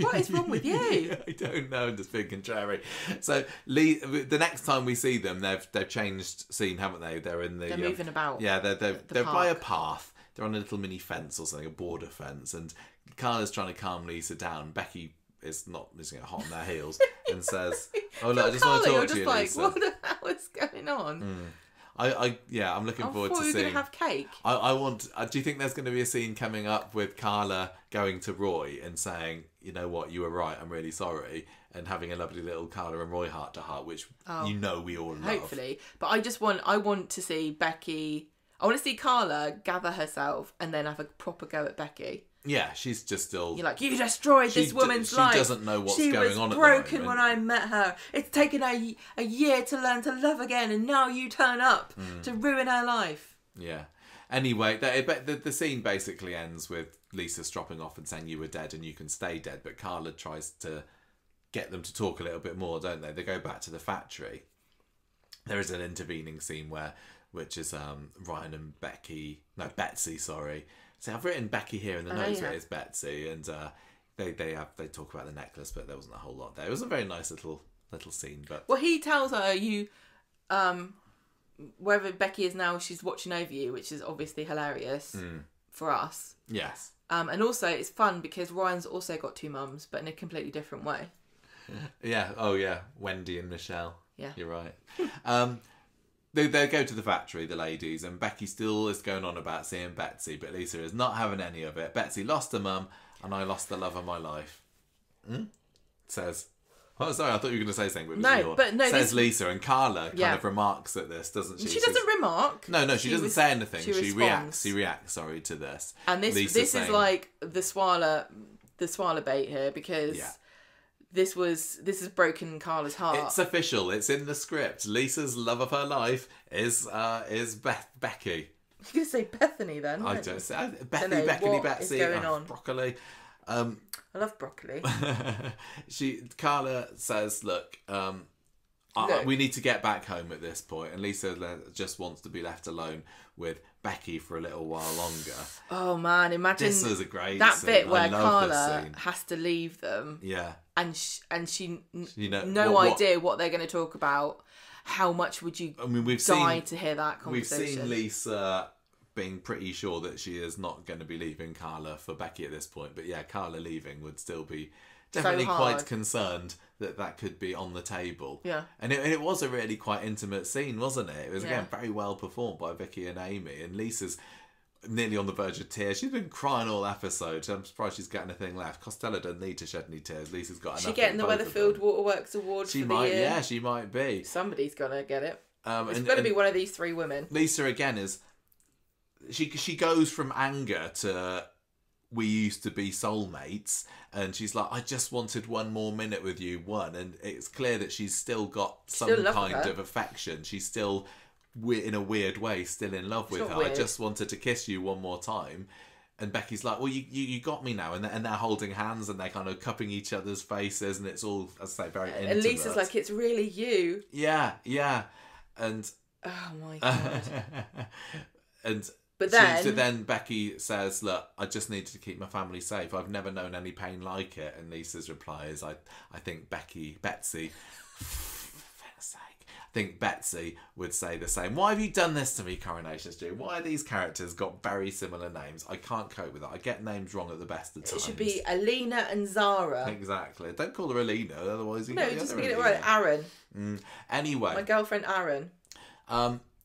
What is wrong with you?
I don't know. I'm just being contrary. So the next time we see them, they've changed scene, haven't they? They're
moving about.
Yeah, they're by a path. They're on a little mini fence or something, a border fence, and Carla's trying to calm Lisa down. Becky is not losing it hot on their heels and says, "Oh look, I just want to talk to you, Lisa."
What the hell is going on?
I'm looking forward to seeing.
We're going to have cake.
I want. Do you think there's going to be a scene coming up with Carla going to Roy and saying, "You know what, you were right. I'm really sorry," and having a lovely little Carla and Roy heart to heart, which we all love.
Hopefully, but I want to see Becky. I want to see Carla gather herself and then have a proper go at Becky.
Yeah, she's just still...
You're like, you destroyed this woman's life.
She doesn't know what's going on at the moment.
She was broken when I met her. It's taken her a year to learn to love again, and now you turn up to ruin her life.
Yeah. Anyway, the scene basically ends with Lisa stropping off and saying you were dead and you can stay dead, but Carla tries to get them to talk a little bit more, don't they? They go back to the factory. There is an intervening scene which is Ryan and Betsy, sorry. So I've written Becky here in the notes, but it's Betsy, and they talk about the necklace, but there wasn't a whole lot there. It was a very nice little scene, but
he tells her wherever Becky is now, she's watching over you, which is obviously hilarious for us.
Yes. And
also it's fun because Ryan's also got two mums, but in a completely different way.
Yeah. Oh yeah, Wendy and Michelle.
Yeah,
you're right. They go to the factory, the ladies, and Becky still is going on about seeing Betsy, but Lisa is not having any of it. Betsy lost her mum, and I lost the love of my life. Says... Oh, sorry, I thought you were going to say something, but it was no, says Lisa, and Carla kind of remarks at this, doesn't she?
She doesn't remark.
No, she doesn't say anything. She reacts, to this.
And this is like the Swarla bait here, because... Yeah. This has broken Carla's heart.
It's official. It's in the script. Lisa's love of her life is Becky.
You're going to say Bethany then?
I don't say Becky, Betsy.
Going on?
Broccoli.
I love broccoli.
Carla says, look, we need to get back home at this point, and Lisa just wants to be left alone with Becky for a little while longer.
Oh man, imagine
this was a great
that
scene.
bit where Carla has to leave them.
Yeah,
and she no idea what they're going to talk about. How much would you die to hear that conversation?
We've seen Lisa being pretty sure that she is not going to be leaving Carla for Becky at this point, but yeah, Carla leaving would still be definitely quite concerned that could be on the table.
Yeah.
And it was a really quite intimate scene, wasn't it? It was, again, very well performed by Vicky and Amy. And Lisa's nearly on the verge of tears. She's been crying all episode. I'm surprised she's got anything left. Costello doesn't need to shed any tears. Lisa's got enough.
She getting the Weatherfield Waterworks Award for the year?
Yeah, she might be.
Somebody's going to get it. It's going to be one of these three women.
Lisa, again, is... She goes from anger to... we used to be soulmates, and she's like, I just wanted one more minute with you, and it's clear that she's still got some kind of affection. She's still, in a weird way, still in love with her. Weird. I just wanted to kiss you one more time. And Becky's like, well, you got me now, and they're holding hands, and they're kind of cupping each other's faces, and it's all, as I say, very intimate.
And Lisa's like, it's really you.
Yeah, and
oh my God.
and
But then...
So then Becky says, look, I just needed to keep my family safe. I've never known any pain like it. And Lisa's reply is, I think Betsy... I think Betsy would say the same. Why have you done this to me, Coronation Stew? Why are these characters got very similar names? I can't cope with it. I get names wrong at the best of times.
It should be Alina and Zara.
Exactly. Don't call her Alina, otherwise you get the
just
other
get it
Alina.
right. Aaron.
Anyway.
My girlfriend Aaron.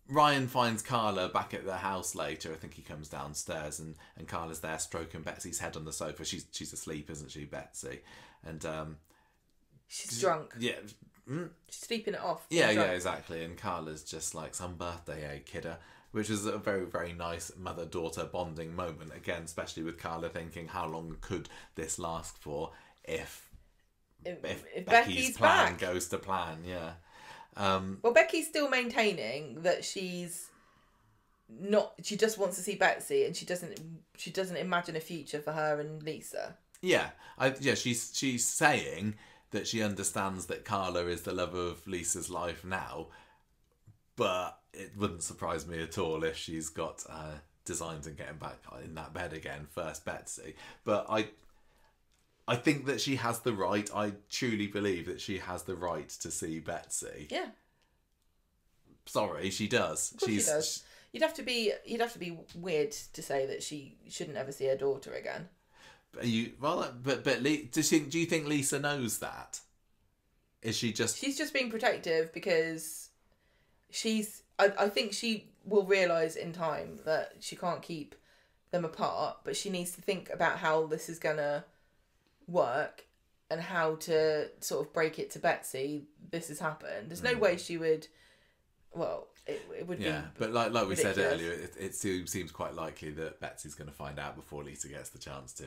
Ryan finds Carla back at their house later. I think he comes downstairs and Carla's there stroking Betsy's head on the sofa. She's asleep, isn't she, Betsy? And
she's drunk.
Yeah.
She's sleeping it off.
Yeah, exactly. And Carla's just like, some birthday, kidder. which is a very, very nice mother-daughter bonding moment. Again, especially with Carla thinking, how long could this last for if Becky's plan
back
goes to plan? Yeah.
Well, Becky's still maintaining that she's not. She just wants to see Betsy, and she doesn't imagine a future for her and Lisa.
Yeah, she's saying that she understands that Carla is the love of Lisa's life now, but it wouldn't surprise me at all if she's got designs on getting back in that bed again. First, Betsy, but I think that she has the right. I truly believe that she has the right to see Betsy.
Yeah.
Sorry, she does.
Of course she does. You'd have to be weird to say that she shouldn't ever see her daughter again.
Do you think Lisa knows that? Is she just?
She's just being protective because I think she will realise in time that she can't keep them apart, but she needs to think about how this is gonna work and how to sort of break it to Betsy. This has happened. There's no way she would. Well, it would be.
Yeah, but like we
ridiculous.
said earlier, it seems quite likely that Betsy's going to find out before Lisa gets the chance to.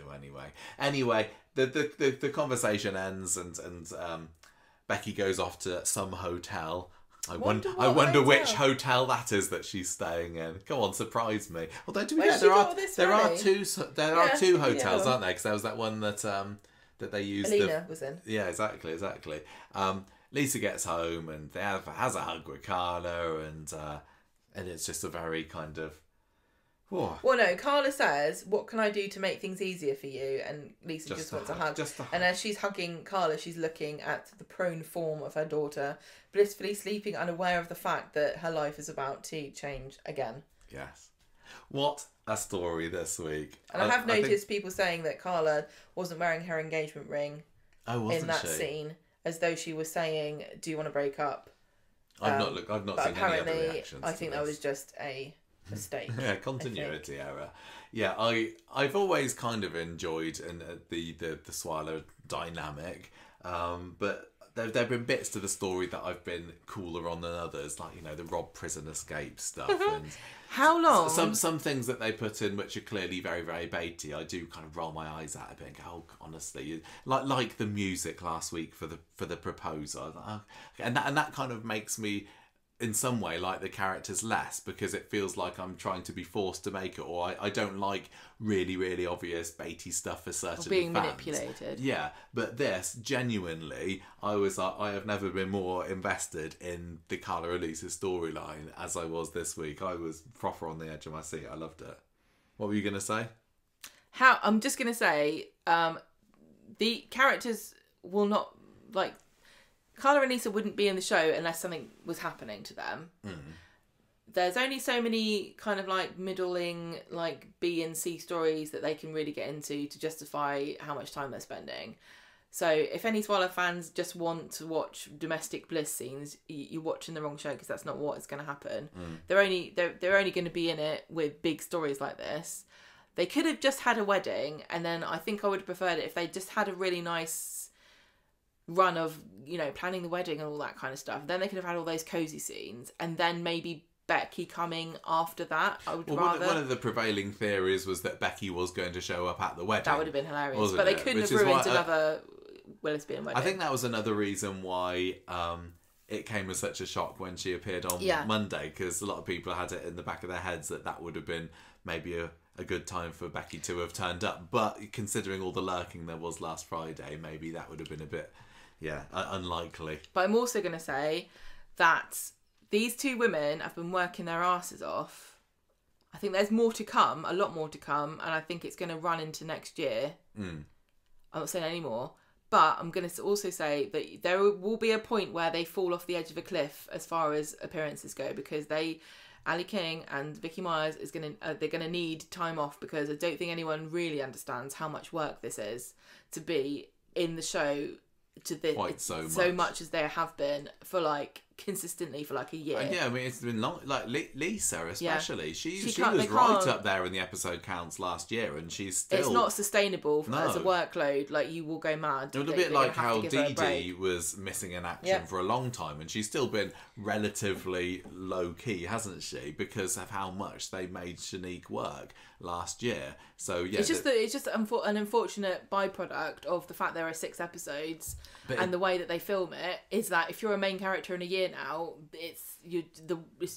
Anyway, the conversation ends and Becky goes off to some hotel. I wonder which hotel that is that she's staying in. Go on, surprise me. Although to be fair, there are two hotels, aren't there? Because there was that one that they used.
Alina was in.
Yeah, exactly. Lisa gets home and has a hug with Carla, and it's just a very kind of. Whoa.
Well, no, Carla says, "What can I do to make things easier for you?" And Lisa just wants a hug. And as she's hugging Carla, she's looking at the prone form of her daughter, blissfully sleeping, unaware of the fact that her life is about to change again.
Yes. What a story this week.
And I have noticed people saying that Carla wasn't wearing her engagement ring
in
that scene, as though she was saying, "Do you want to break up?"
I've not seen any other reactions.
I think that was just a mistake.
Yeah, continuity error. Yeah, I've always kind of enjoyed the Swarla dynamic, but there've been bits to the story that I've been cooler on than others, like the Rob prison escape stuff and
how long
some things that they put in which are clearly very, very baity. I do kind of roll my eyes at a bit and go, oh, honestly, like the music last week for the proposal, and that kind of makes me in some way like the characters less, because it feels like I'm trying to be forced to make it, or I don't like really, really obvious baity stuff for certain fans.
Being manipulated.
Yeah, but this, genuinely, I have never been more invested in the Carla Elisa storyline as I was this week. I was proper on the edge of my seat. I loved it. What were you going to say?
I'm just going to say, the characters will not, like, Carla and Lisa wouldn't be in the show unless something was happening to them. There's only so many kind of like middling, like B and C stories that they can really get into to justify how much time they're spending. So if any Swarla fans just want to watch domestic bliss scenes, you're watching the wrong show, because that's not what is going to happen. They're only going to be in it with big stories like this. They could have just had a wedding, and then I think I would have preferred it if they just had a really nice run of planning the wedding and all that kind of stuff. Then they could have had all those cozy scenes, and then maybe Becky coming after that. I would rather. One
of the prevailing theories was that Becky was going to show up at the wedding.
That would have been hilarious, but they couldn't have ruined another lesbian wedding.
I think that was another reason why it came as such a shock when she appeared on Monday, because a lot of people had it in the back of their heads that would have been maybe a good time for Becky to have turned up. But considering all the lurking there was last Friday, maybe that would have been a bit. Yeah, unlikely.
But I'm also going to say that these two women have been working their asses off. I think there's more to come, a lot more to come, and I think it's going to run into next year. I'm not saying any more, but I'm going to also say that there will be a point where they fall off the edge of a cliff as far as appearances go, because Ali King and Vicky Myers they're going to need time off, because I don't think anyone really understands how much work this is to be in the show to this
so much
as there have been for like consistently for like a year.
Yeah, I mean, it's been long. Like Lisa, especially, she was
they
right
can't-
up there in the episode counts last year, and she's still.
It's not sustainable
No.
as a workload. Like, you will go mad.
It was a
They-
bit
they're gonna
like
have
how
to give her a
Dee
break.
Dee was missing in action
Yeah.
for a long time, and she's still been relatively low key, hasn't she? Because of how much they made Shanique work last year. So yeah,
It's just an unfortunate byproduct of the fact there are 6 episodes,
But
and the way that they film it is that if you're a main character in a year now, it's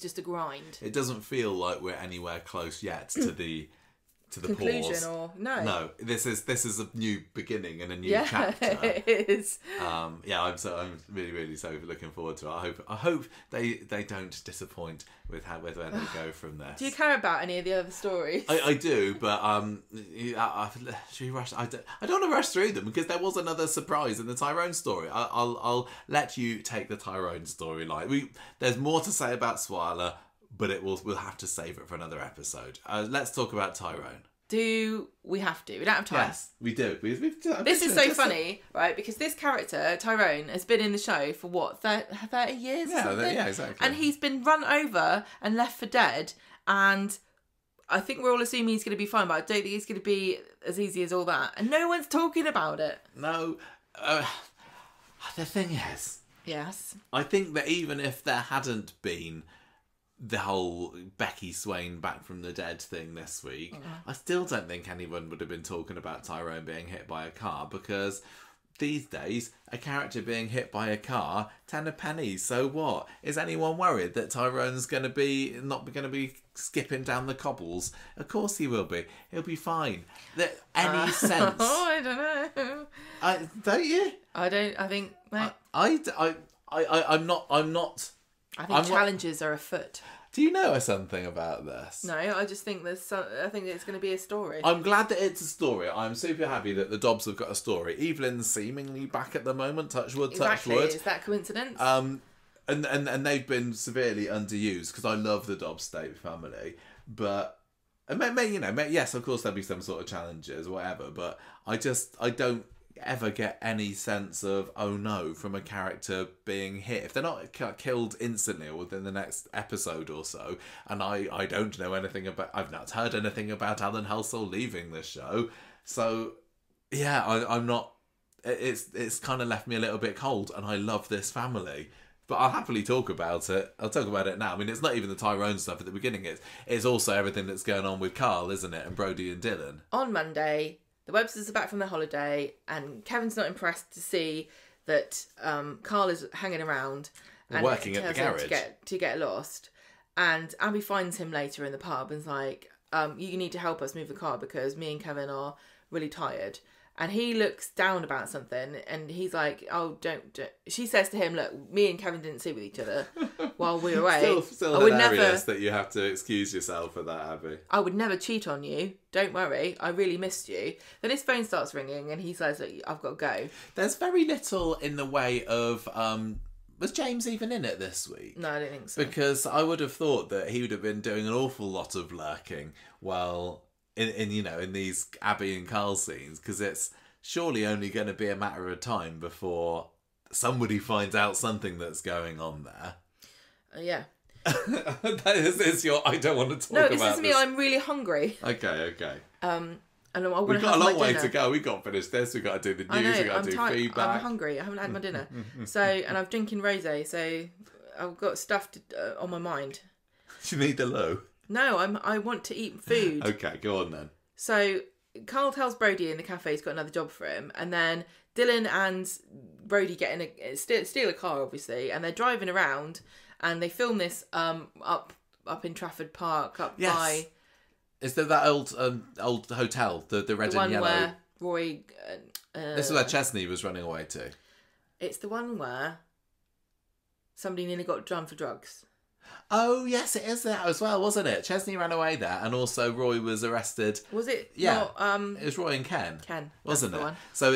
just a grind.
it doesn't feel like we're anywhere close yet to the
Conclusion
pause.
or no.
No, this is a new beginning and a new
Yeah,
chapter.
it is.
I'm really so looking forward to it. I hope they don't disappoint with where they go from this.
Do you care about any of the other stories?
I do, but should we rush? I don't want to rush through them because there was another surprise in the Tyrone story. I'll let you take the Tyrone storyline. There's more to say about Swarla, but we'll have to save it for another episode. Let's talk about Tyrone.
Do we have to? We don't have time.
Yes, we do.
This is so funny, right? Because this character, Tyrone, has been in the show for what, 30 years or
Yeah,
something?
yeah, exactly.
And he's been run over and left for dead. And I think we're all assuming he's going to be fine, but I don't think it's going to be as easy as all that. And no one's talking about it.
No, the thing is,
Yes.
I think that even if there hadn't been the whole Becky Swain back from the dead thing this week, I still don't think anyone would have been talking about Tyrone being hit by a car, because these days, a character being hit by a car, 10 a penny, so what? Is anyone worried that Tyrone's not going to be skipping down the cobbles? Of course he will be. He'll be fine. Any sense?
Oh, I don't know.
Don't you?
I think, mate,
I'm not.
I think challenges are afoot.
Do you know something about this?
No, I just think I think it's going to be a story.
I'm glad that it's a story. I'm super happy that the Dobbs have got a story. Evelyn's seemingly back at the moment. Touch wood,
Exactly.
touch wood.
Is that coincidence?
And they've been severely underused, because I love the Dobbs State family. But yes, of course there'll be some sort of challenges, whatever. But I don't ever get any sense of oh no from a character being hit if they're not killed instantly or within the next episode or so. And I don't know anything about, I've not heard anything about Alan Halsall leaving this show, so yeah, I'm not, it's kind of left me a little bit cold, and I love this family. But I'll happily talk about it. I'll talk about it now. I mean, it's not even the Tyrone stuff at the beginning. It's also everything that's going on with Carl, isn't it? And Brody and Dylan.
On Monday, the Websters are back from their holiday, and Kevin's not impressed to see that Carl is hanging around and
working at the
tells him
garage
to get lost. And Abby finds him later in the pub and's like, you need to help us move the car because me and Kevin are really tired. And he looks down about something, and he's like, oh, don't. She says to him, look, me and Kevin didn't sleep with each other while we were away.
Still hilarious that you have to excuse yourself for that, Abby.
I would never cheat on you. Don't worry. I really missed you. Then his phone starts ringing, and he says, look, I've got to go.
There's very little in the way of... was James even in it this week?
No, I don't think so.
Because I would have thought that he would have been doing an awful lot of lurking while... in these Abby and Carl scenes, because it's surely only going to be a matter of time before somebody finds out something that's going on there.
Yeah.
That is your. I don't want to talk about this.
No, this is me. I'm really hungry.
Okay.
And I want
We've
to
got
have
a long
my
way
dinner.
to go. We've got to finish this. We've got to do the
I
news.
know.
We've got
I'm
to do
tired.
feedback.
I'm hungry. I haven't had my dinner. And I'm drinking rosé, so I've got stuff on my mind.
You need the loo.
No, I want to eat food.
Okay, go on then.
So Carl tells Brody in the cafe he's got another job for him, and then Dylan and Brody get in steal a car, obviously, and they're driving around, and they film this up in Trafford Park, by.
Is there that old hotel, the red
The one
and yellow?
where Roy.
This is where Chesney was running away to.
It's the one where somebody nearly got done for drugs.
Oh, yes, it is there as well, wasn't it? Chesney ran away there, and also Roy was arrested.
Was it?
Yeah,
not,
it was Roy and Ken.
Ken,
wasn't
that's
it?
the one.
So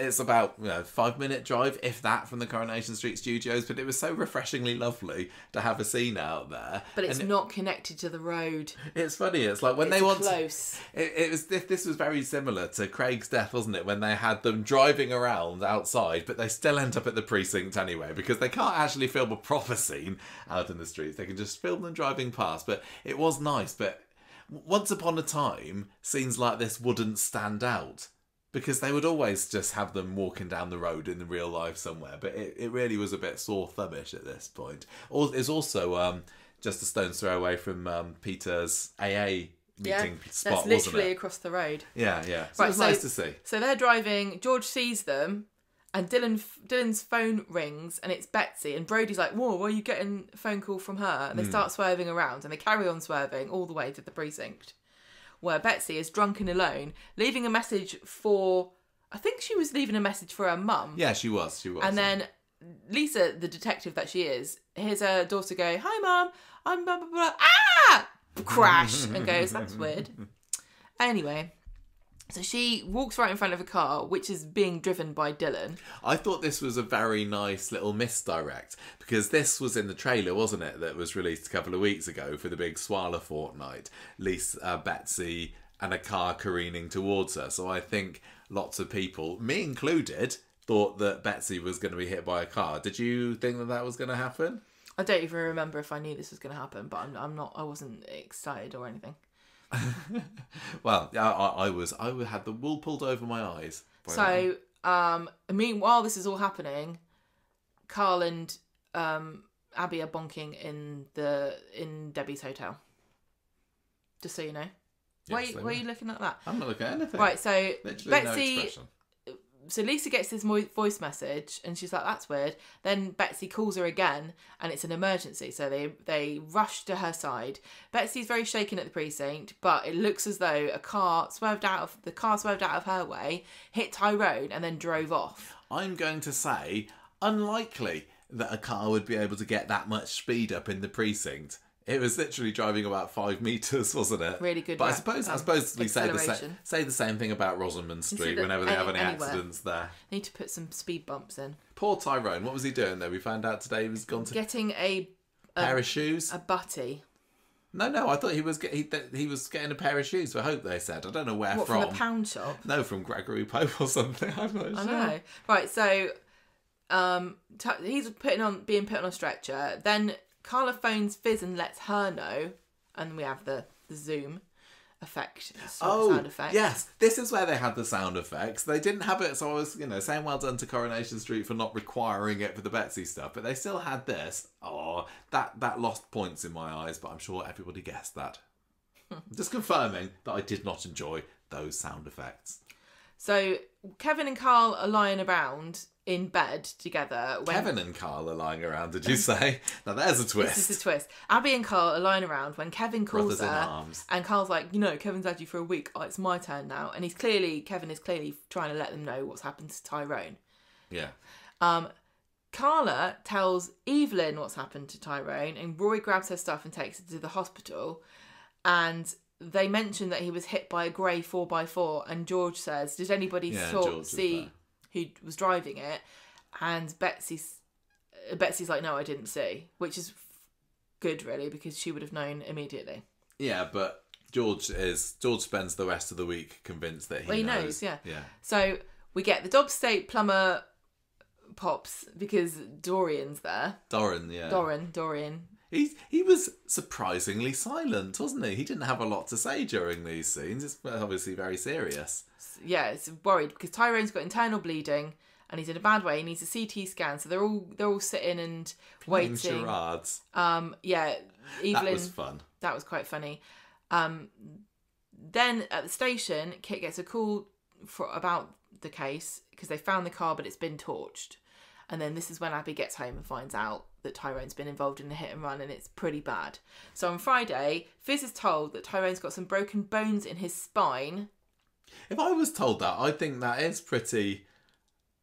it's about 5-minute drive, if that, from the Coronation Street studios. But it was so refreshingly lovely to have a scene out there.
But it's not connected to the road.
It's funny. It's like when
it's
they want
close.
It was this was very similar to Craig's death, wasn't it? When they had them driving around outside, but they still end up at the precinct anyway because they can't actually film a proper scene out in the streets. They can just film them driving past. But it was nice. But once upon a time, scenes like this wouldn't stand out because they would always just have them walking down the road in the real life somewhere. But it really was a bit sore thumbish at this point. It's also just a stone's throw away from Peter's AA meeting spot,
that's literally
wasn't it?
across the road.
Yeah. So it was nice to see.
So they're driving, George sees them, and Dylan's phone rings, and it's Betsy, and Brody's like, whoa, why are you getting a phone call from her? And they start swerving around, and they carry on swerving all the way to the precinct, where Betsy is drunk and alone, leaving a message for, I think she was leaving a message for her mum.
Yeah, she was.
And then Lisa, the detective that she is, hears her daughter go, hi mum, I'm blah blah blah, ah! Crash, and goes, that's weird. Anyway, so she walks right in front of a car, which is being driven by Dylan.
I thought this was a very nice little misdirect, because this was in the trailer, wasn't it, that was released a couple of weeks ago for the big Swarla fortnight. Lisa, Betsy, and a car careening towards her. So I think lots of people, me included, thought that Betsy was going to be hit by a car. Did you think that that was going to happen?
I don't even remember if I knew this was going to happen, but I wasn't excited or anything.
Well, yeah, I had the wool pulled over my eyes.
So, meanwhile this is all happening, Carl and Abby are bonking in Debbie's hotel. Just so you know.
Yes,
why are you looking at that?
I'm not looking at anything.
Right, so
literally
Betsy.
No expression.
So Lisa gets this voice message and she's like, that's weird. Then Betsy calls her again and it's an emergency. So they rush to her side. Betsy's very shaken at the precinct, but it looks as though the car swerved out of her way, hit Tyrone and then drove off.
I'm going to say unlikely that a car would be able to get that much speed up in the precinct. It was literally driving about 5 metres, wasn't it?
Really good.
But I suppose we say the same thing about Rosamond Street whenever they have any accidents there.
Need to put some speed bumps in.
Poor Tyrone. What was he doing there? We found out today he was gone to
getting a
pair of shoes.
A butty.
No. I thought he was getting a pair of shoes for Hope. They said. I don't know where from.
From a pound shop?
No, from Gregory Pope or something. I'm not sure.
I know. Right. So, he's being put on a stretcher. Then Carla phones Fizz and lets her know, and we have the zoom effect, sound effect.
Yes, this is where they had the sound effects. They didn't have it, so I was, saying well done to Coronation Street for not requiring it for the Betsy stuff, but they still had this. Oh, that lost points in my eyes, but I'm sure everybody guessed that. Just confirming that I did not enjoy those sound effects.
So Kevin and Carl are lying around in bed together.
Kevin and Carl are lying around, did you say? Now there's a twist.
This is a twist. Abby and Carl are lying around when Kevin calls
Brothers in
her.
arms.
And Carl's like, Kevin's had you for a week. Oh, it's my turn now. And Kevin is clearly trying to let them know what's happened to Tyrone.
Yeah.
Carla tells Evelyn what's happened to Tyrone, and Roy grabs her stuff and takes her to the hospital. And they mention that he was hit by a grey 4x4, and George says, did anybody see who was driving it? And Betsy's like, no, I didn't see, which is good, really, because she would have known immediately.
Yeah, but George spends the rest of the week convinced that he knows.
Yeah. So we get the Dobbs State plumber pops because Dorian's there. Dorian.
He was surprisingly silent, wasn't he? He didn't have a lot to say during these scenes. It's obviously very serious. Yeah,
it's worried because Tyrone's got internal bleeding and he's in a bad way. He needs a CT scan, so they're all sitting and waiting.
Charades.
Yeah, Evelyn.
That was fun.
That was quite funny. Then at the station, Kit gets a call about the case because they found the car, but it's been torched. And then this is when Abby gets home and finds out that Tyrone's been involved in a hit and run, and it's pretty bad. So on Friday, Fizz is told that Tyrone's got some broken bones in his spine.
If I was told that, I think that is pretty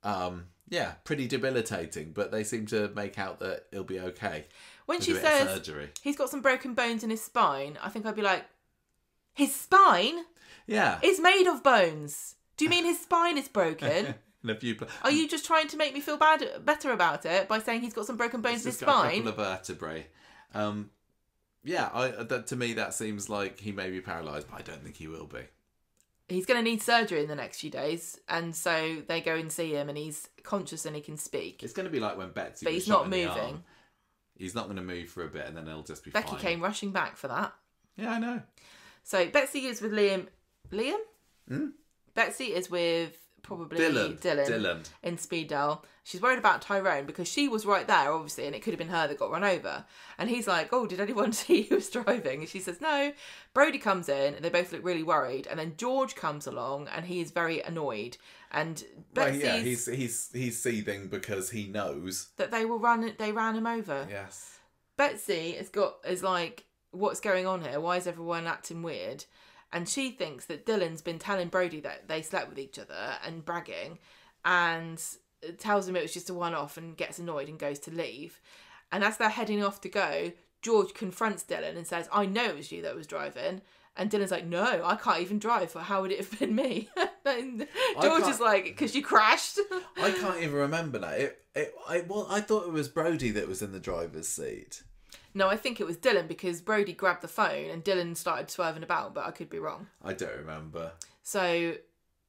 debilitating. But they seem to make out that it'll be okay.
When
To
she
do it
says
surgery.
he's got some broken bones in his spine, I think I'd be like, his spine
Yeah.
is made of bones. Do you mean his spine is broken?
And a few
Are you just trying to make me feel better about it by saying he's got some broken bones in his
got a
spine?
couple of vertebrae. To me that seems like he may be paralysed, but I don't think he will be.
He's going to need surgery in the next few days, and so they go and see him, and he's conscious and he can speak.
It's going to be like when Betsy
But
was
he's
shot
not
in the
moving.
arm. He's not going to move for a bit, and then he'll just be
Becky
fine.
came rushing back for that.
Yeah, I know.
So Betsy is with Liam. Liam?
Hmm?
Betsy is with probably
Dylan.
in Speed Dial. She's worried about Tyrone because she was right there, obviously, and it could have been her that got run over. And he's like, oh, did anyone see who was driving? And she says, no. Brody comes in, and they both look really worried. And then George comes along, and he is very annoyed. And Betsy's...
he's seething because he knows
that they ran him over.
Yes.
Betsy is like, what's going on here? Why is everyone acting weird? And she thinks that Dylan's been telling Brody that they slept with each other and bragging, and tells him it was just a one-off and gets annoyed and goes to leave. And as they're heading off to go, George confronts Dylan and says, I know it was you that was driving. And Dylan's like, no, I can't even drive. How would it have been me? George is like, because you crashed.
I can't even remember that. I thought it was Brody that was in the driver's seat.
No, I think it was Dylan because Brody grabbed the phone and Dylan started swerving about, but I could be wrong.
I don't remember.
So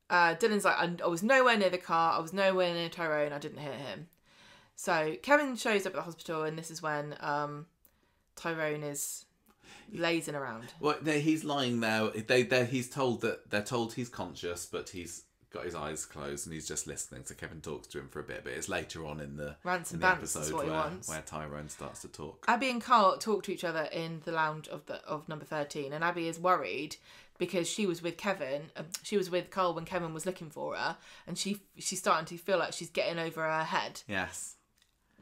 Dylan's like, I was nowhere near the car. I was nowhere near Tyrone. I didn't hear him. So Kevin shows up at the hospital, and this is when Tyrone is lazing around.
Well, he's lying there. He's told that they're told he's conscious, but he's got his eyes closed and he's just listening. So Kevin talks to him for a bit, but it's later on in the episode where Tyrone starts to talk.
Abby and Carl talk to each other in the lounge of number 13, and Abby is worried because she was with Kevin. She was with Carl when Kevin was looking for her, and she's starting to feel like she's getting over her head.
Yes.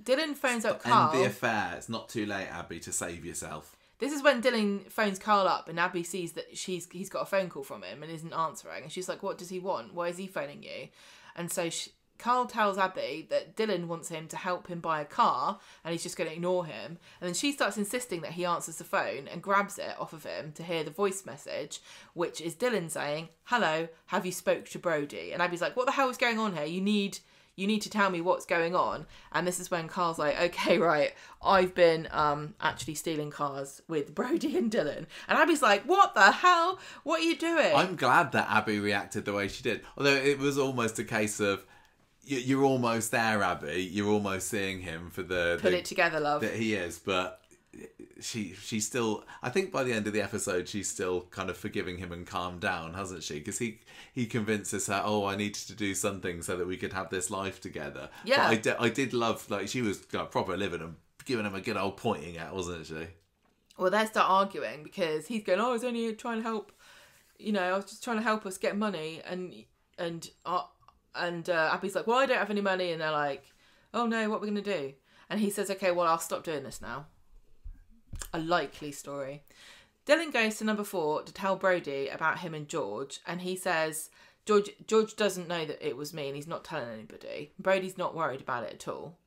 Dylan phones up Carl.
End the affair. It's not too late, Abby, to save yourself.
This is when Dylan phones Carl up, and Abby sees that he's got a phone call from him and isn't answering. And she's like, what does he want? Why is he phoning you? And so Carl tells Abby that Dylan wants him to help him buy a car, and he's just going to ignore him. And then she starts insisting that he answers the phone and grabs it off of him to hear the voice message, which is Dylan saying, hello, have you spoke to Brody? And Abby's like, what the hell is going on here? You need to tell me what's going on. And this is when Carl's like, okay, right, I've been actually stealing cars with Brody and Dylan. And Abby's like, what the hell? What are you doing?
I'm glad that Abby reacted the way she did. Although it was almost a case of, you're almost there, Abby. You're almost seeing him for the...
Put it together, love.
That he is, but... She's still, I think by the end of the episode she's still kind of forgiving him and calmed down, hasn't she? Because he convinces her, oh, I needed to do something so that we could have this life together.
Yeah.
But I did love, like, she was proper living and giving him a good old pointing at, wasn't she?
Well, they start arguing because he's going, I was only trying to help, I was just trying to help us get money, and Abby's like, well, I don't have any money, and they're like, oh no, what are we going to do? And he says, okay, well, I'll stop doing this now. A likely story. Dylan goes to number 4 to tell Brody about him and George, and he says George doesn't know that it was me and he's not telling anybody. Brody's not worried about it at all.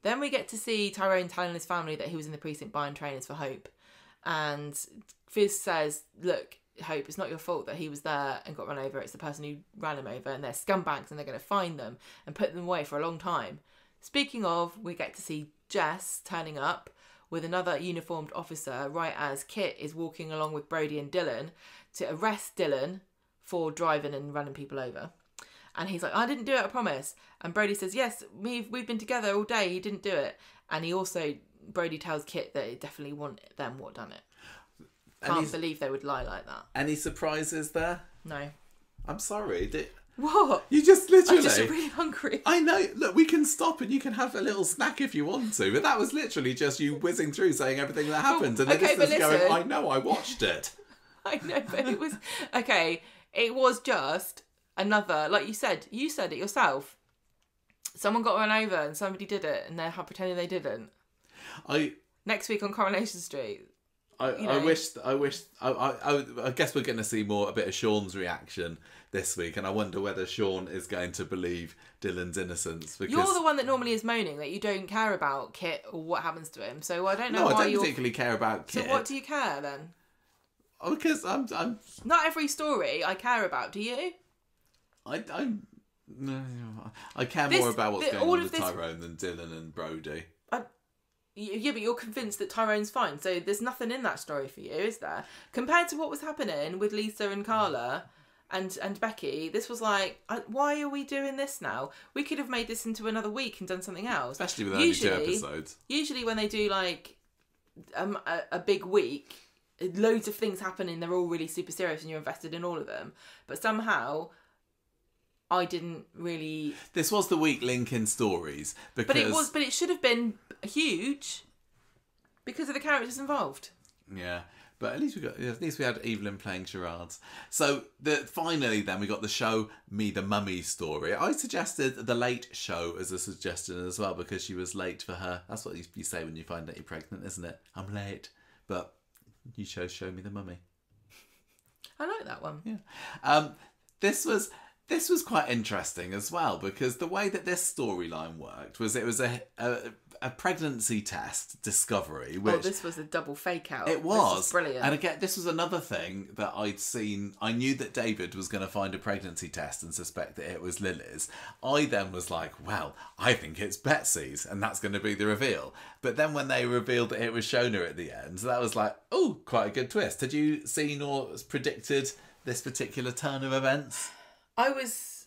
Then we get to see Tyrone telling his family that he was in the precinct buying trainers for Hope, and Fizz says, look, Hope, it's not your fault that he was there and got run over. It's the person who ran him over, and they're scumbags and they're going to find them and put them away for a long time. Speaking of, we get to see Jess turning up with another uniformed officer right as Kit is walking along with Brody and Dylan to arrest Dylan for driving and running people over. And he's like, I didn't do it, I promise. And Brody says, yes, we've been together all day, he didn't do it. And Brody tells Kit that it definitely wasn't them what done it. Can't believe they would lie like that.
Any surprises there?
No.
I'm sorry.
What?
You just literally...
I'm just really hungry.
I know. Look, we can stop and you can have a little snack if you want to, but that was literally just you whizzing through saying everything that happened. And the listeners going, I know, I watched it.
I know, but it was... Okay, it was just another... Like you said it yourself. Someone got run over and somebody did it and they're pretending they didn't. Next week on Coronation Street.
I guess we're going to see a bit of Sean's reaction this week, and I wonder whether Sean is going to believe Dylan's innocence. Because
you're the one that normally is moaning that you don't care about Kit or what happens to him. So I don't know
no,
why
I don't particularly care about Kit.
So what do you care then?
Oh, because I'm.
Not every story I care about. Do you?
I care more about what's going on with Tyrone than Dylan and Brody.
Yeah, but you're convinced that Tyrone's fine, so there's nothing in that story for you, is there? Compared to what was happening with Lisa and Carla and Becky, this was like, why are we doing this now? We could have made this into another week and done something else.
Especially with only 2 episodes.
Usually when they do like a big week, loads of things happen and they're all really super serious and you're invested in all of them. But somehow I didn't really.
This was the weak link in stories because.
But it should have been huge because of the characters involved.
Yeah, but at least we had Evelyn playing charades. So finally, then we got the show Me the Mummy story. I suggested the Late Show as a suggestion as well because she was late for her. That's what you say when you find out you're pregnant, isn't it? I'm late, but you chose Show Me the Mummy.
I like that one.
Yeah. This was quite interesting as well because the way that this storyline worked was it was a pregnancy test discovery. Which
this was a double fake out.
It was.
This was brilliant.
And again, this was another thing that I'd seen. I knew that David was going to find a pregnancy test and suspect that it was Lily's. I then was like, well, I think it's Betsy's and that's going to be the reveal. But then when they revealed that it was Shona at the end, that was like, oh, quite a good twist. Had you seen or predicted this particular turn of events?
I was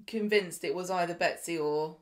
convinced it was either Betsy or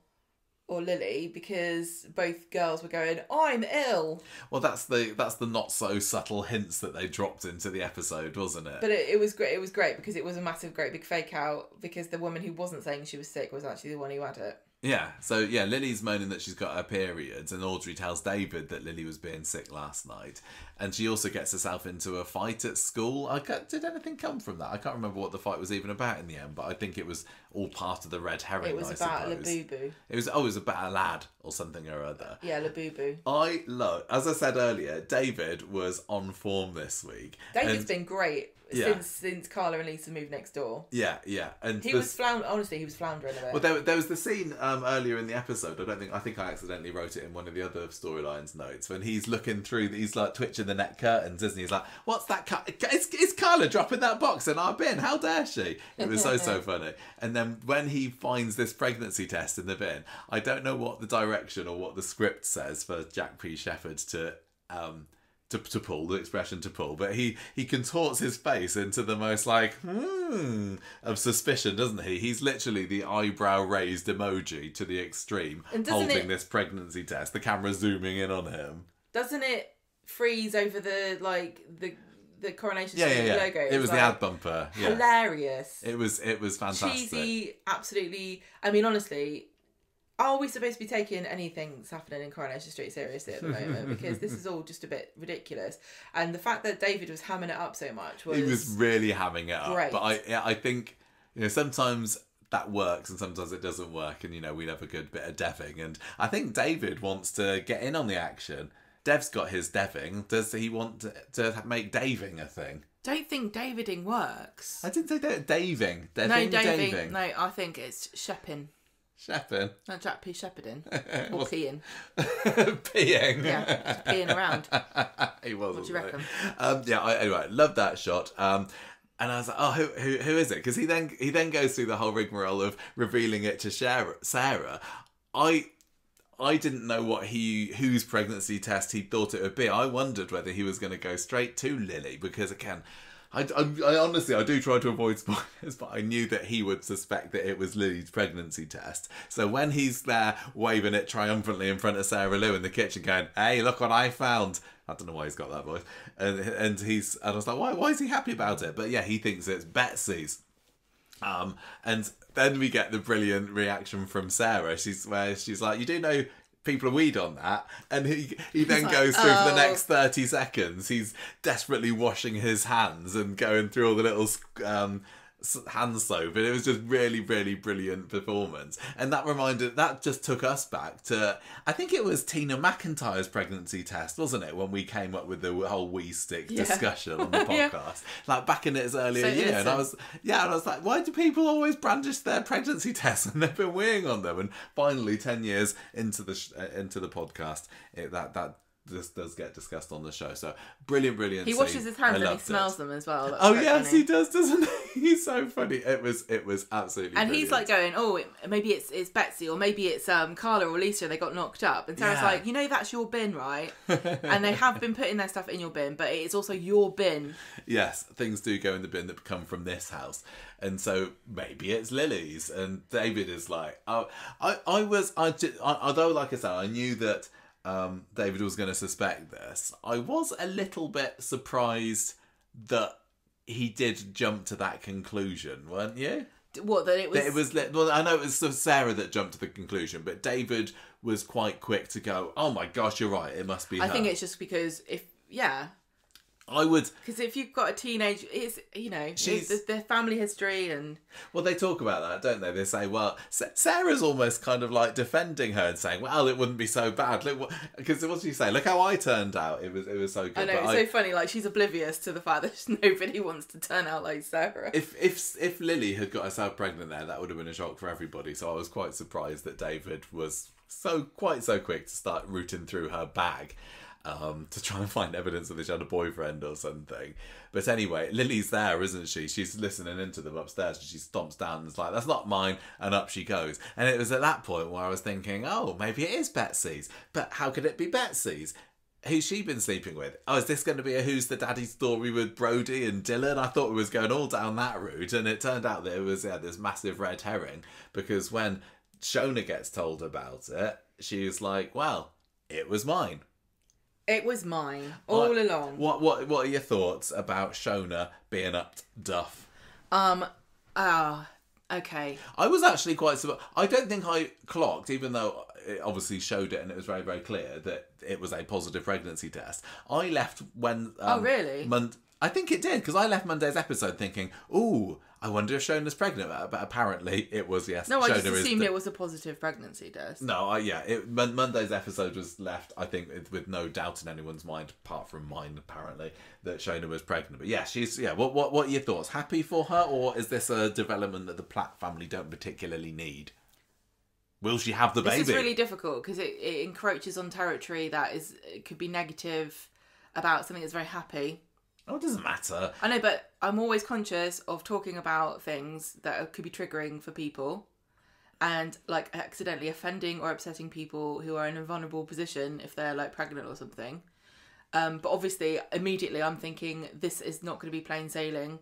Lily because both girls were going, I'm ill.
Well, that's the not so subtle hints that they dropped into the episode, wasn't it?
But it was great. It was great because it was a massive, great big fake out because the woman who wasn't saying she was sick was actually the one who had it.
Yeah, so yeah, Lily's moaning that she's got her periods, and Audrey tells David that Lily was being sick last night, and she also gets herself into a fight at school. Did anything come from that? I can't remember what the fight was even about in the end, but I think it was all part of the red herring.
It was about Labubu.
It was about a lad or something or other.
Yeah, Labubu.
As I said earlier, David was on form this week.
David's been great. Since Carla and Lisa moved next door.
Yeah, and
he was floundering a bit.
Well, there was the scene earlier in the episode. I think I accidentally wrote it in one of the other storylines notes when he's looking through. He's like twitching the net curtains, isn't he? He's like, "What's that? Is Carla dropping that box in our bin? How dare she?" It was so funny. And then when he finds this pregnancy test in the bin, I don't know what the direction or what the script says for Jack P. Shepherd to pull, the expression to pull, but he contorts his face into the most like of suspicion, doesn't he? He's literally the eyebrow raised emoji to the extreme, holding this pregnancy test, the camera zooming in on him.
Doesn't it freeze over the Coronation logo?
It was the ad bumper. Yeah.
Hilarious.
It was fantastic.
Cheesy, absolutely. I mean, honestly, are we supposed to be taking anything that's happening in Coronation Street seriously at the moment? Because this is all just a bit ridiculous. And the fact that David was hamming it up so much was...
He was really hamming it up.
Great.
But I think, sometimes that works and sometimes it doesn't work. And, we love a good bit of deving. And I think David wants to get in on the action. Dev's got his deving. Does he want to make daving a thing?
Don't think Daviding works.
I didn't say daving.
No, daving. No, I think it's shepping.
Shepping?
No, Jack P. Shepherding. Or peeing.
Peeing?
Yeah, just peeing around.
He wasn't.
What do you reckon?
Anyway, love that shot. And I was like, oh, who is it? Because he then goes through the whole rigmarole of revealing it to Sarah. I didn't know whose pregnancy test he thought it would be. I wondered whether he was going to go straight to Lily because, again, I honestly, I do try to avoid spoilers, but I knew that he would suspect that it was Lily's pregnancy test. So when he's there waving it triumphantly in front of Sarah Lou in the kitchen going, hey, look what I found. I don't know why he's got that voice. And I was like, why is he happy about it? But yeah, he thinks it's Betsy's. And then we get the brilliant reaction from Sarah. She's like, you do know people are weed on that, and he then goes through for the next 30 seconds. He's desperately washing his hands and going through all the little hand soap, and it was just really, really brilliant performance. And that just took us back to, I think it was Tina McIntyre's pregnancy test, wasn't it, when we came up with the whole wee stick discussion on the podcast, like back in its earlier year. And I was like, why do people always brandish their pregnancy tests and they've been weighing on them? And finally, 10 years into the podcast, that this does get discussed on the show. So brilliant
he washes his hands and he smells them as well.
That's yes, funny. He does, doesn't he? He's so funny. It was absolutely
and brilliant. He's like going, maybe it's Betsy, or maybe it's Carla or Lisa, they got knocked up, and Sarah's like, that's your bin, right? And they have been putting their stuff in your bin, but it's also your bin. Yes,
things do go in the bin that come from this house. And so maybe it's Lily's. And David is like, although like I said, I knew that David was going to suspect this, I was a little bit surprised that he did jump to that conclusion, weren't you?
What, that it was...
Well, I know it was Sarah that jumped to the conclusion, but David was quite quick to go, oh my gosh, you're right, it must be her.
I think it's just because
I would...
Because if you've got a teenage... It's, it's their family history and...
Well, they talk about that, don't they? They say, well, Sarah's almost kind of like defending her and saying, well, it wouldn't be so bad. Because what did she say? Look how I turned out. It was so good.
I know, it's so funny. Like, she's oblivious to the fact that nobody wants to turn out like Sarah.
If Lily had got herself pregnant there, that would have been a shock for everybody. So I was quite surprised that David was quite so quick to start rooting through her bag. To try and find evidence of this other boyfriend or something. But anyway, Lily's there, isn't she? She's listening into them upstairs and she stomps down and is like, that's not mine, and up she goes. And it was at that point where I was thinking, oh, maybe it is Betsy's. But how could it be Betsy's? Who's she been sleeping with? Oh, is this going to be a Who's the Daddy story with Brody and Dylan? I thought it was going all down that route, and it turned out that it was this massive red herring, because when Shona gets told about it, she was like, well, it was mine.
It was mine all along.
What are your thoughts about Shona being up duff?
Okay.
I was actually quite surprised. I don't think I clocked, even though it obviously showed it and it was very, very clear that it was a positive pregnancy test. I left when...
oh, really?
I think it did, because I left Monday's episode thinking, ooh, I wonder if Shona's pregnant. But apparently it was, yes.
No, I just assumed it was a positive pregnancy test.
No, Monday's episode was left, I think, with no doubt in anyone's mind, apart from mine, apparently, that Shona was pregnant. But yeah, what are your thoughts? Happy for her, or is this a development that the Platt family don't particularly need? Will she have the baby?
This is really difficult, because it encroaches on territory that could be negative about something that's very happy.
Oh, it doesn't matter.
I know, but I'm always conscious of talking about things that could be triggering for people and, like, accidentally offending or upsetting people who are in a vulnerable position if they're, like, pregnant or something. But obviously, immediately I'm thinking this is not going to be plain sailing.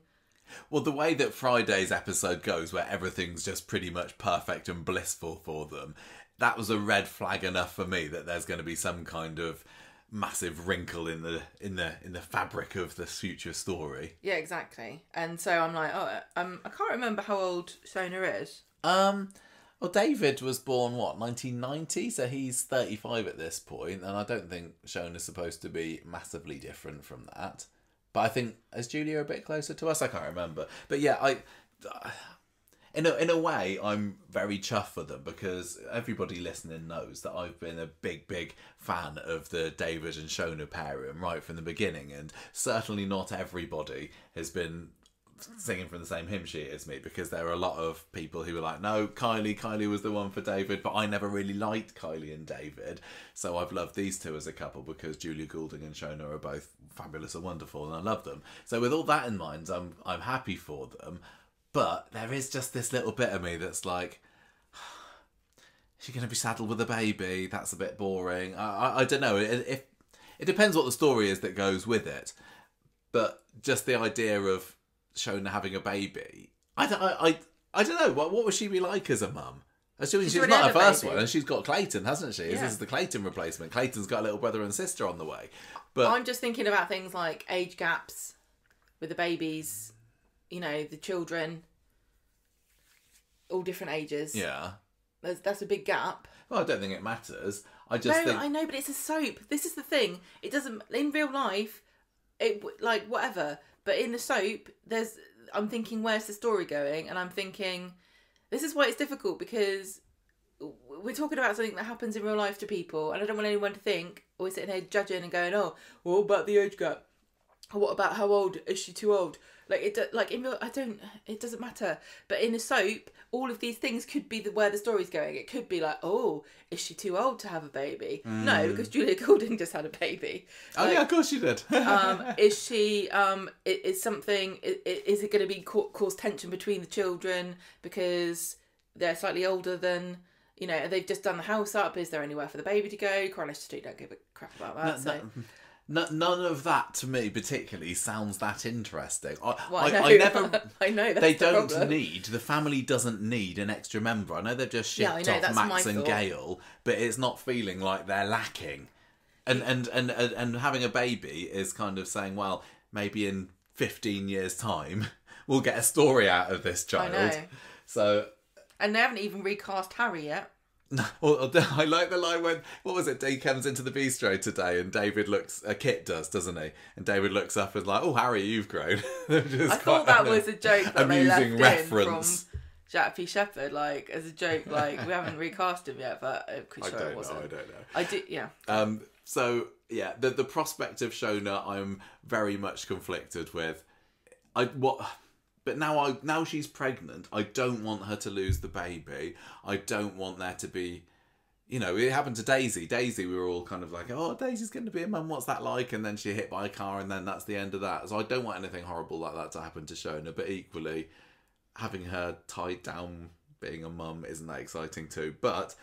Well, the way that Friday's episode goes, where everything's just pretty much perfect and blissful for them, that was a red flag enough for me that there's going to be some kind of massive wrinkle in the fabric of this future story.
Yeah, exactly. And so I'm like, I can't remember how old Shona is.
Well, David was born 1990, so he's 35 at this point, and I don't think Shona's supposed to be massively different from that. But I think, is Julia a bit closer to us? I can't remember. But yeah, in a way, I'm very chuffed for them, because everybody listening knows that I've been a big fan of the David and Shona pairing right from the beginning, and certainly not everybody has been singing from the same hymn sheet as me, because there are a lot of people who were like, no, Kylie was the one for David, but I never really liked Kylie and David, so I've loved these two as a couple, because Julia Goulding and Shona are both fabulous and wonderful, and I love them. So with all that in mind, I'm happy for them. But there is just this little bit of me that's like, is she going to be saddled with a baby? That's a bit boring. I don't know. It depends what the story is that goes with it. But just the idea of Shona having a baby, I don't know. What would she be like as a mum? She's not her first one, and she's got Clayton, hasn't she? Yeah. This is the Clayton replacement. Clayton's got a little brother and sister on the way. But
I'm just thinking about things like age gaps with the babies. You know, the children, all different ages.
Yeah.
That's a big gap.
Well, I don't think it matters. I know,
but it's a soap. This is the thing. It doesn't, in real life, whatever. But in the soap, there's I'm thinking, where's the story going? And I'm thinking, this is why it's difficult, because we're talking about something that happens in real life to people, and I don't want anyone to think, or we're sitting here judging and going, oh, what about the age gap? What about how old? Is she too old? It doesn't matter. But in a soap, all of these things could be where the story's going. It could be like, oh, is she too old to have a baby? No, because Julia Goulding just had a baby.
Oh yeah, of course she did.
Is she? Is something? Is it going to be cause tension between the children because they're slightly older than? They've just done the house up. Is there anywhere for the baby to go? Coronation Street don't give a crap about that.
None of that to me particularly sounds that interesting.
I know. I know that's
the family doesn't need an extra member. I know they've just shipped off Max and Gail, but it's not feeling like they're lacking. And having a baby is kind of saying, well, maybe in 15 years' time we'll get a story out of this child.
I know.
So,
and they haven't even recast Harry yet.
Well, I like the line when, what was it, he comes into the bistro today and David looks, Kit does, doesn't he? And David looks up and is like, oh, Harry, you've grown.
I thought that was a joke that they left
reference.
In from Jack P. Shepherd, like, as a joke, like, we haven't recast him yet, but I'm pretty sure it wasn't.
I don't know.
I did, yeah.
So, yeah, the prospect of Shona, I'm very much conflicted with. But now she's pregnant, I don't want her to lose the baby. I don't want there to be... it happened to Daisy. Daisy, we were all kind of like, oh, Daisy's going to be a mum, what's that like? And then she hit by a car and then that's the end of that. So I don't want anything horrible like that to happen to Shona. But equally, having her tied down being a mum isn't that exciting too. But,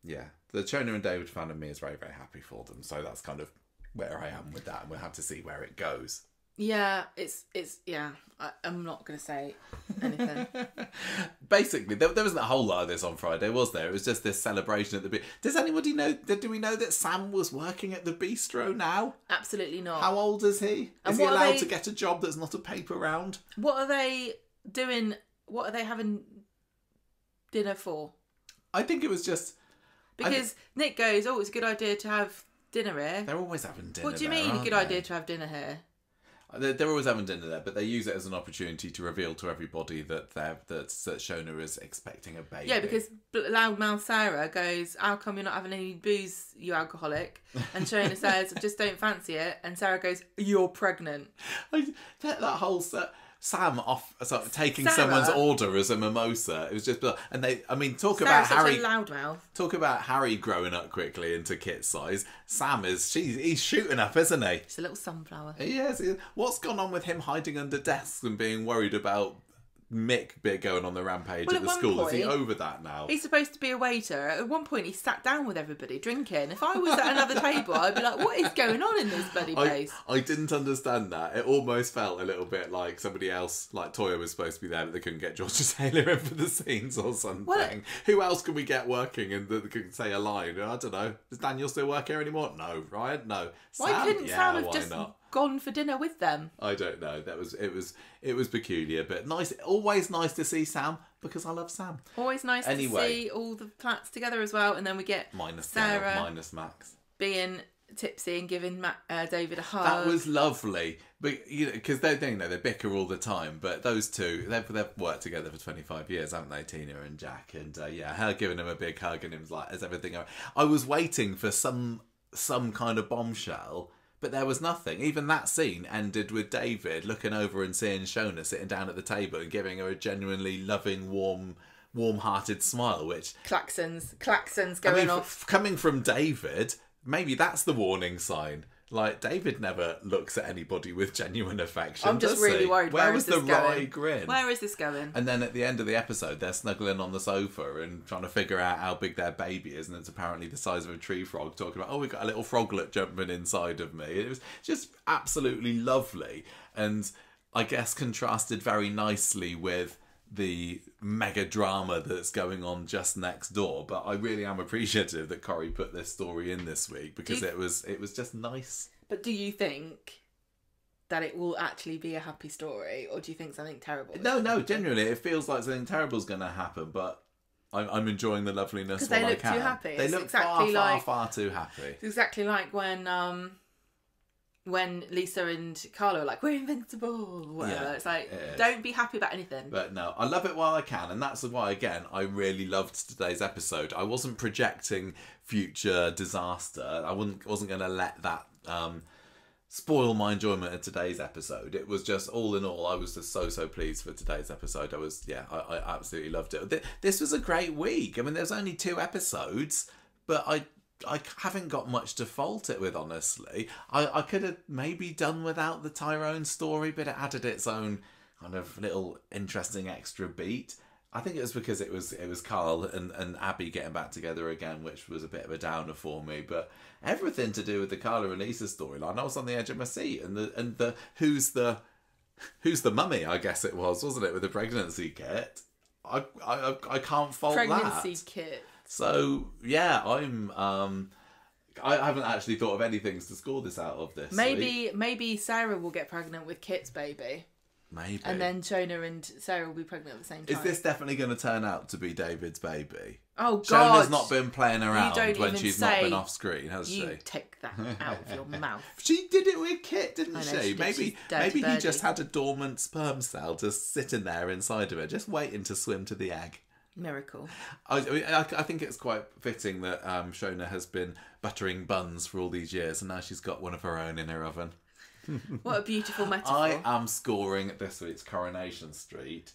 yeah, the Shona and David fan of me is very, very happy for them. So that's kind of where I am with that. And we'll have to see where it goes.
Yeah, I'm not going to say anything.
Basically, there wasn't a whole lot of this on Friday, was there? It was just this celebration at the... Does anybody know... Do we know that Sam was working at the bistro now?
Absolutely not.
How old is he? Is he allowed to get a job that's not a paper round?
What are they doing? What are they having dinner for?
I think it was just...
Because Nick goes, oh, it's a good idea to have dinner here.
They're always having dinner.
What do you mean, a good idea to have dinner here?
They're always having dinner there, but they use it as an opportunity to reveal to everybody that Shona is expecting a baby.
Yeah, because loudmouth Sarah goes, how come you're not having any booze, you alcoholic? And Shona says, I just don't fancy it. And Sarah goes, you're pregnant.
That whole... Sam off taking someone's order as a mimosa. It was just, and talk about Harry.
Loudmouth.
Talk about Harry growing up quickly into Kit's size. Sam he's shooting up, isn't he?
He's a little sunflower.
Yes. What's gone on with him hiding under desks and being worried about Mick going on the rampage at the school? Is he over that now?
He's supposed to be a waiter. At one point, he sat down with everybody drinking. If I was at another table, I'd be like, what is going on in this bloody place?
I didn't understand that. It almost felt a little bit like somebody else, like Toya was supposed to be there, but they couldn't get George Taylor in for the scenes or something. Who else can we get working and that could say a line? I don't know. Does Daniel still work here anymore? No, Ryan? No.
Why couldn't Sam have just gone for dinner with them?
I don't know. It was peculiar, but nice. Always nice to see Sam because I love Sam.
Always nice to see all the plats together as well, and then we get
minus
Sarah,
minus Max
being tipsy and giving David a hug.
That was lovely, but because they bicker all the time. But those two, they've worked together for 25 years, haven't they, Tina and Jack? And her giving him a big hug and him was like, "Is everything alright?" I was waiting for some kind of bombshell. But there was nothing. Even that scene ended with David looking over and seeing Shona sitting down at the table and giving her a genuinely loving, warm-hearted smile, which...
Klaxons going off.
Coming from David, maybe that's the warning sign. Like, David never looks at anybody with genuine affection.
I'm just really worried. Where was the wry
grin?
Where is this going?
And then at the end of the episode, they're snuggling on the sofa and trying to figure out how big their baby is, and it's apparently the size of a tree frog. Talking about, we got a little froglet jumping inside of me. It was just absolutely lovely, and I guess contrasted very nicely with the mega drama that's going on just next door. But I really am appreciative that Corrie put this story in this week because it was just nice.
But do you think that it will actually be a happy story, or do you think something terrible?
No, genuinely, it feels like something terrible is going to happen, but I'm enjoying the loveliness while I can.
Because they look too happy.
They look far too happy.
It's exactly like when when Lisa and Carla are like, we're invincible, whatever. It's like, don't be happy about anything.
But no, I love it while I can, and that's why, again, I really loved today's episode. I wasn't projecting future disaster. I wasn't going to let that spoil my enjoyment of today's episode. It was just, all in all, I was just so pleased for today's episode. I absolutely loved it. This was a great week. I mean, there's only 2 episodes, but I haven't got much to fault it with, honestly. I could have maybe done without the Tyrone story, but it added its own kind of little interesting extra beat. I think it was because it was Carl and Abby getting back together again, which was a bit of a downer for me. But everything to do with the Carla and Lisa storyline, I was on the edge of my seat. And the who's the mummy, I guess it was, wasn't it, with the pregnancy kit? I can't fault that.
Pregnancy kit.
So yeah, I haven't actually thought of any things to score this out of this week.
Maybe Sarah will get pregnant with Kit's baby.
Maybe.
And then Shona and Sarah will be pregnant at the same time.
Is this definitely going to turn out to be David's baby?
Oh God!
Shona's not been playing around when she's not been off screen, has she?
You take that out of your mouth.
She did it with Kit, didn't she?
Maybe
he just had a dormant sperm cell just sitting there inside of her, just waiting to swim to the egg.
Miracle.
I think it's quite fitting that Shona has been buttering buns for all these years, and now she's got one of her own in her oven.
What a beautiful metaphor.
I am scoring this week's Coronation Street,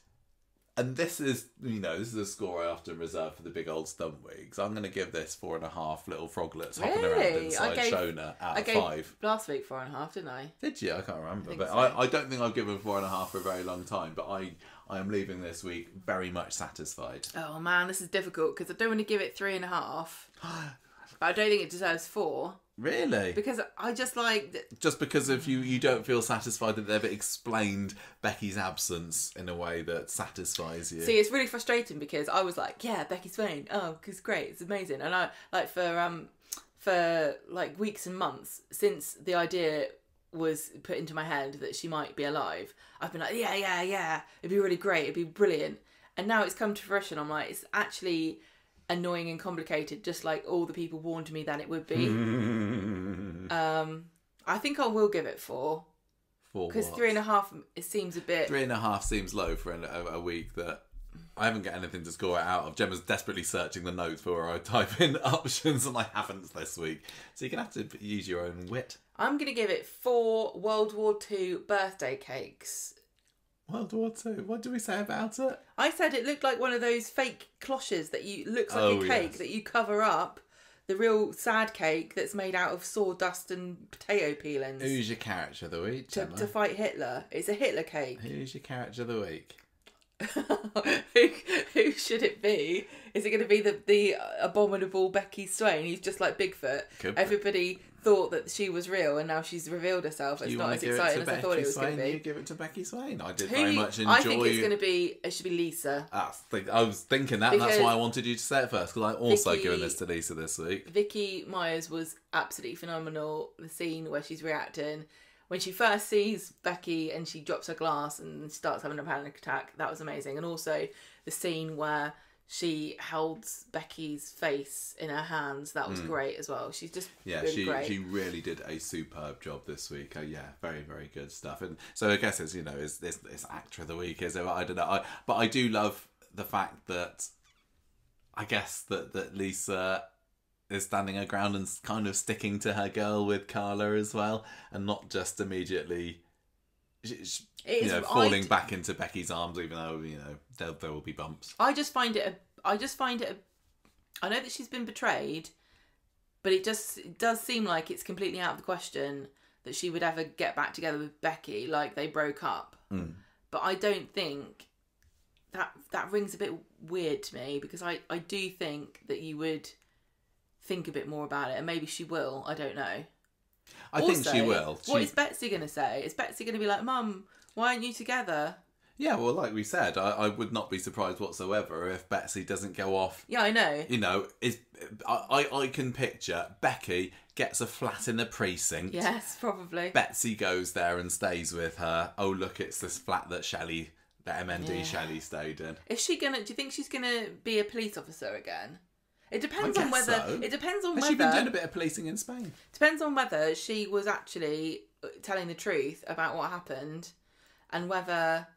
and this is a score I often reserve for the big old stump weeks. I'm going to give this 4.5 little froglets hopping around inside Shona out of 5.
Last week 4.5, didn't I?
Did you? I can't remember, but
so.
I don't think I've given 4.5 for a very long time. But I am leaving this week very much satisfied.
Oh man, this is difficult because I don't want to give it 3.5, but I don't think it deserves 4.
Really?
Because I just
just because of you don't feel satisfied that they've explained Becky's absence in a way that satisfies you.
See, it's really frustrating because I was like, yeah, Becky Swain, oh, it's great, it's amazing, and I for weeks and months since the idea was put into my head that she might be alive, I've been like, yeah, it'd be really great, it'd be brilliant, and now it's come to fruition. I'm like, it's actually annoying and complicated, just like all the people warned me that it would be. I think I will give it 4.
4
because 3.5, it seems a bit.
3.5 seems low for a week that I haven't got anything to score it out of. Gemma's desperately searching the notes for where I type in options, and I haven't this week. So you're gonna have to use your own wit. I'm
gonna give it 4 World War II birthday cakes.
World War II. What did we say about it?
I said it looked like one of those fake cloches that looks like a cake that you cover up. The real sad cake that's made out of sawdust and potato peelings.
Who's your character of the week, Gemma?
To fight Hitler. It's a Hitler cake.
Who's your character of the week?
Who should it be? Is it going to be the abominable Becky Swain, who's just like Bigfoot? Everybody thought that she was real, and now she's revealed herself. It's not as exciting as I thought it was going to be.
You give it to Becky Swain. I did very much enjoy.
I think it's going to be. It should be Lisa.
I was thinking that, and that's why I wanted you to say it first, because I'm also giving this to Lisa this week.
Vicky Myers was absolutely phenomenal. The scene where she's reacting. When she first sees Becky and she drops her glass and starts having a panic attack, that was amazing. And also the scene where she holds Becky's face in her hands, that was great as well. She's just really great.
She really did a superb job this week. Very, very good stuff. And so I guess it's this actor of the week, is it? I don't know. But I do love the fact that I guess that Lisa is standing her ground and kind of sticking to her girl with Carla as well, and not just immediately falling back into Becky's arms, even though there will be bumps.
I know that she's been betrayed, but it does seem like it's completely out of the question that she would ever get back together with Becky, like they broke up. But I don't think that rings a bit weird to me, because I do think that you would think a bit more about it, and maybe she will. I don't know.
I think she will.
What is Betsy going to say? Is Betsy going to be like, Mum, why aren't you together?
Yeah, well, like we said, I would not be surprised whatsoever if Betsy doesn't go off.
Yeah, I know.
I can picture Becky gets a flat in the precinct.
Yes, probably.
Betsy goes there and stays with her. Oh, look, it's this flat that MND Shelley stayed in.
Do you think she's gonna be a police officer again? It depends on whether.
So.
It depends on
Has
whether.
she been doing a bit of policing in Spain?
Depends on whether she was actually telling the truth about what happened, and whether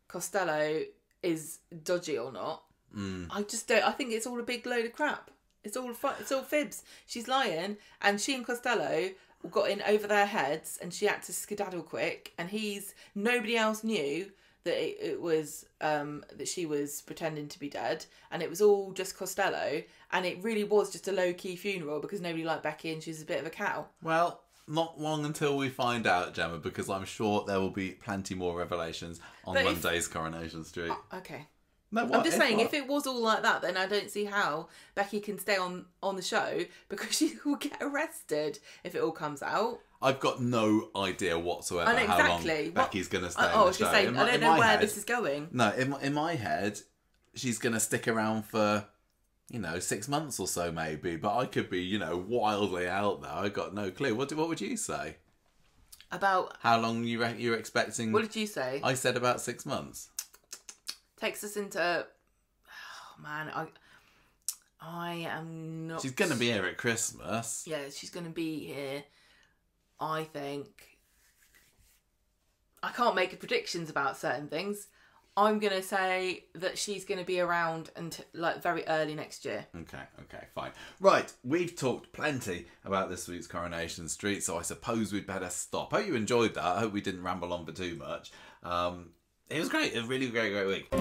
Costello is dodgy or not. I just don't. I think it's all a big load of crap. It's all fibs. She's lying, and she and Costello got in over their heads, and she had to skedaddle quick. And nobody else knew that it was that she was pretending to be dead, and it was all just Costello, and it really was just a low key funeral because nobody liked Becky, and she was a bit of a cow.
Well, not long until we find out, Gemma, because I'm sure there will be plenty more revelations on Monday's Coronation Street.
Okay.
No,
I'm just saying, if it was all like that, then I don't see how Becky can stay on the show, because she will get arrested if it all comes out.
I've got no idea whatsoever
I know
how
exactly.
long Becky's going to stay
I
on
was
the show.
just saying, I don't know where this is going.
No, in my head, she's going to stick around for, 6 months or so maybe. But I could be, wildly out there. I got no clue. What would you say?
About
how long you're expecting?
What did you say?
I said about 6 months.
Takes us into. Oh man, I am not.
She's going to be here at Christmas.
Yeah, she's going to be here. I think. I can't make predictions about certain things. I'm going to say that she's going to be around until very early next year.
Okay, fine. Right, we've talked plenty about this week's Coronation Street, so I suppose we'd better stop. I hope you enjoyed that. I hope we didn't ramble on for too much. It was great. A really great week.